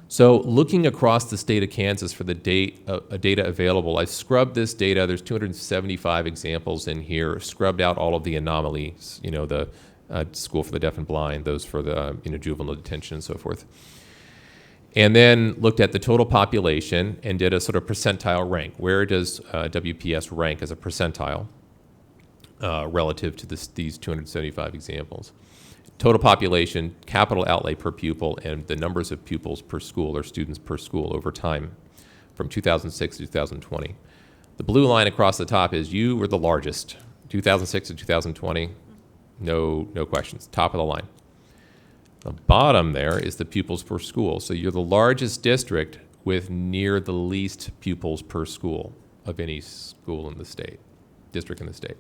So looking across the state of Kansas for the data available, I scrubbed this data. There's 275 examples in here, scrubbed out all of the anomalies, the school for the deaf and blind, those for the juvenile detention and so forth. And then looked at the total population and did a sort of percentile rank. Where does WPS rank as a percentile relative to these 275 examples? Total population, capital outlay per pupil, and the numbers of pupils per school or students per school over time from 2006 to 2020. The blue line across the top is you were the largest. 2006 to 2020, no questions, top of the line. The bottom there is the pupils per school. So you're the largest district with near the least pupils per school of any school in the state, district in the state.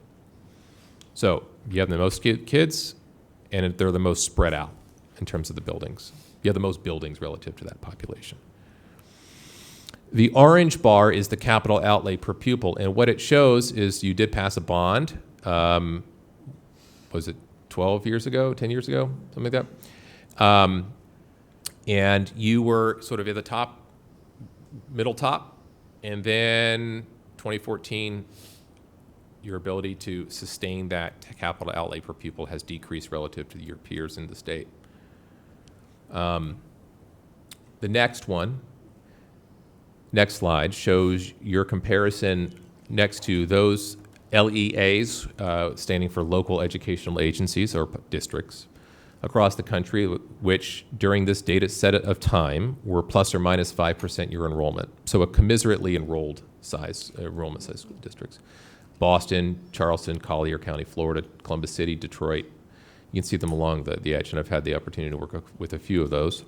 So you have the most kids, and they're the most spread out in terms of the buildings. You have the most buildings relative to that population. The orange bar is the capital outlay per pupil, and what it shows is you did pass a bond, was it 12 years ago, 10 years ago, something like that? And you were sort of at the top, middle top, and then 2014, your ability to sustain that capital outlay per pupil has decreased relative to your peers in the state. The next slide shows your comparison next to those LEAs, standing for local educational agencies or districts, across the country, which during this data set of time were plus or minus 5% year enrollment. So a commiserately enrollment size school districts. Boston, Charleston, Collier County, Florida, Columbus City, Detroit. You can see them along the edge, and I've had the opportunity to work with a few of those.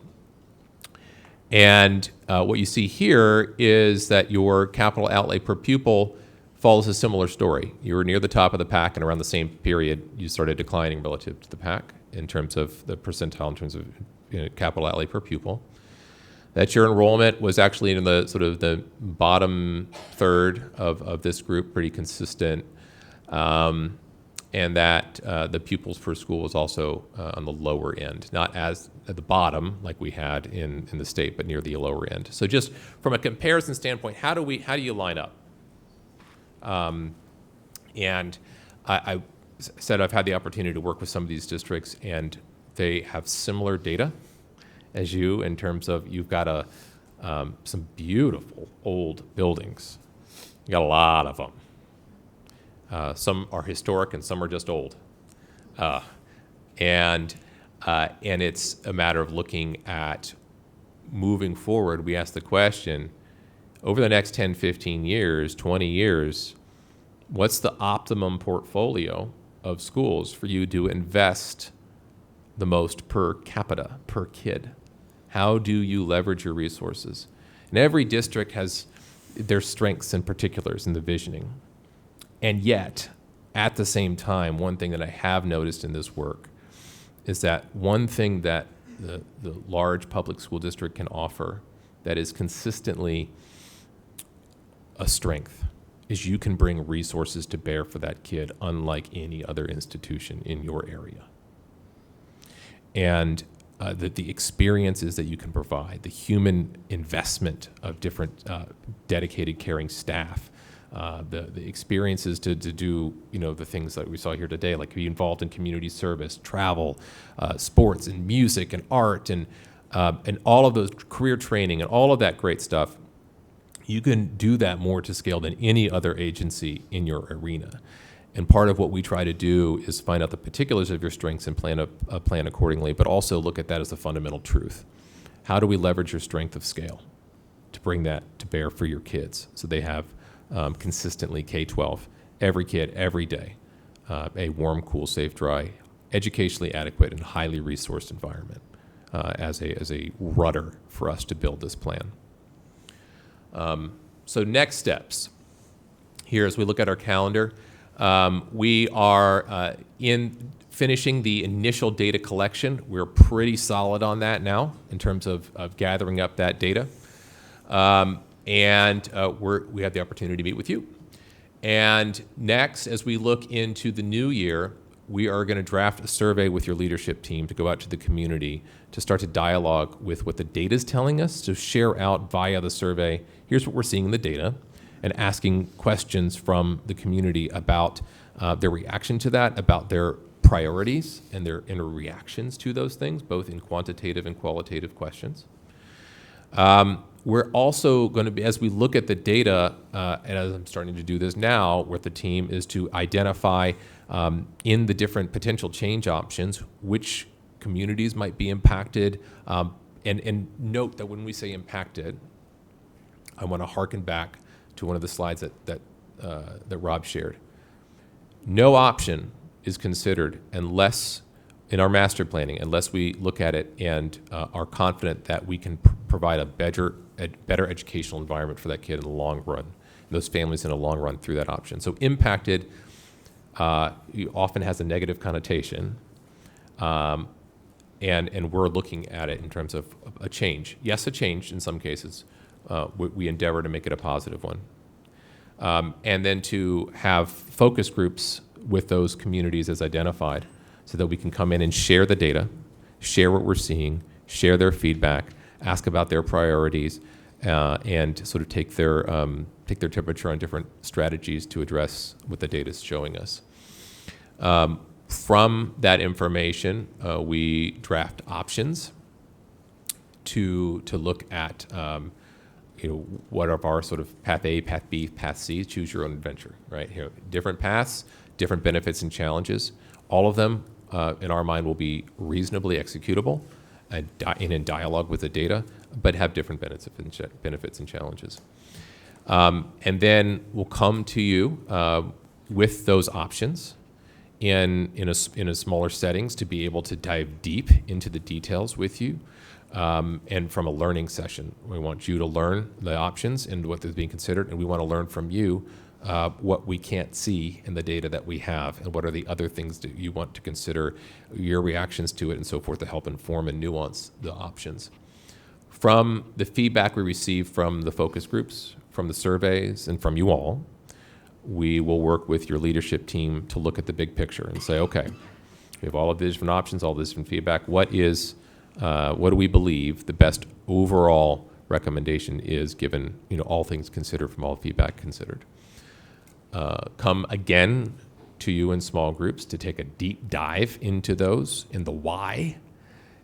And what you see here is that your capital outlay per pupil follows a similar story. You were near the top of the pack, and around the same period, you started declining relative to the pack in terms of the percentile, in terms of capital outlay per pupil. That your enrollment was actually in the sort of the bottom third of this group, pretty consistent, and that the pupils per school was also on the lower end, not as at the bottom like we had in the state, but near the lower end. So just from a comparison standpoint, how do you line up? And I said I've had the opportunity to work with some of these districts, and they have similar data as you in terms of you've got some beautiful old buildings. You got a lot of them. Some are historic and some are just old. And it's a matter of looking at moving forward. We ask the question, over the next 10, 15 years, 20 years, what's the optimum portfolio of schools for you to invest the most per capita, per kid? How do you leverage your resources? And every district has their strengths and particulars in the visioning. And yet, at the same time, one thing that I have noticed in this work is that one thing that the large public school district can offer that is consistently a strength is you can bring resources to bear for that kid unlike any other institution in your area. And the experiences that you can provide, the human investment of different dedicated caring staff, the experiences to do the things that we saw here today, like be involved in community service, travel, sports and music and art and all of those career training and all of that great stuff. You can do that more to scale than any other agency in your arena. And part of what we try to do is find out the particulars of your strengths and plan a plan accordingly, but also look at that as a fundamental truth. How do we leverage your strength of scale to bring that to bear for your kids so they have consistently K-12, every kid, every day, a warm, cool, safe, dry, educationally adequate, and highly resourced environment as a rudder for us to build this plan. So next steps. Here, as we look at our calendar, we are in finishing the initial data collection. We're pretty solid on that now in terms of gathering up that data. And we have the opportunity to meet with you. And next, as we look into the new year, we are going to draft a survey with your leadership team to go out to the community to start to dialogue with what the data is telling us, to share out via the survey, here's what we're seeing in the data, and asking questions from the community about their reaction to that, about their priorities and their inner reactions to those things, both in quantitative and qualitative questions. We're also going to be, as we look at the data, and as I'm starting to do this now with the team, is to identify in the different potential change options which communities might be impacted, and note that when we say impacted, I want to hearken back to one of the slides that Rob shared. No option is considered unless, in our master planning, unless we look at it and are confident that we can provide a better educational environment for that kid in the long run, and those families in the long run through that option. So impacted often has a negative connotation, and we're looking at it in terms of a change. Yes, a change in some cases. We endeavor to make it a positive one. And then to have focus groups with those communities as identified so that we can come in and share the data, share what we're seeing, share their feedback, ask about their priorities, and sort of take their temperature on different strategies to address what the data is showing us. From that information, we draft options to look at what are our sort of path A, path B, path C, choose your own adventure, right? Here, different paths, different benefits and challenges. All of them, in our mind, will be reasonably executable and in dialogue with the data, but have different benefits and challenges. And then we'll come to you with those options in a smaller settings to be able to dive deep into the details with you. And from a learning session, we want you to learn the options and what is being considered, and we want to learn from you what we can't see in the data that we have, and what are the other things that you want to consider, your reactions to it, and so forth, to help inform and nuance the options. From the feedback we receive from the focus groups, from the surveys, and from you all, we will work with your leadership team to look at the big picture and say, okay, we have all of these different options, all this different feedback. What do we believe the best overall recommendation is, given all things considered, from all feedback considered? Come again to you in small groups to take a deep dive into those, in the why,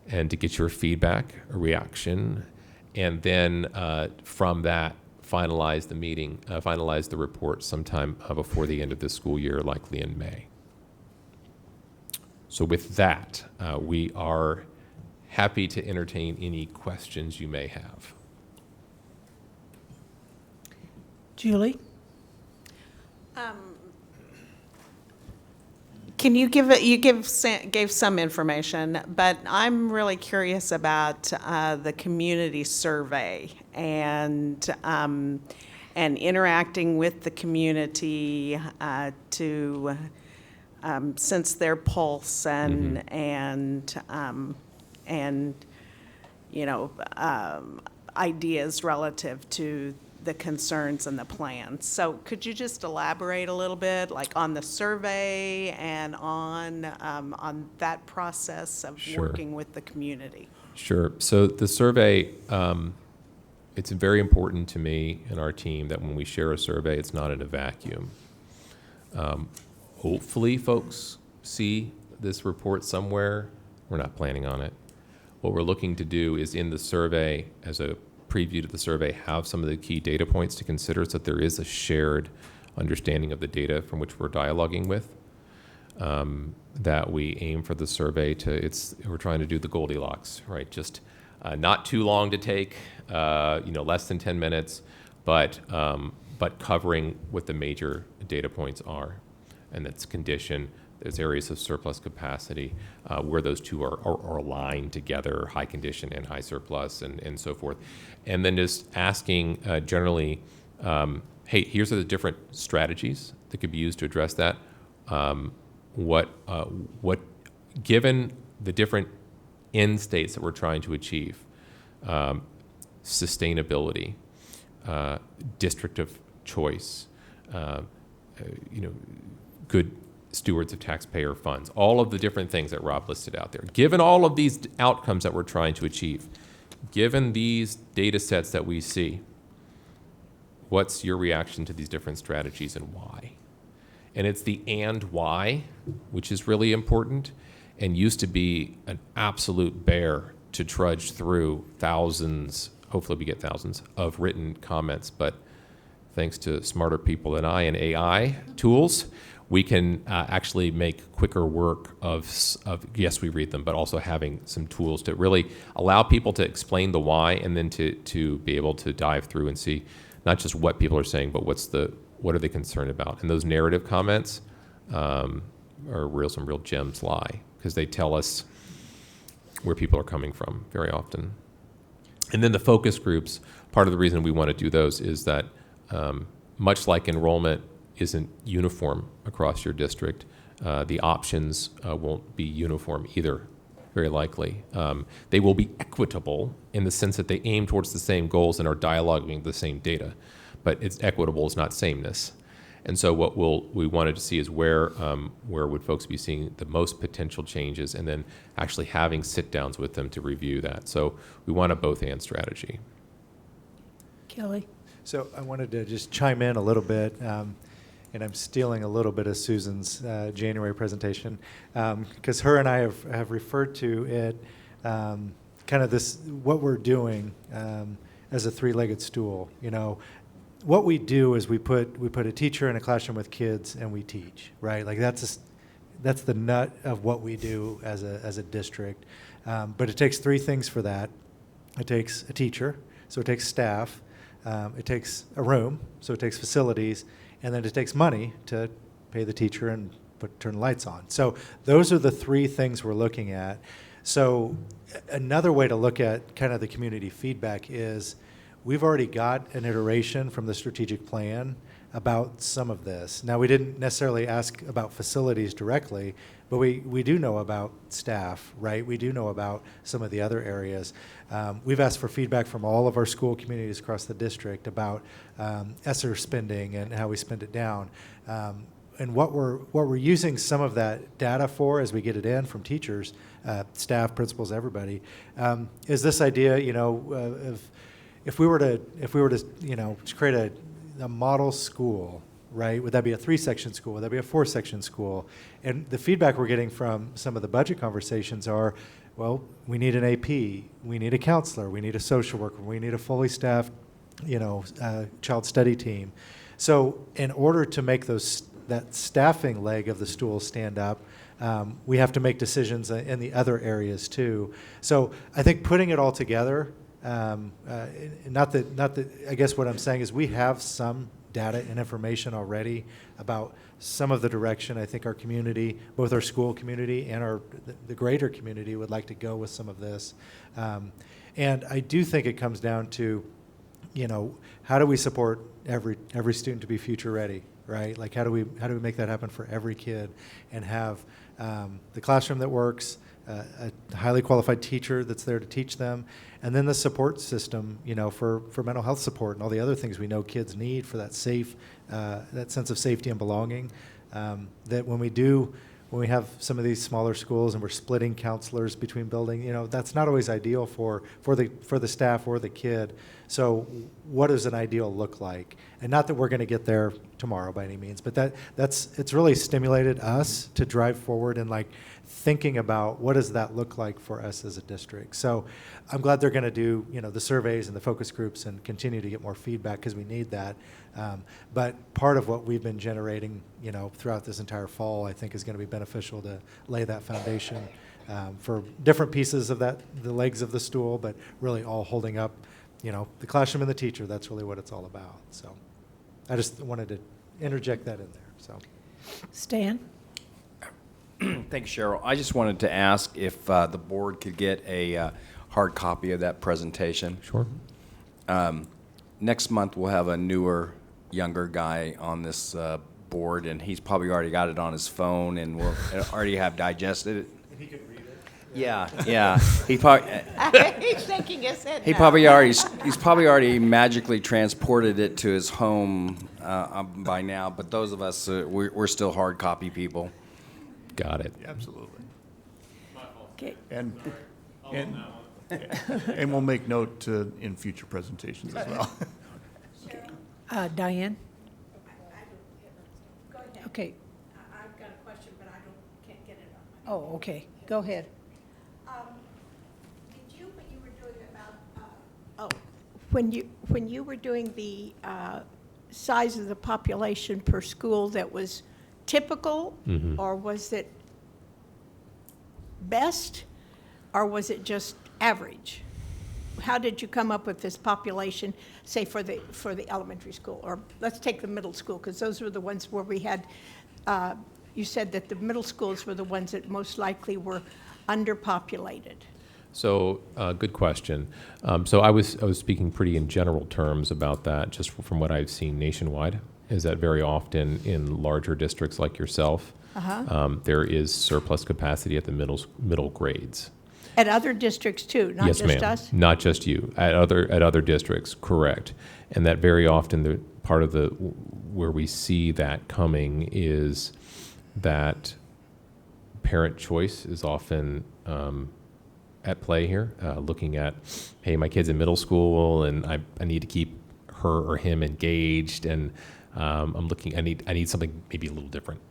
and to get your feedback, a reaction, and then from that, finalize the meeting, finalize the report sometime before the end of this school year, likely in May. So with that, we are happy to entertain any questions you may have. Julie? Can you gave some information, but I'm really curious about the community survey and interacting with the community to sense their pulse and ideas relative to the concerns and the plans. So could you just elaborate a little bit, like on the survey and on that process of working with the community? Sure. So the survey, it's very important to me and our team that when we share a survey, it's not in a vacuum. Hopefully folks see this report somewhere. We're not planning on it. What we're looking to do is, in the survey, as a preview to the survey, have some of the key data points to consider, so that there is a shared understanding of the data from which we're dialoguing with. That we aim for the survey we're trying to do the Goldilocks, right? Just not too long to take, less than 10 minutes, but covering what the major data points are, and that's condition. There's areas of surplus capacity where those two are aligned together, high condition and high surplus, and so forth. And then just asking generally, hey, here's the different strategies that could be used to address that. What given the different end states that we're trying to achieve, sustainability, district of choice, good stewards of taxpayer funds, all of the different things that Rob listed out there. Given all of these outcomes that we're trying to achieve, given these data sets that we see, what's your reaction to these different strategies and why? And it's the and why, which is really important and used to be an absolute bear to trudge through thousands, hopefully we get thousands, of written comments. But thanks to smarter people than I and AI tools, we can actually make quicker work of, yes, we read them, but also having some tools to really allow people to explain the why and then to be able to dive through and see not just what people are saying, but what are they concerned about. And those narrative comments are some real gems lie, because they tell us where people are coming from very often. And then the focus groups, part of the reason we want to do those is that much like enrollment isn't uniform across your district, the options won't be uniform either, very likely. They will be equitable in the sense that they aim towards the same goals and are dialoguing the same data, but it's equitable is not sameness. And so what we wanted to see is where would folks be seeing the most potential changes, and then actually having sit-downs with them to review that. So we want a both-and strategy. Kelly? So I wanted to just chime in a little bit, and I'm stealing a little bit of Susan's January presentation, because her and I have referred to it kind of this, what we're doing as a three-legged stool. You know, what we do is we put a teacher in a classroom with kids and we teach, right? Like that's the nut of what we do as a district. But it takes three things for that. It takes a teacher, so it takes staff. It takes a room, so it takes facilities, and then it takes money to pay the teacher and turn the lights on. So those are the three things we're looking at. So another way to look at kind of the community feedback is we've already got an iteration from the strategic plan about some of this. Now, we didn't necessarily ask about facilities directly, but we do know about staff, right? We do know about some of the other areas. We've asked for feedback from all of our school communities across the district about ESSER spending and how we spend it down. And what we're using some of that data for as we get it in from teachers, staff, principals, everybody, is this idea, you know, of if we were to you know, to create a model school, right? Would that be a 3-section school? Would that be a 4-section school? And the feedback we're getting from some of the budget conversations are, well, we need an AP, we need a counselor, we need a social worker, we need a fully staffed, you know, child study team. So in order to make that staffing leg of the stool stand up, we have to make decisions in the other areas too. So I think putting it all together, not that I guess what I'm saying is we have some data and information already about some of the direction I think our community, both our school community and the greater community, would like to go with some of this. And I do think it comes down to, you know, how do we support every student to be future ready, right? Like how do we make that happen for every kid and have the classroom that works, a highly qualified teacher that's there to teach them, and then the support system, you know, for mental health support and all the other things we know kids need for that that sense of safety and belonging. That when we have some of these smaller schools and we're splitting counselors between buildings, you know, that's not always ideal for the staff or the kid. So what does an ideal look like? And not that we're going to get there tomorrow by any means, but it's really stimulated us to drive forward and like thinking about what does that look like for us as a district. So I'm glad they're going to do, you know, the surveys and the focus groups and continue to get more feedback because we need that. But part of what we've been generating, you know, throughout this entire fall, I think is going to be beneficial to lay that foundation for different pieces of the legs of the stool, but really all holding up, you know, the classroom and the teacher. That's really what it's all about. So I just wanted to interject that in there. So, Stan? Thank you, Cheryl. I just wanted to ask if the board could get a hard copy of that presentation. Sure. Next month, we'll have a newer, younger guy on this board, and he's probably already got it on his phone and will already have digested it. And he could read it. Yeah. He probably. He's shaking his head. He's probably already magically transported it to his home by now. But those of us, we're still hard copy people. Got it. Absolutely. Okay. And and we'll make note to, in future presentations as well. Diane? Okay. I've got a question, but can't get it on my. Oh, okay. Go ahead. Did you, when you were doing about, when you were doing the size of the population per school, that was typical, Mhm. or was it best, or was it just average? How did you come up with this population, say for the elementary school, or let's take the middle school, because those were the ones where we had, you said that the middle schools were the ones that most likely were underpopulated. So, good question. So I was speaking pretty in general terms about that, just from what I've seen nationwide, is that very often in larger districts like yourself, there is surplus capacity at the middle grades. At other districts too, not Yes, just ma'am. us? Not just you. At other districts, correct. And that very often the part of the where we see that coming is that parent choice is often at play here. Looking at, hey, my kid's in middle school, and I need to keep her or him engaged, and I'm looking. I need something maybe a little different.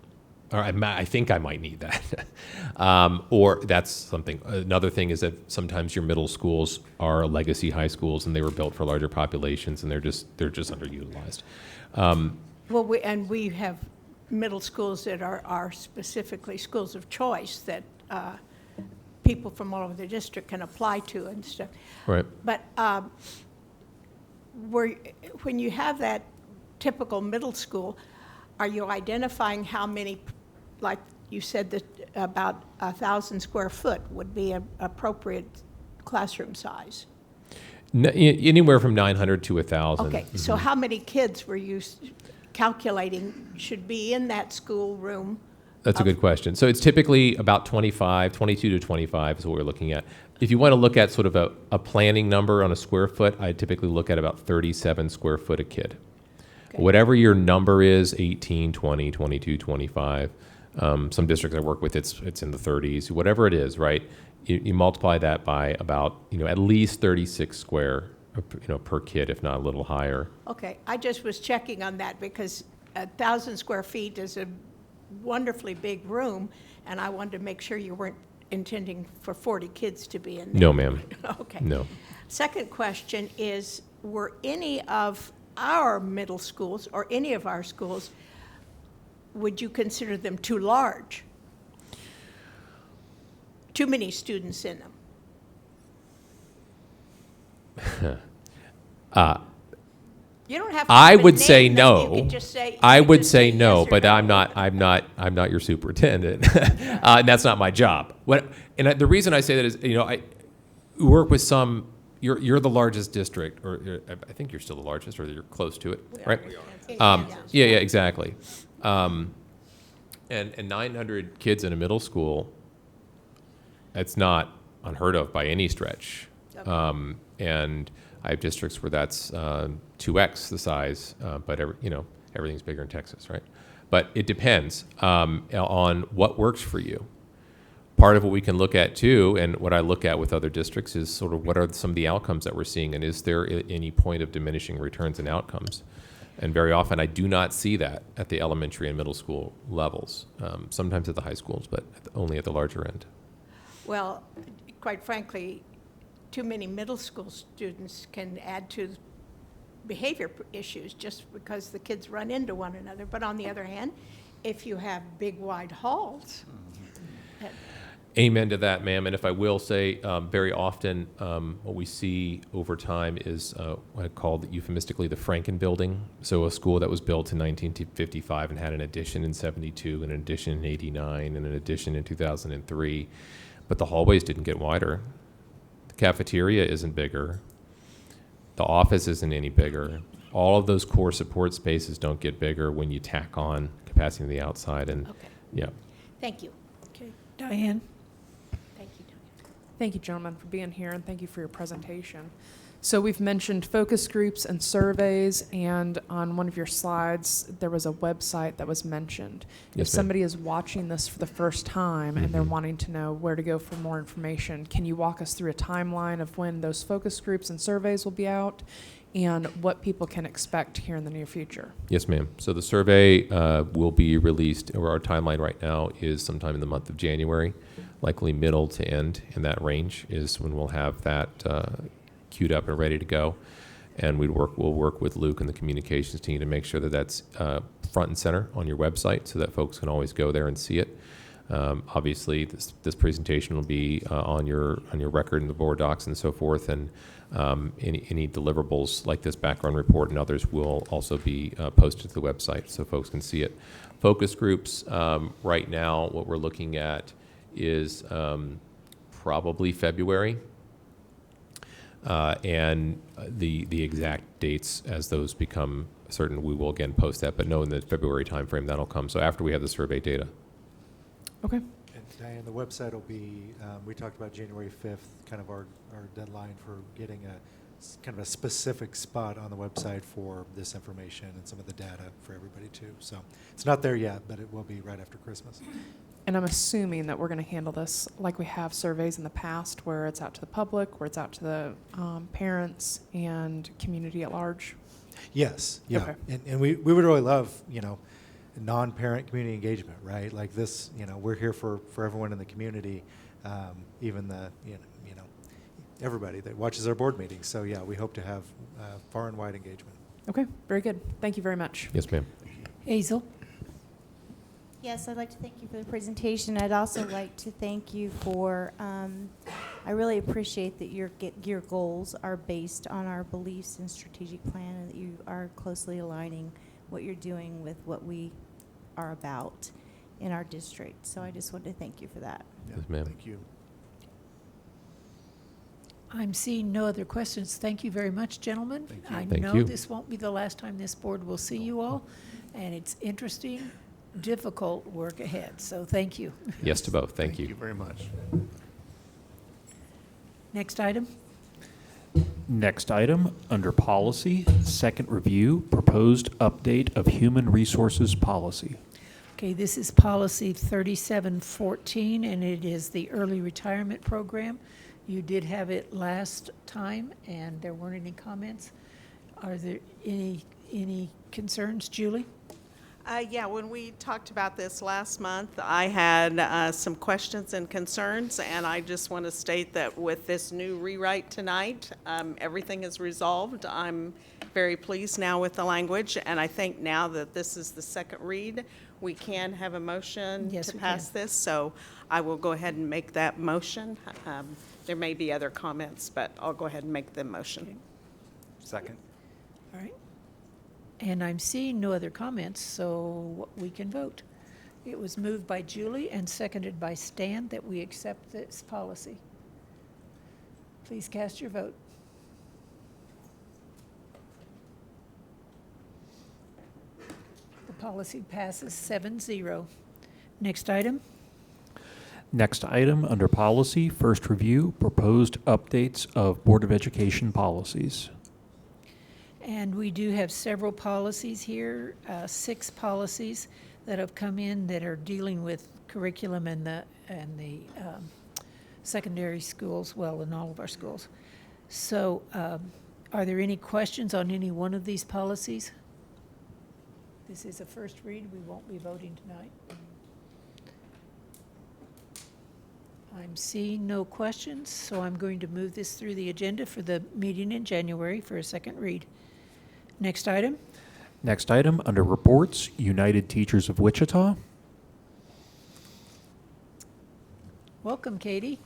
Or I think I might need that. Or that's something. Another thing is that sometimes your middle schools are legacy high schools, and they were built for larger populations, and they're just underutilized. Well, we have middle schools that are specifically schools of choice that people from all over the district can apply to and stuff. Right. But when you have that typical middle school, are you identifying how many, like you said that about 1,000 square foot would be an appropriate classroom size? Anywhere from 900 to 1,000. Okay, so how many kids were you calculating should be in that school room? That's a good question. So it's typically about 22 to 25 is what we're looking at. If you want to look at sort of a planning number on a square foot, I typically look at about 37 square foot a kid. Okay. Whatever your number is, 18, 20, 22, 25. Some districts I work with, it's in the 30s. Whatever it is, right? You multiply that by about at least 36 square, per kid, if not a little higher. Okay, I just was checking on that because 1,000 square feet is a wonderfully big room, and I wanted to make sure you weren't intending for 40 kids to be in there. No, ma'am. Okay. No. Second question is, were any of our middle schools or any of our schools, would you consider them too large? Too many students in them? You don't have to I even would name say them. no. You can just say, I you can would just say yes no, or but no. I'm not your superintendent, and that's not my job. The reason I say that is, I work with some. You're the largest district, or I think you're still the largest, or you're close to it, right? Yeah, exactly. And 900 kids in a middle school, it's not unheard of by any stretch. And I have districts where that's 2x the size, but everything's bigger in Texas, right? But it depends on what works for you. Part of what we can look at too, and what I look at with other districts, is sort of what are some of the outcomes that we're seeing, and is there any point of diminishing returns and outcomes? And very often I do not see that at the elementary and middle school levels, sometimes at the high schools, but only at the larger end. Well, quite frankly, too many middle school students can add to behavior issues just because the kids run into one another. But on the other hand, if you have big, wide halls. Amen to that, ma'am. And if I will say, very often what we see over time is what I call euphemistically the Franken building. So a school that was built in 1955 and had an addition in 72, and an addition in 89, and an addition in 2003. But the hallways didn't get wider. The cafeteria isn't bigger. The office isn't any bigger. All of those core support spaces don't get bigger when you tack on capacity on the outside. And Okay. yeah. Thank you. Okay. Diane? Thank you, Diane. Thank you, gentlemen, for being here, and thank you for your presentation. So we've mentioned focus groups and surveys, and on one of your slides, there was a website that was mentioned. If Yes, ma'am. somebody is watching this for the first time and they're wanting to know where to go for more information, can you walk us through a timeline of when those focus groups and surveys will be out and what people can expect here in the near future? Yes, ma'am. So the survey will be released, or our timeline right now is sometime in the month of January, likely middle to end in that range is when we'll have that queued up and ready to go. And we'll work with Luke and the communications team to make sure that that's front and center on your website so that folks can always go there and see it. Obviously, this presentation will be on your record in the board docs and so forth, and any deliverables like this background report and others will also be posted to the website so folks can see it. Focus groups, right now, what we're looking at is probably February. And the exact dates as those become certain, we will again post that, but no, in the February timeframe that'll come. So after we have the survey data. Okay. And Diane, the website will be, we talked about January 5th, kind of our deadline for getting kind of a specific spot on the website for this information and some of the data for everybody too. So it's not there yet, but it will be right after Christmas. And I'm assuming that we're going to handle this like we have surveys in the past, where it's out to the public, where it's out to the parents and community at large. Yes, yeah. Okay. And we would really love, non-parent community engagement, right? Like this, we're here for everyone in the community, even everybody that watches our board meetings. So yeah, we hope to have far and wide engagement. Okay, very good. Thank you very much. Yes, ma'am. Hazel? Yes, I'd like to thank you for the presentation. I'd also like to thank you for, I really appreciate that your goals are based on our beliefs and strategic plan, and that you are closely aligning what you're doing with what we are about in our district. So I just wanted to thank you for that. Yes, ma'am. Thank you. I'm seeing no other questions. Thank you very much, gentlemen. I Thank know you. this won't be the last time this board will see you all, and it's interesting, difficult work ahead. So thank you. Yes to both. Thank you. Thank you very much. Next item. Next item, under policy, second review, proposed update of human resources policy. Okay, this is policy 3714, and it is the early retirement program. You did have it last time, and there weren't any comments. Are there any concerns, Julie? Yeah, when we talked about this last month, I had some questions and concerns, and I just want to state that with this new rewrite tonight, everything is resolved. I'm very pleased now with the language, and I think now that this is the second read, we can have a motion Yes, to we pass can. this, so I will go ahead and make that motion. There may be other comments, but I'll go ahead and make the motion. Second. All right. And I'm seeing no other comments, so we can vote. It was moved by Julie and seconded by Stan that we accept this policy. Please cast your vote. The policy passes 7-0. Next item. Next item, under policy, first review, proposed updates of Board of Education policies. And we do have several policies here, 6 policies that have come in that are dealing with curriculum and the secondary schools, well, in all of our schools. So are there any questions on any one of these policies? This is a first read. We won't be voting tonight. I'm seeing no questions, so I'm going to move this through the agenda for the meeting in January for a second read. Next item. Next item, under reports, United Teachers of Wichita. Welcome, Katie.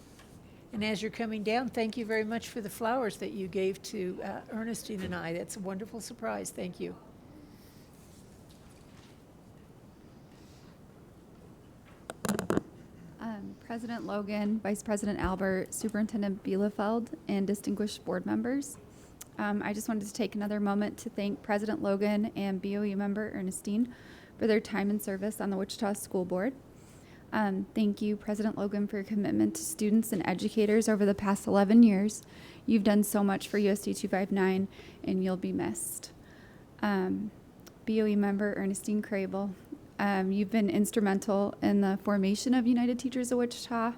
And as you're coming down, thank you very much for the flowers that you gave to Ernestine and I. That's a wonderful surprise. Thank you. President Logan, Vice President Albert, Superintendent Bielefeld, and distinguished board members. I just wanted to take another moment to thank President Logan and BOE member Ernestine for their time and service on the Wichita School Board. Thank you, President Logan, for your commitment to students and educators over the past 11 years. You've done so much for USD 259, and you'll be missed. BOE member Ernestine Crable, you've been instrumental in the formation of United Teachers of Wichita,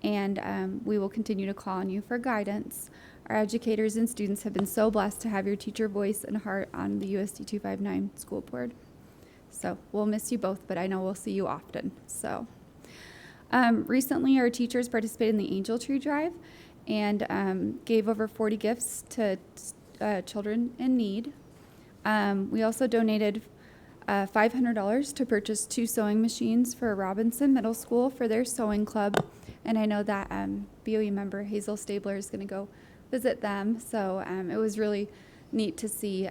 and we will continue to call on you for guidance. Our educators and students have been so blessed to have your teacher voice and heart on the USD 259 school board. So we'll miss you both, but I know we'll see you often. So recently our teachers participated in the Angel Tree Drive and gave over 40 gifts to children in need. We also donated $500 to purchase 2 sewing machines for Robinson Middle School for their sewing club. And I know that BOE member Hazel Stabler is going to go visit them. So it was really neat to see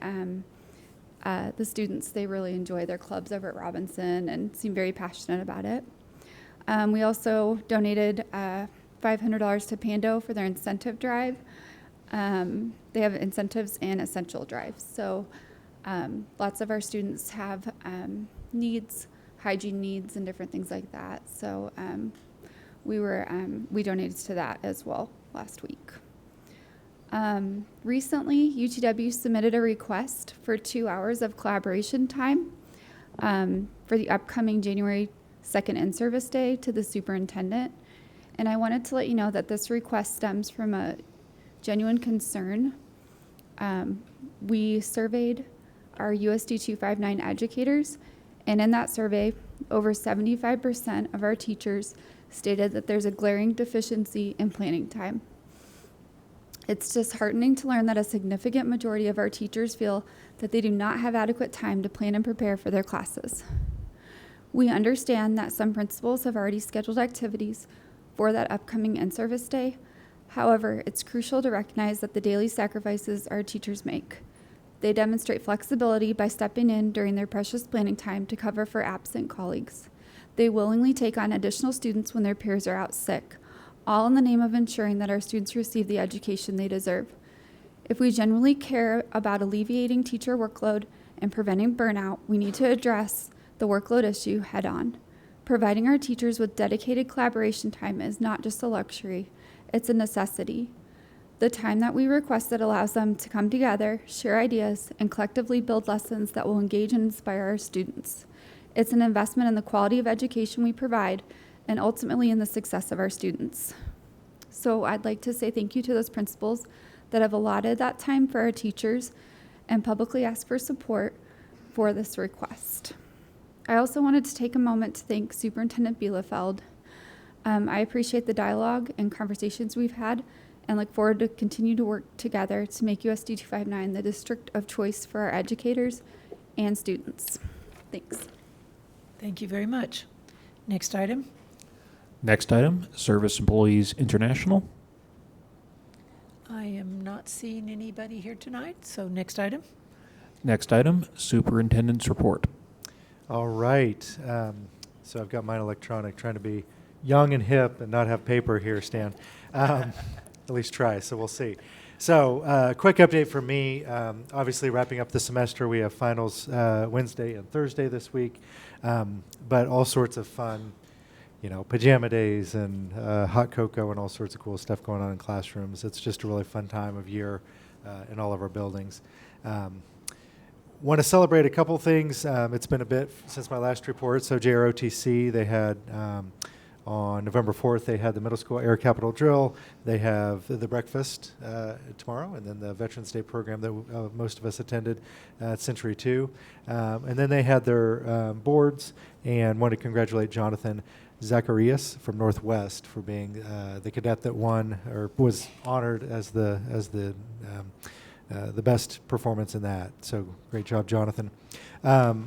the students. They really enjoy their clubs over at Robinson and seem very passionate about it. We also donated $500 to Pando for their incentive drive. They have incentives and essential drives. So lots of our students have needs, hygiene needs, and different things like that. So we donated to that as well last week. Recently, UTW submitted a request for 2 hours of collaboration time for the upcoming January 2nd in-service day to the superintendent. And I wanted to let you know that this request stems from a genuine concern. We surveyed our USD 259 educators, and in that survey, over 75% of our teachers stated that there's a glaring deficiency in planning time. It's disheartening to learn that a significant majority of our teachers feel that they do not have adequate time to plan and prepare for their classes. We understand that some principals have already scheduled activities for that upcoming in-service day. However, it's crucial to recognize that the daily sacrifices our teachers make. They demonstrate flexibility by stepping in during their precious planning time to cover for absent colleagues. They willingly take on additional students when their peers are out sick, all in the name of ensuring that our students receive the education they deserve. If we genuinely care about alleviating teacher workload and preventing burnout, we need to address the workload issue head on. Providing our teachers with dedicated collaboration time is not just a luxury, it's a necessity. The time that we requested allows them to come together, share ideas, and collectively build lessons that will engage and inspire our students. It's an investment in the quality of education we provide and ultimately in the success of our students. So I'd like to say thank you to those principals that have allotted that time for our teachers and publicly ask for support for this request. I also wanted to take a moment to thank Superintendent Bielefeld. I appreciate the dialogue and conversations we've had and look forward to continue to work together to make USD 259 the district of choice for our educators and students. Thanks. Thank you very much. Next item. Next item, Service Employees International. I am not seeing anybody here tonight, so next item. Next item, Superintendent's Report. All right. So I've got mine electronic, trying to be young and hip and not have paper here, Stan. At least try, so we'll see. So quick update for me. Obviously wrapping up the semester. We have finals Wednesday and Thursday this week, but all sorts of fun, pajama days and hot cocoa and all sorts of cool stuff going on in classrooms. It's just a really fun time of year in all of our buildings. Want to celebrate a couple things. It's been a bit since my last report. So JROTC, they had on November 4th, they had the middle school air capital drill. They have the breakfast tomorrow, and then the Veterans Day program that most of us attended at Century 2. And then they had their boards, and want to congratulate Jonathan Zacharias from Northwest for being the cadet that won or was honored as the best performance in that. So great job, Jonathan.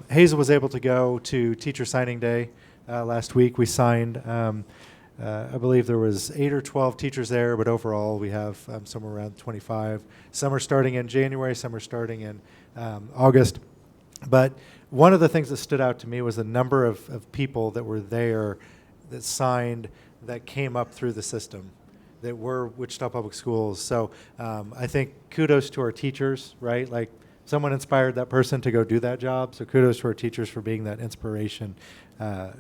Hazel was able to go to Teacher Signing Day last week. We signed, I believe there was 8 or 12 teachers there, but overall we have somewhere around 25. Some are starting in January, some are starting in August. But one of the things that stood out to me was the number of people that were there that signed that came up through the system that were Wichita Public Schools. So I think kudos to our teachers, right? Like someone inspired that person to go do that job. So kudos to our teachers for being that inspiration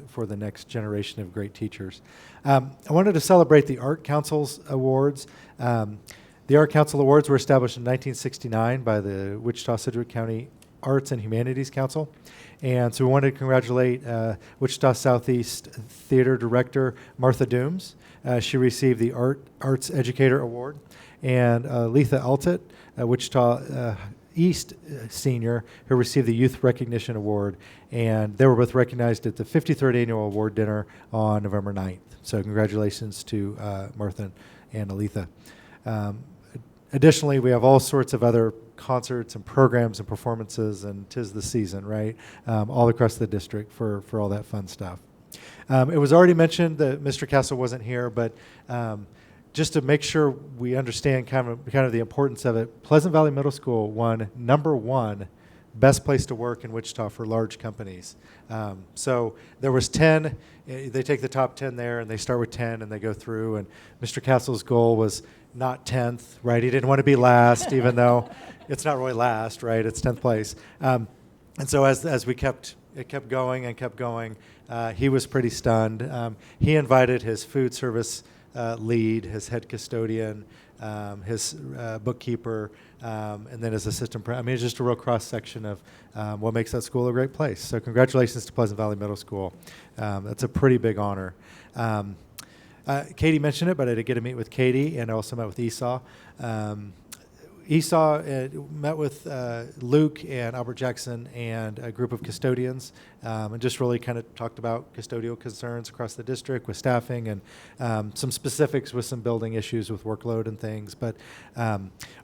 for the next generation of great teachers. I wanted to celebrate the Art Council's awards. The Art Council Awards were established in 1969 by the Wichita-Sedgwick County Arts and Humanities Council. And so we wanted to congratulate Wichita Southeast Theater Director Martha Dooms. She received the Arts Educator Award. And Letha Altit, Wichita East senior, who received the Youth Recognition Award. And they were both recognized at the 53rd Annual Award Dinner on November 9th. So congratulations to Martha and Aletha. Additionally, we have all sorts of other concerts and programs and performances, and 'tis the season, right? All across the district for all that fun stuff. It was already mentioned that Mr. Castle wasn't here, but just to make sure we understand kind of the importance of it, Pleasant Valley Middle School won #1 best place to work in Wichita for large companies. So there was 10. They take the top 10 there, and they start with 10, and they go through. And Mr. Castle's goal was not 10th, right? He didn't want to be last, even though it's not really last, right? It's 10th place. And so as it kept going and kept going, he was pretty stunned. He invited his food service lead, his head custodian, his bookkeeper, and then his assistant. I mean, it's just a real cross-section of what makes that school a great place. So congratulations to Pleasant Valley Middle School. That's a pretty big honor. Katie mentioned it, but I did get to meet with Katie, and I also met with Esau. Esau met with Luke and Albert Jackson and a group of custodians, and just really kind of talked about custodial concerns across the district with staffing and some specifics with some building issues with workload and things. But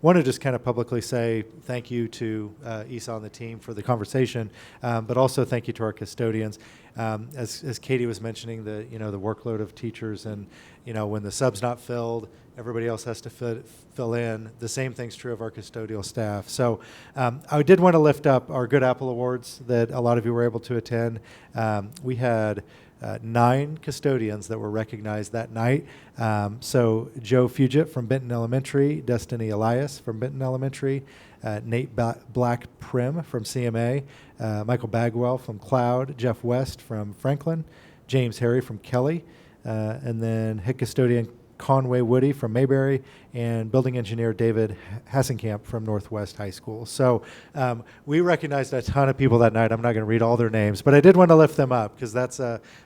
want to just kind of publicly say thank you to Esau and the team for the conversation, but also thank you to our custodians. As Katie was mentioning, the workload of teachers, and when the sub's not filled, everybody else has to fill in. The same thing's true of our custodial staff. So I did want to lift up our Good Apple Awards that a lot of you were able to attend. We had 9 custodians that were recognized that night. So Joe Fugit from Benton Elementary, Destiny Elias from Benton Elementary, Nate Black Prim from CMA, Michael Bagwell from Cloud, Jeff West from Franklin, James Harry from Kelly, and then head custodian Conway Woody from Mayberry, and building engineer David Hassenkamp from Northwest High School. So we recognized a ton of people that night. I'm not going to read all their names, but I did want to lift them up because that's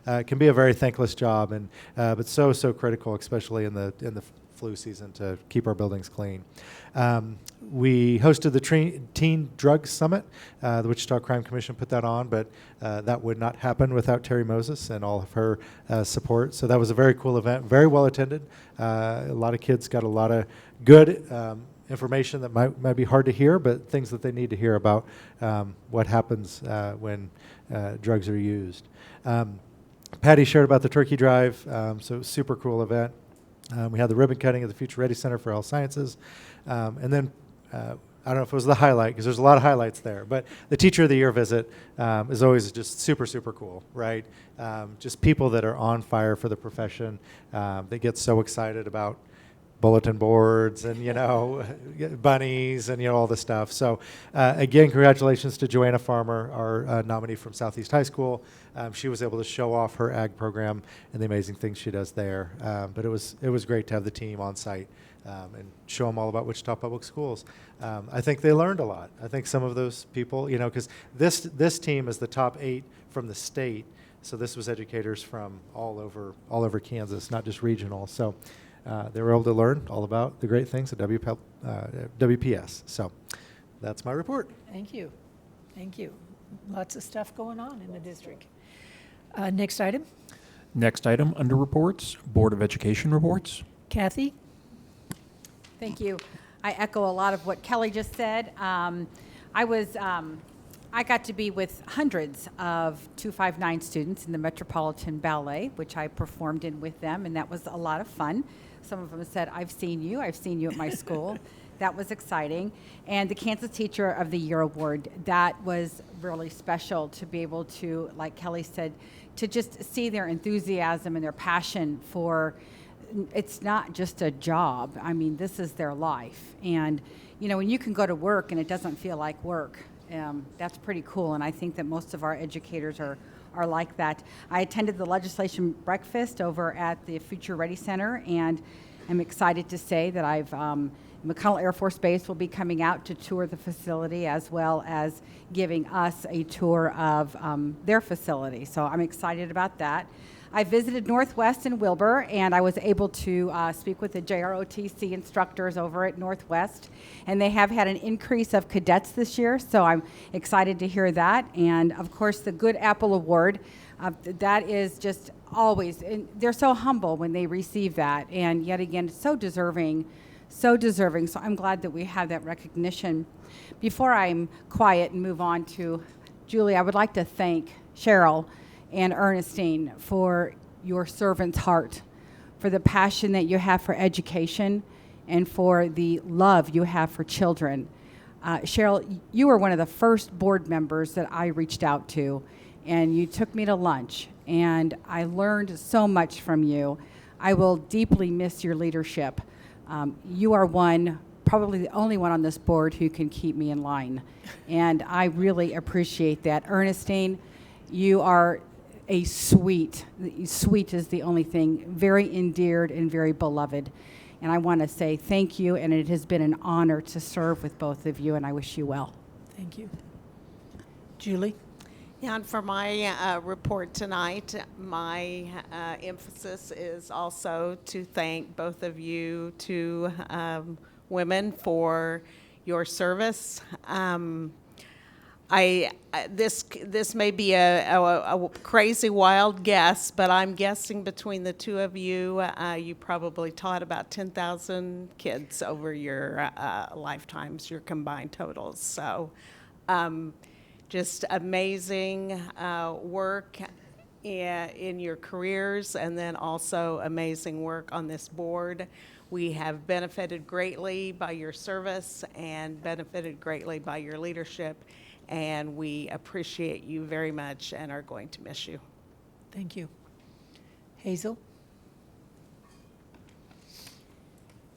can be a very thankless job, and but so critical, especially in the flu season, to keep our buildings clean. We hosted the Teen Drug Summit. The Wichita Crime Commission put that on, but that would not happen without Terry Moses and all of her support. So that was a very cool event, very well attended. A lot of kids got a lot of good information that might be hard to hear, but things that they need to hear about what happens when drugs are used. Patty shared about the turkey drive, so super cool event. We had the ribbon cutting at the Future Ready Center for Health Sciences. And then, I don't know if it was the highlight, because there's a lot of highlights there, but the Teacher of the Year visit is always just super cool, right? Just people that are on fire for the profession. They get so excited about bulletin boards and, bunnies and, all the stuff. So, again, congratulations to Joanna Farmer, our nominee from Southeast High School. She was able to show off her ag program and the amazing things she does there. But it was great to have the team on site and show them all about Wichita Public Schools. I think they learned a lot. I think some of those people, because this team is the top 8 from the state. So this was educators from all over Kansas, not just regional. So they were able to learn all about the great things at WPS. So that's my report. Thank you. Lots of stuff going on in the district. Next item. Next item under reports, Board of Education reports. Kathy? Thank you. I echo a lot of what Kelly just said. I got to be with hundreds of 259 students in the Metropolitan Ballet, which I performed in with them, and that was a lot of fun. Some of them said, I've seen you at my school. That was exciting. And the Kansas Teacher of the Year Award, that was really special to be able to, like Kelly said, to just see their enthusiasm and their passion for it's not just a job. I mean, this is their life. And, when you can go to work and it doesn't feel like work, that's pretty cool. And I think that most of our educators are like that. I attended the legislation breakfast over at the Future Ready Center, and I'm excited to say that McConnell Air Force Base will be coming out to tour the facility, as well as giving us a tour of their facility. So I'm excited about that. I visited Northwest in Wilbur, and I was able to speak with the JROTC instructors over at Northwest, and they have had an increase of cadets this year, so I'm excited to hear that. And of course, the Good Apple Award, that is just always, and they're so humble when they receive that, and yet again, so deserving. So I'm glad that we have that recognition. Before I'm quiet and move on to Julie, I would like to thank Cheryl and Ernestine for your servant's heart, for the passion that you have for education, and for the love you have for children. Cheryl, you were one of the first board members that I reached out to, and you took me to lunch, and I learned so much from you. I will deeply miss your leadership. You are probably the only one on this board who can keep me in line, and I really appreciate that. Ernestine, you are a sweet is the only thing, very endeared and very beloved. And I want to say thank you, and it has been an honor to serve with both of you, and I wish you well. Thank you. Julie? Yeah, and for my report tonight, my emphasis is also to thank both of you two women for your service. This may be a crazy, wild guess, but I'm guessing between the two of you, you probably taught about 10,000 kids over your lifetimes, your combined totals. So just amazing work in your careers, and then also amazing work on this board. We have benefited greatly by your service and benefited greatly by your leadership. And we appreciate you very much and are going to miss you. Thank you. Hazel?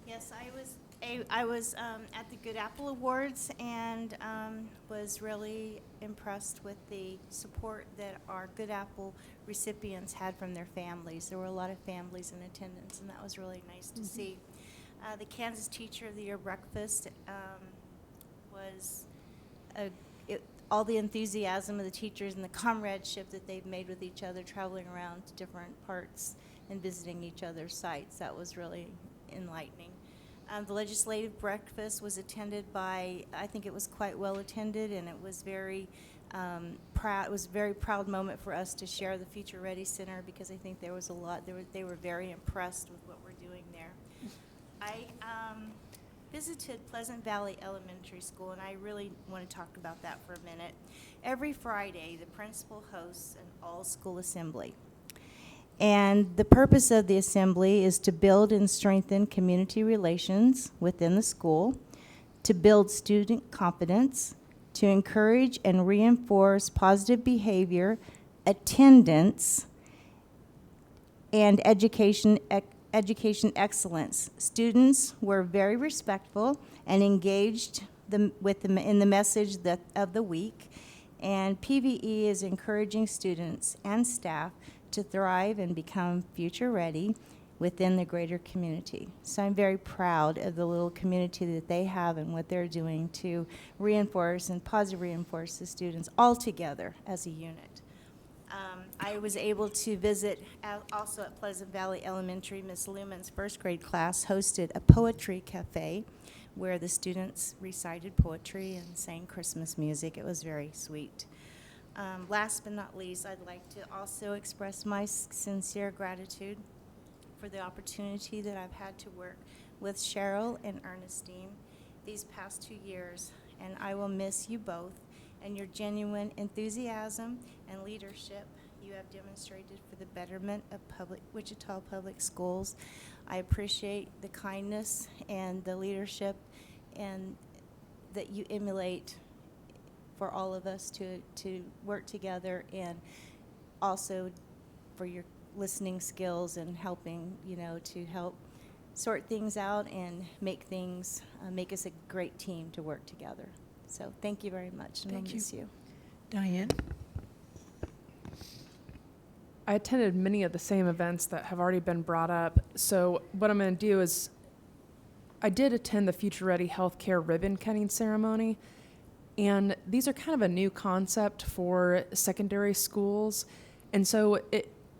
Yes, I was at the Good Apple Awards and was really impressed with the support that our Good Apple recipients had from their families. There were a lot of families in attendance, and that was really nice to see. The Kansas Teacher of the Year breakfast was all the enthusiasm of the teachers and the comradeship that they've made with each other, traveling around to different parts and visiting each other's sites. That was really enlightening. The legislative breakfast was attended by, I think it was quite well attended, and it was very proud. It was a very proud moment for us to share the Future Ready Center, because I think there was a lot. They were very impressed with what we're doing there. I visited Pleasant Valley Elementary School, and I really want to talk about that for a minute. Every Friday, the principal hosts an all-school assembly. And the purpose of the assembly is to build and strengthen community relations within the school, to build student confidence, to encourage and reinforce positive behavior, attendance, and education excellence. Students were very respectful and engaged in the message of the week, and PVE is encouraging students and staff to thrive and become future ready within the greater community. So I'm very proud of the little community that they have and what they're doing to reinforce and positively reinforce the students all together as a unit. I was able to visit also at Pleasant Valley Elementary. Miss Lumen's first grade class hosted a poetry cafe where the students recited poetry and sang Christmas music. It was very sweet. Last but not least, I'd like to also express my sincere gratitude for the opportunity that I've had to work with Cheryl and Ernestine these past 2 years, and I will miss you both and your genuine enthusiasm and leadership you have demonstrated for the betterment of Wichita Public Schools. I appreciate the kindness and the leadership and that you emulate for all of us to work together, and also for your listening skills and helping, to help sort things out and make things, make us a great team to work together. So thank you very much, and I'll miss you. Diane? I attended many of the same events that have already been brought up. So what I'm going to do is, I did attend the Future Ready Healthcare ribbon cutting ceremony, and these are kind of a new concept for secondary schools. And so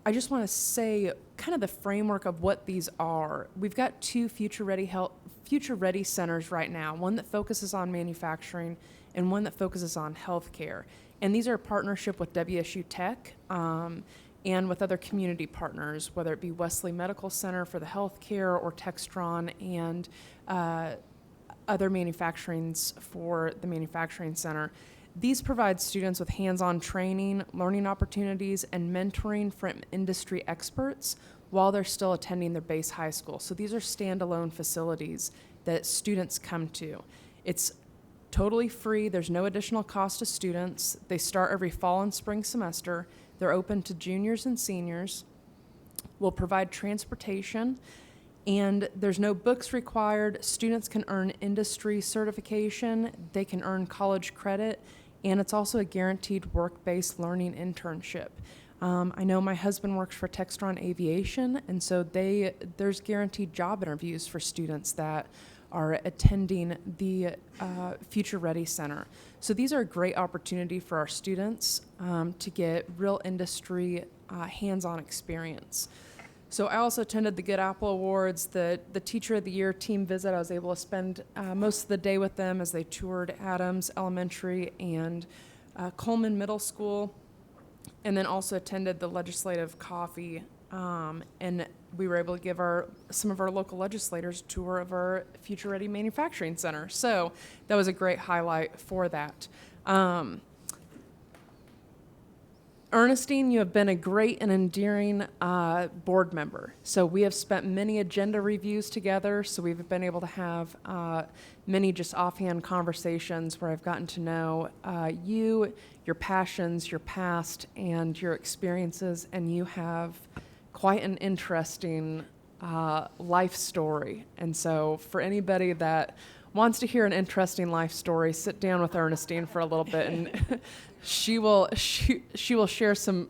I just want to say kind of the framework of what these are. We've got two Future Ready centers right now, one that focuses on manufacturing and one that focuses on healthcare. And these are a partnership with WSU Tech, and with other community partners, whether it be Wesley Medical Center for the healthcare or Textron and other manufacturings for the manufacturing center. These provide students with hands-on training, learning opportunities, and mentoring from industry experts while they're still attending their base high school. So these are standalone facilities that students come to. It's totally free. There's no additional cost to students. They start every fall and spring semester. They're open to juniors and seniors. We'll provide transportation, and there's no books required. Students can earn industry certification. They can earn college credit, and it's also a guaranteed work-based learning internship. I know my husband works for Textron Aviation, and so there's guaranteed job interviews for students that are attending the Future Ready Center. So these are a great opportunity for our students to get real industry hands-on experience. So I also attended the Good Apple Awards, the Teacher of the Year team visit. I was able to spend most of the day with them as they toured Adams Elementary and Coleman Middle School, and then also attended the legislative coffee, and we were able to give some of our local legislators a tour of our Future Ready Manufacturing Center. So that was a great highlight for that. Ernestine, you have been a great and endearing board member. So we have spent many agenda reviews together, so we've been able to have many just offhand conversations where I've gotten to know you, your passions, your past, and your experiences, and you have quite an interesting life story. And so for anybody that wants to hear an interesting life story, sit down with Ernestine for a little bit, and she will share some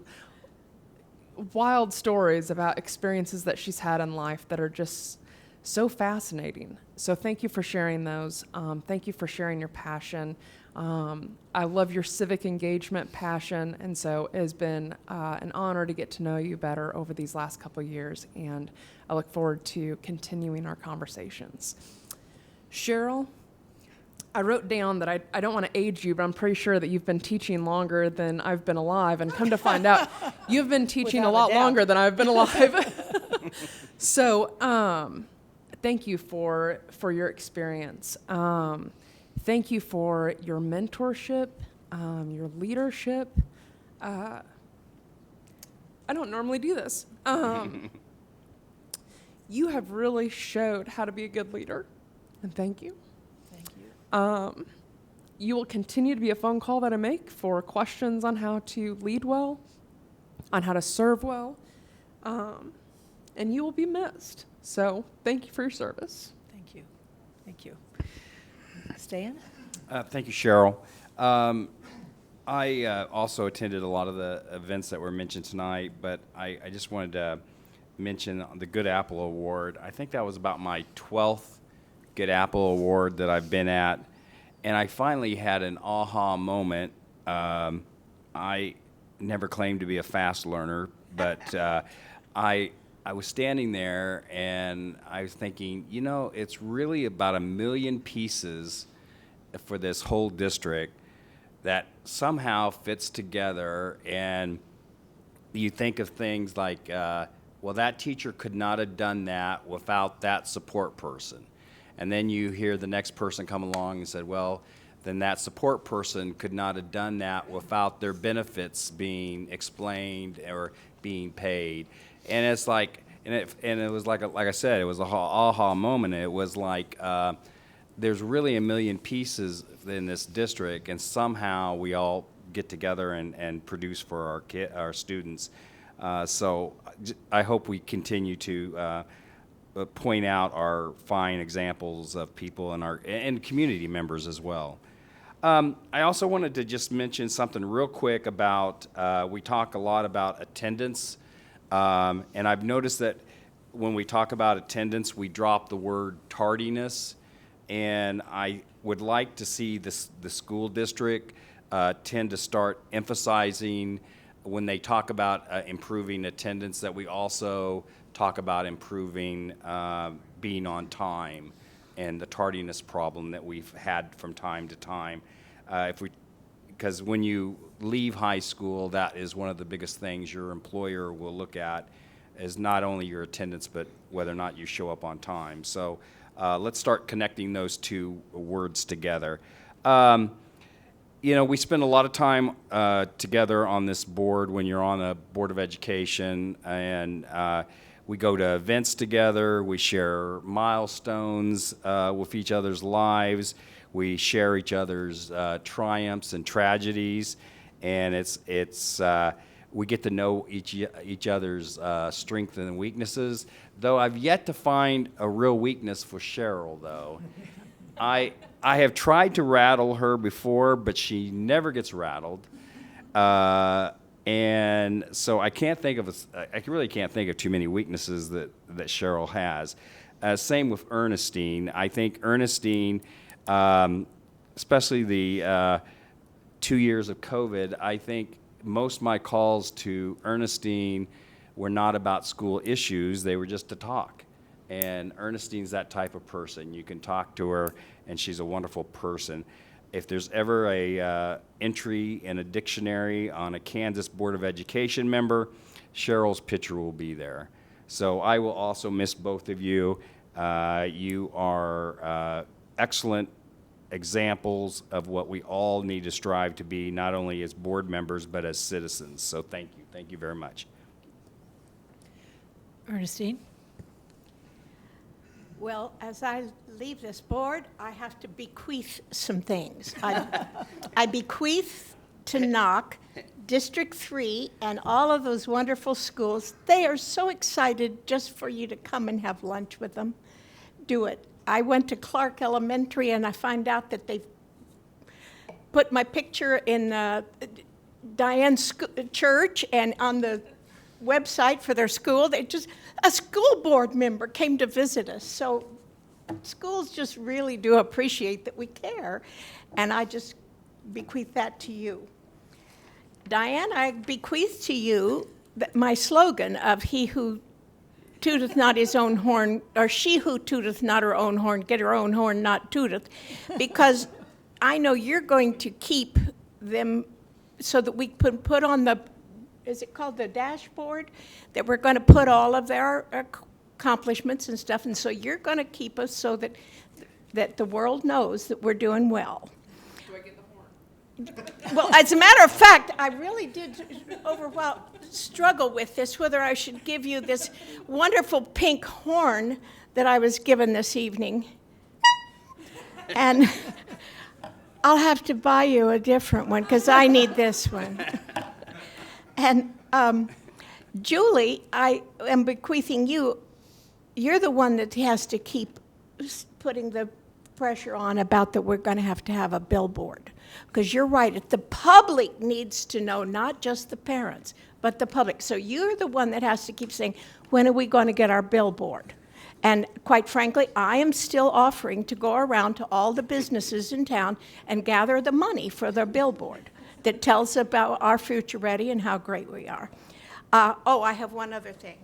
wild stories about experiences that she's had in life that are just so fascinating. So thank you for sharing those. Thank you for sharing your passion. I love your civic engagement passion, and so it has been an honor to get to know you better over these last couple of years, and I look forward to continuing our conversations. Cheryl, I wrote down that I don't want to age you, but I'm pretty sure that you've been teaching longer than I've been alive, and come to find out, you've been teaching Without a lot a doubt. longer than I've been alive. So thank you for your experience. Thank you for your mentorship, your leadership. I don't normally do this. You have really showed how to be a good leader, and thank you. Thank you. You will continue to be a phone call that I make for questions on how to lead well, on how to serve well, and you will be missed. So thank you for your service. Thank you. Thank you. Stan? Thank you, Cheryl. I also attended a lot of the events that were mentioned tonight, but I just wanted to mention the Good Apple Award. I think that was about my 12th Good Apple Award that I've been at, and I finally had an aha moment. I never claimed to be a fast learner, but I was standing there and I was thinking, it's really about 1 million pieces for this whole district that somehow fits together, and you think of things like, well, that teacher could not have done that without that support person. And then you hear the next person come along and said, well, then that support person could not have done that without their benefits being explained or being paid. And it's like, and it was like I said, it was a aha moment. It was like, there's really 1 million pieces in this district, and somehow we all get together and produce for our students. So I hope we continue to point out our fine examples of people and community members as well. I also wanted to just mention something real quick about, we talk a lot about attendance, and I've noticed that when we talk about attendance, we drop the word tardiness, and I would like to see the school district tend to start emphasizing when they talk about improving attendance, that we also talk about improving being on time and the tardiness problem that we've had from time to time. Because when you leave high school, that is one of the biggest things your employer will look at, is not only your attendance, but whether or not you show up on time. So let's start connecting those two words together. You know, we spend a lot of time together on this board when you're on a Board of Education, and we go to events together, we share milestones with each other's lives, we share each other's triumphs and tragedies, and we get to know each other's strengths and weaknesses. Though I've yet to find a real weakness for Cheryl, though. I have tried to rattle her before, but she never gets rattled. And so I really can't think of too many weaknesses that Cheryl has. Same with Ernestine. I think Ernestine, especially the 2 years of COVID, I think most of my calls to Ernestine were not about school issues, they were just to talk. And Ernestine's that type of person. You can talk to her, and she's a wonderful person. If there's ever a entry in a dictionary on a Kansas Board of Education member, Cheryl's picture will be there. So I will also miss both of you. You are excellent examples of what we all need to strive to be, not only as board members, but as citizens. So thank you. Thank you very much. Ernestine? Well, as I leave this board, I have to bequeath some things. I bequeath to Knock, District 3, and all of those wonderful schools. They are so excited just for you to come and have lunch with them. Do it. I went to Clark Elementary, and I find out that they've put my picture in Diane's church and on the website for their school. A school board member came to visit us. So schools just really do appreciate that we care. And I just bequeath that to you. Diane, I bequeath to you my slogan of he who tooteth not his own horn, or she who tooteth not her own horn, get her own horn not tooteth, because I know you're going to keep them so that we can put on the, is it called the dashboard, that we're going to put all of their accomplishments and stuff, and so you're going to keep us so that the world knows that we're doing well. Do I get the horn? Well, as a matter of fact, I really did struggle with this, whether I should give you this wonderful pink horn that I was given this evening. And I'll have to buy you a different one because I need this one. And Julie, I am bequeathing you. You're the one that has to keep putting the pressure on about that we're going to have a billboard. Because you're right, the public needs to know, not just the parents, but the public. So you're the one that has to keep saying, when are we going to get our billboard? And quite frankly, I am still offering to go around to all the businesses in town and gather the money for their billboard that tells about our Future Ready and how great we are. I have one other thing.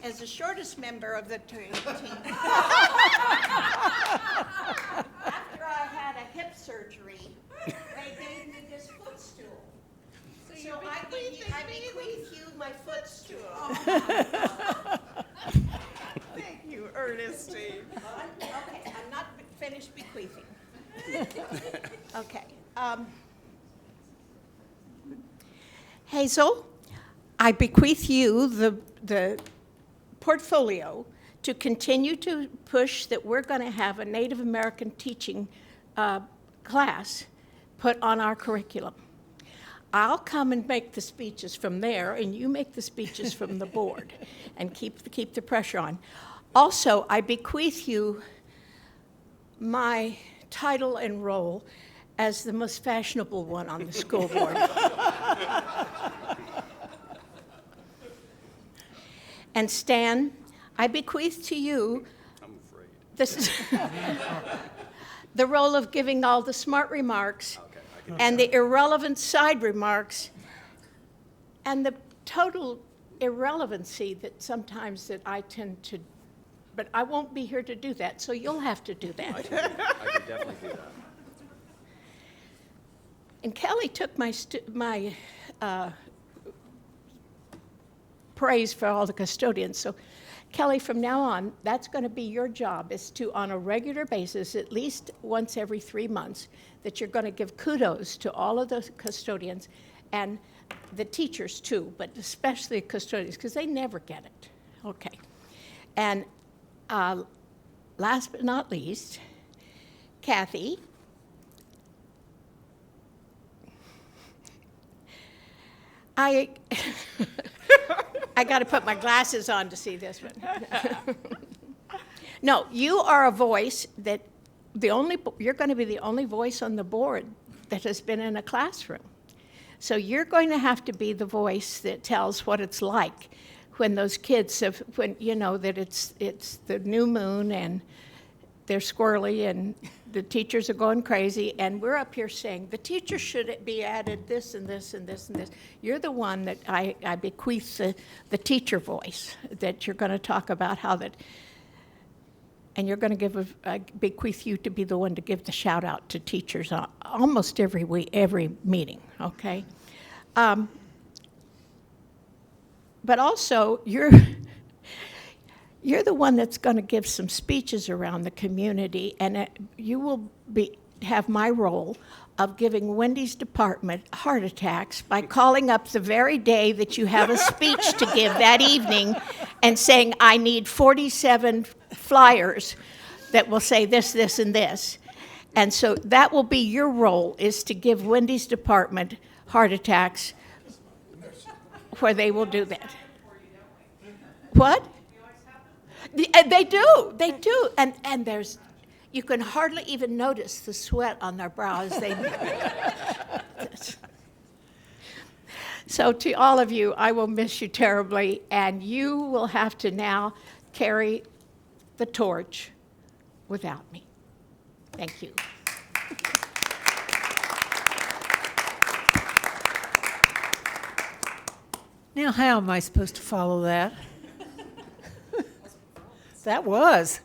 As the shortest member of the team, after I had a hip surgery, they gave me this footstool. So I bequeath you my footstool. Thank you, Ernestine. Okay, I'm not finished bequeathing. Okay. Hazel, I bequeath you the portfolio to continue to push that we're going to have a Native American teaching class put on our curriculum. I'll come and make the speeches from there, and you make the speeches from the board, and keep the pressure on. Also, I bequeath you my title and role as the most fashionable one on the school board. And Stan, I bequeath to you this, the role of giving all the smart remarks and the irrelevant side remarks and the total irrelevancy that sometimes that I tend to, but I won't be here to do that, so you'll have to do that. I could definitely do that. And Kelly took my praise for all the custodians. So Kelly, from now on, that's going to be your job, is to, on a regular basis, at least once every 3 months, that you're going to give kudos to all of the custodians and the teachers too, but especially custodians, because they never get it. Okay. And last but not least, Kathy. I got to put my glasses on to see this one. No, you are a voice that you're going to be the only voice on the board that has been in a classroom. So you're going to have to be the voice that tells what it's like when those kids when you know that it's the new moon and they're squirrely and the teachers are going crazy, and we're up here saying the teacher should be added this and this and this and this. You're the one that I bequeath the teacher voice, that you're going to talk about how that, and you're going to I bequeath you to be the one to give the shout out to teachers almost every week, every meeting, okay? But also, you're the one that's going to give some speeches around the community, and you will have my role of giving Wendy's department heart attacks by calling up the very day that you have a speech to give that evening and saying, I need 47 flyers that will say this, this, and this. And so that will be your role, is to give Wendy's department heart attacks where they will do that. What? They do, and there's, you can hardly even notice the sweat on their brows. So to all of you, I will miss you terribly, and you will have to now carry the torch without me. Thank you. Now, how am I supposed to follow that? That was.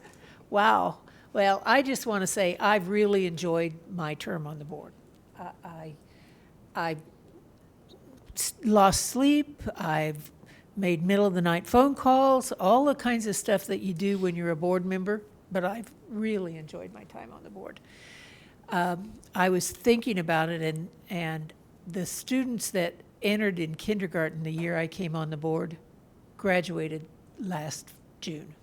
Wow. Well, I just want to say I've really enjoyed my term on the board. I lost sleep. I've made middle-of-the-night phone calls, all the kinds of stuff that you do when you're a board member, but I've really enjoyed my time on the board. I was thinking about it, and the students that entered in kindergarten the year I came on the board graduated last June.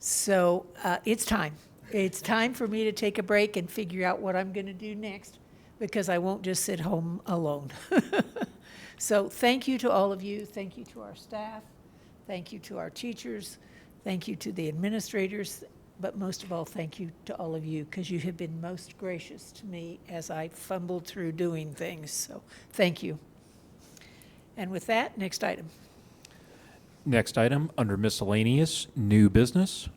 So it's time. It's time for me to take a break and figure out what I'm going to do next, because I won't just sit home alone. So thank you to all of you. Thank you to our staff. Thank you to our teachers. Thank you to the administrators. But most of all, thank you to all of you, because you have been most gracious to me as I fumbled through doing things. So thank you. And with that, next item. Next item, under miscellaneous, new business.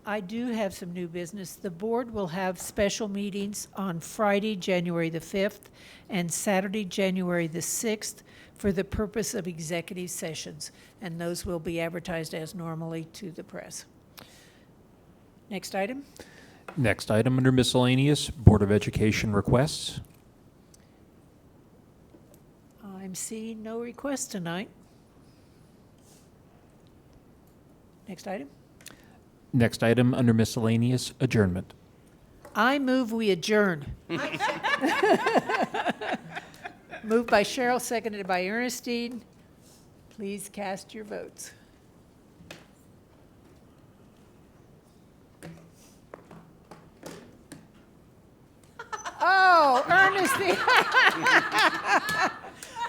I do have some new business. The board will have special meetings on Friday, January the 5th, and Saturday, January the 6th, for the purpose of executive sessions, and those will be advertised as normally to the press. Next item. Next item, under miscellaneous, Board of Education requests. I'm seeing no requests tonight. Next item. Next item, under miscellaneous, adjournment. I move we adjourn. Moved by Cheryl, seconded by Ernestine. Please cast your votes. Oh, Ernestine. passes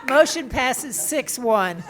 Motion passes 6-1.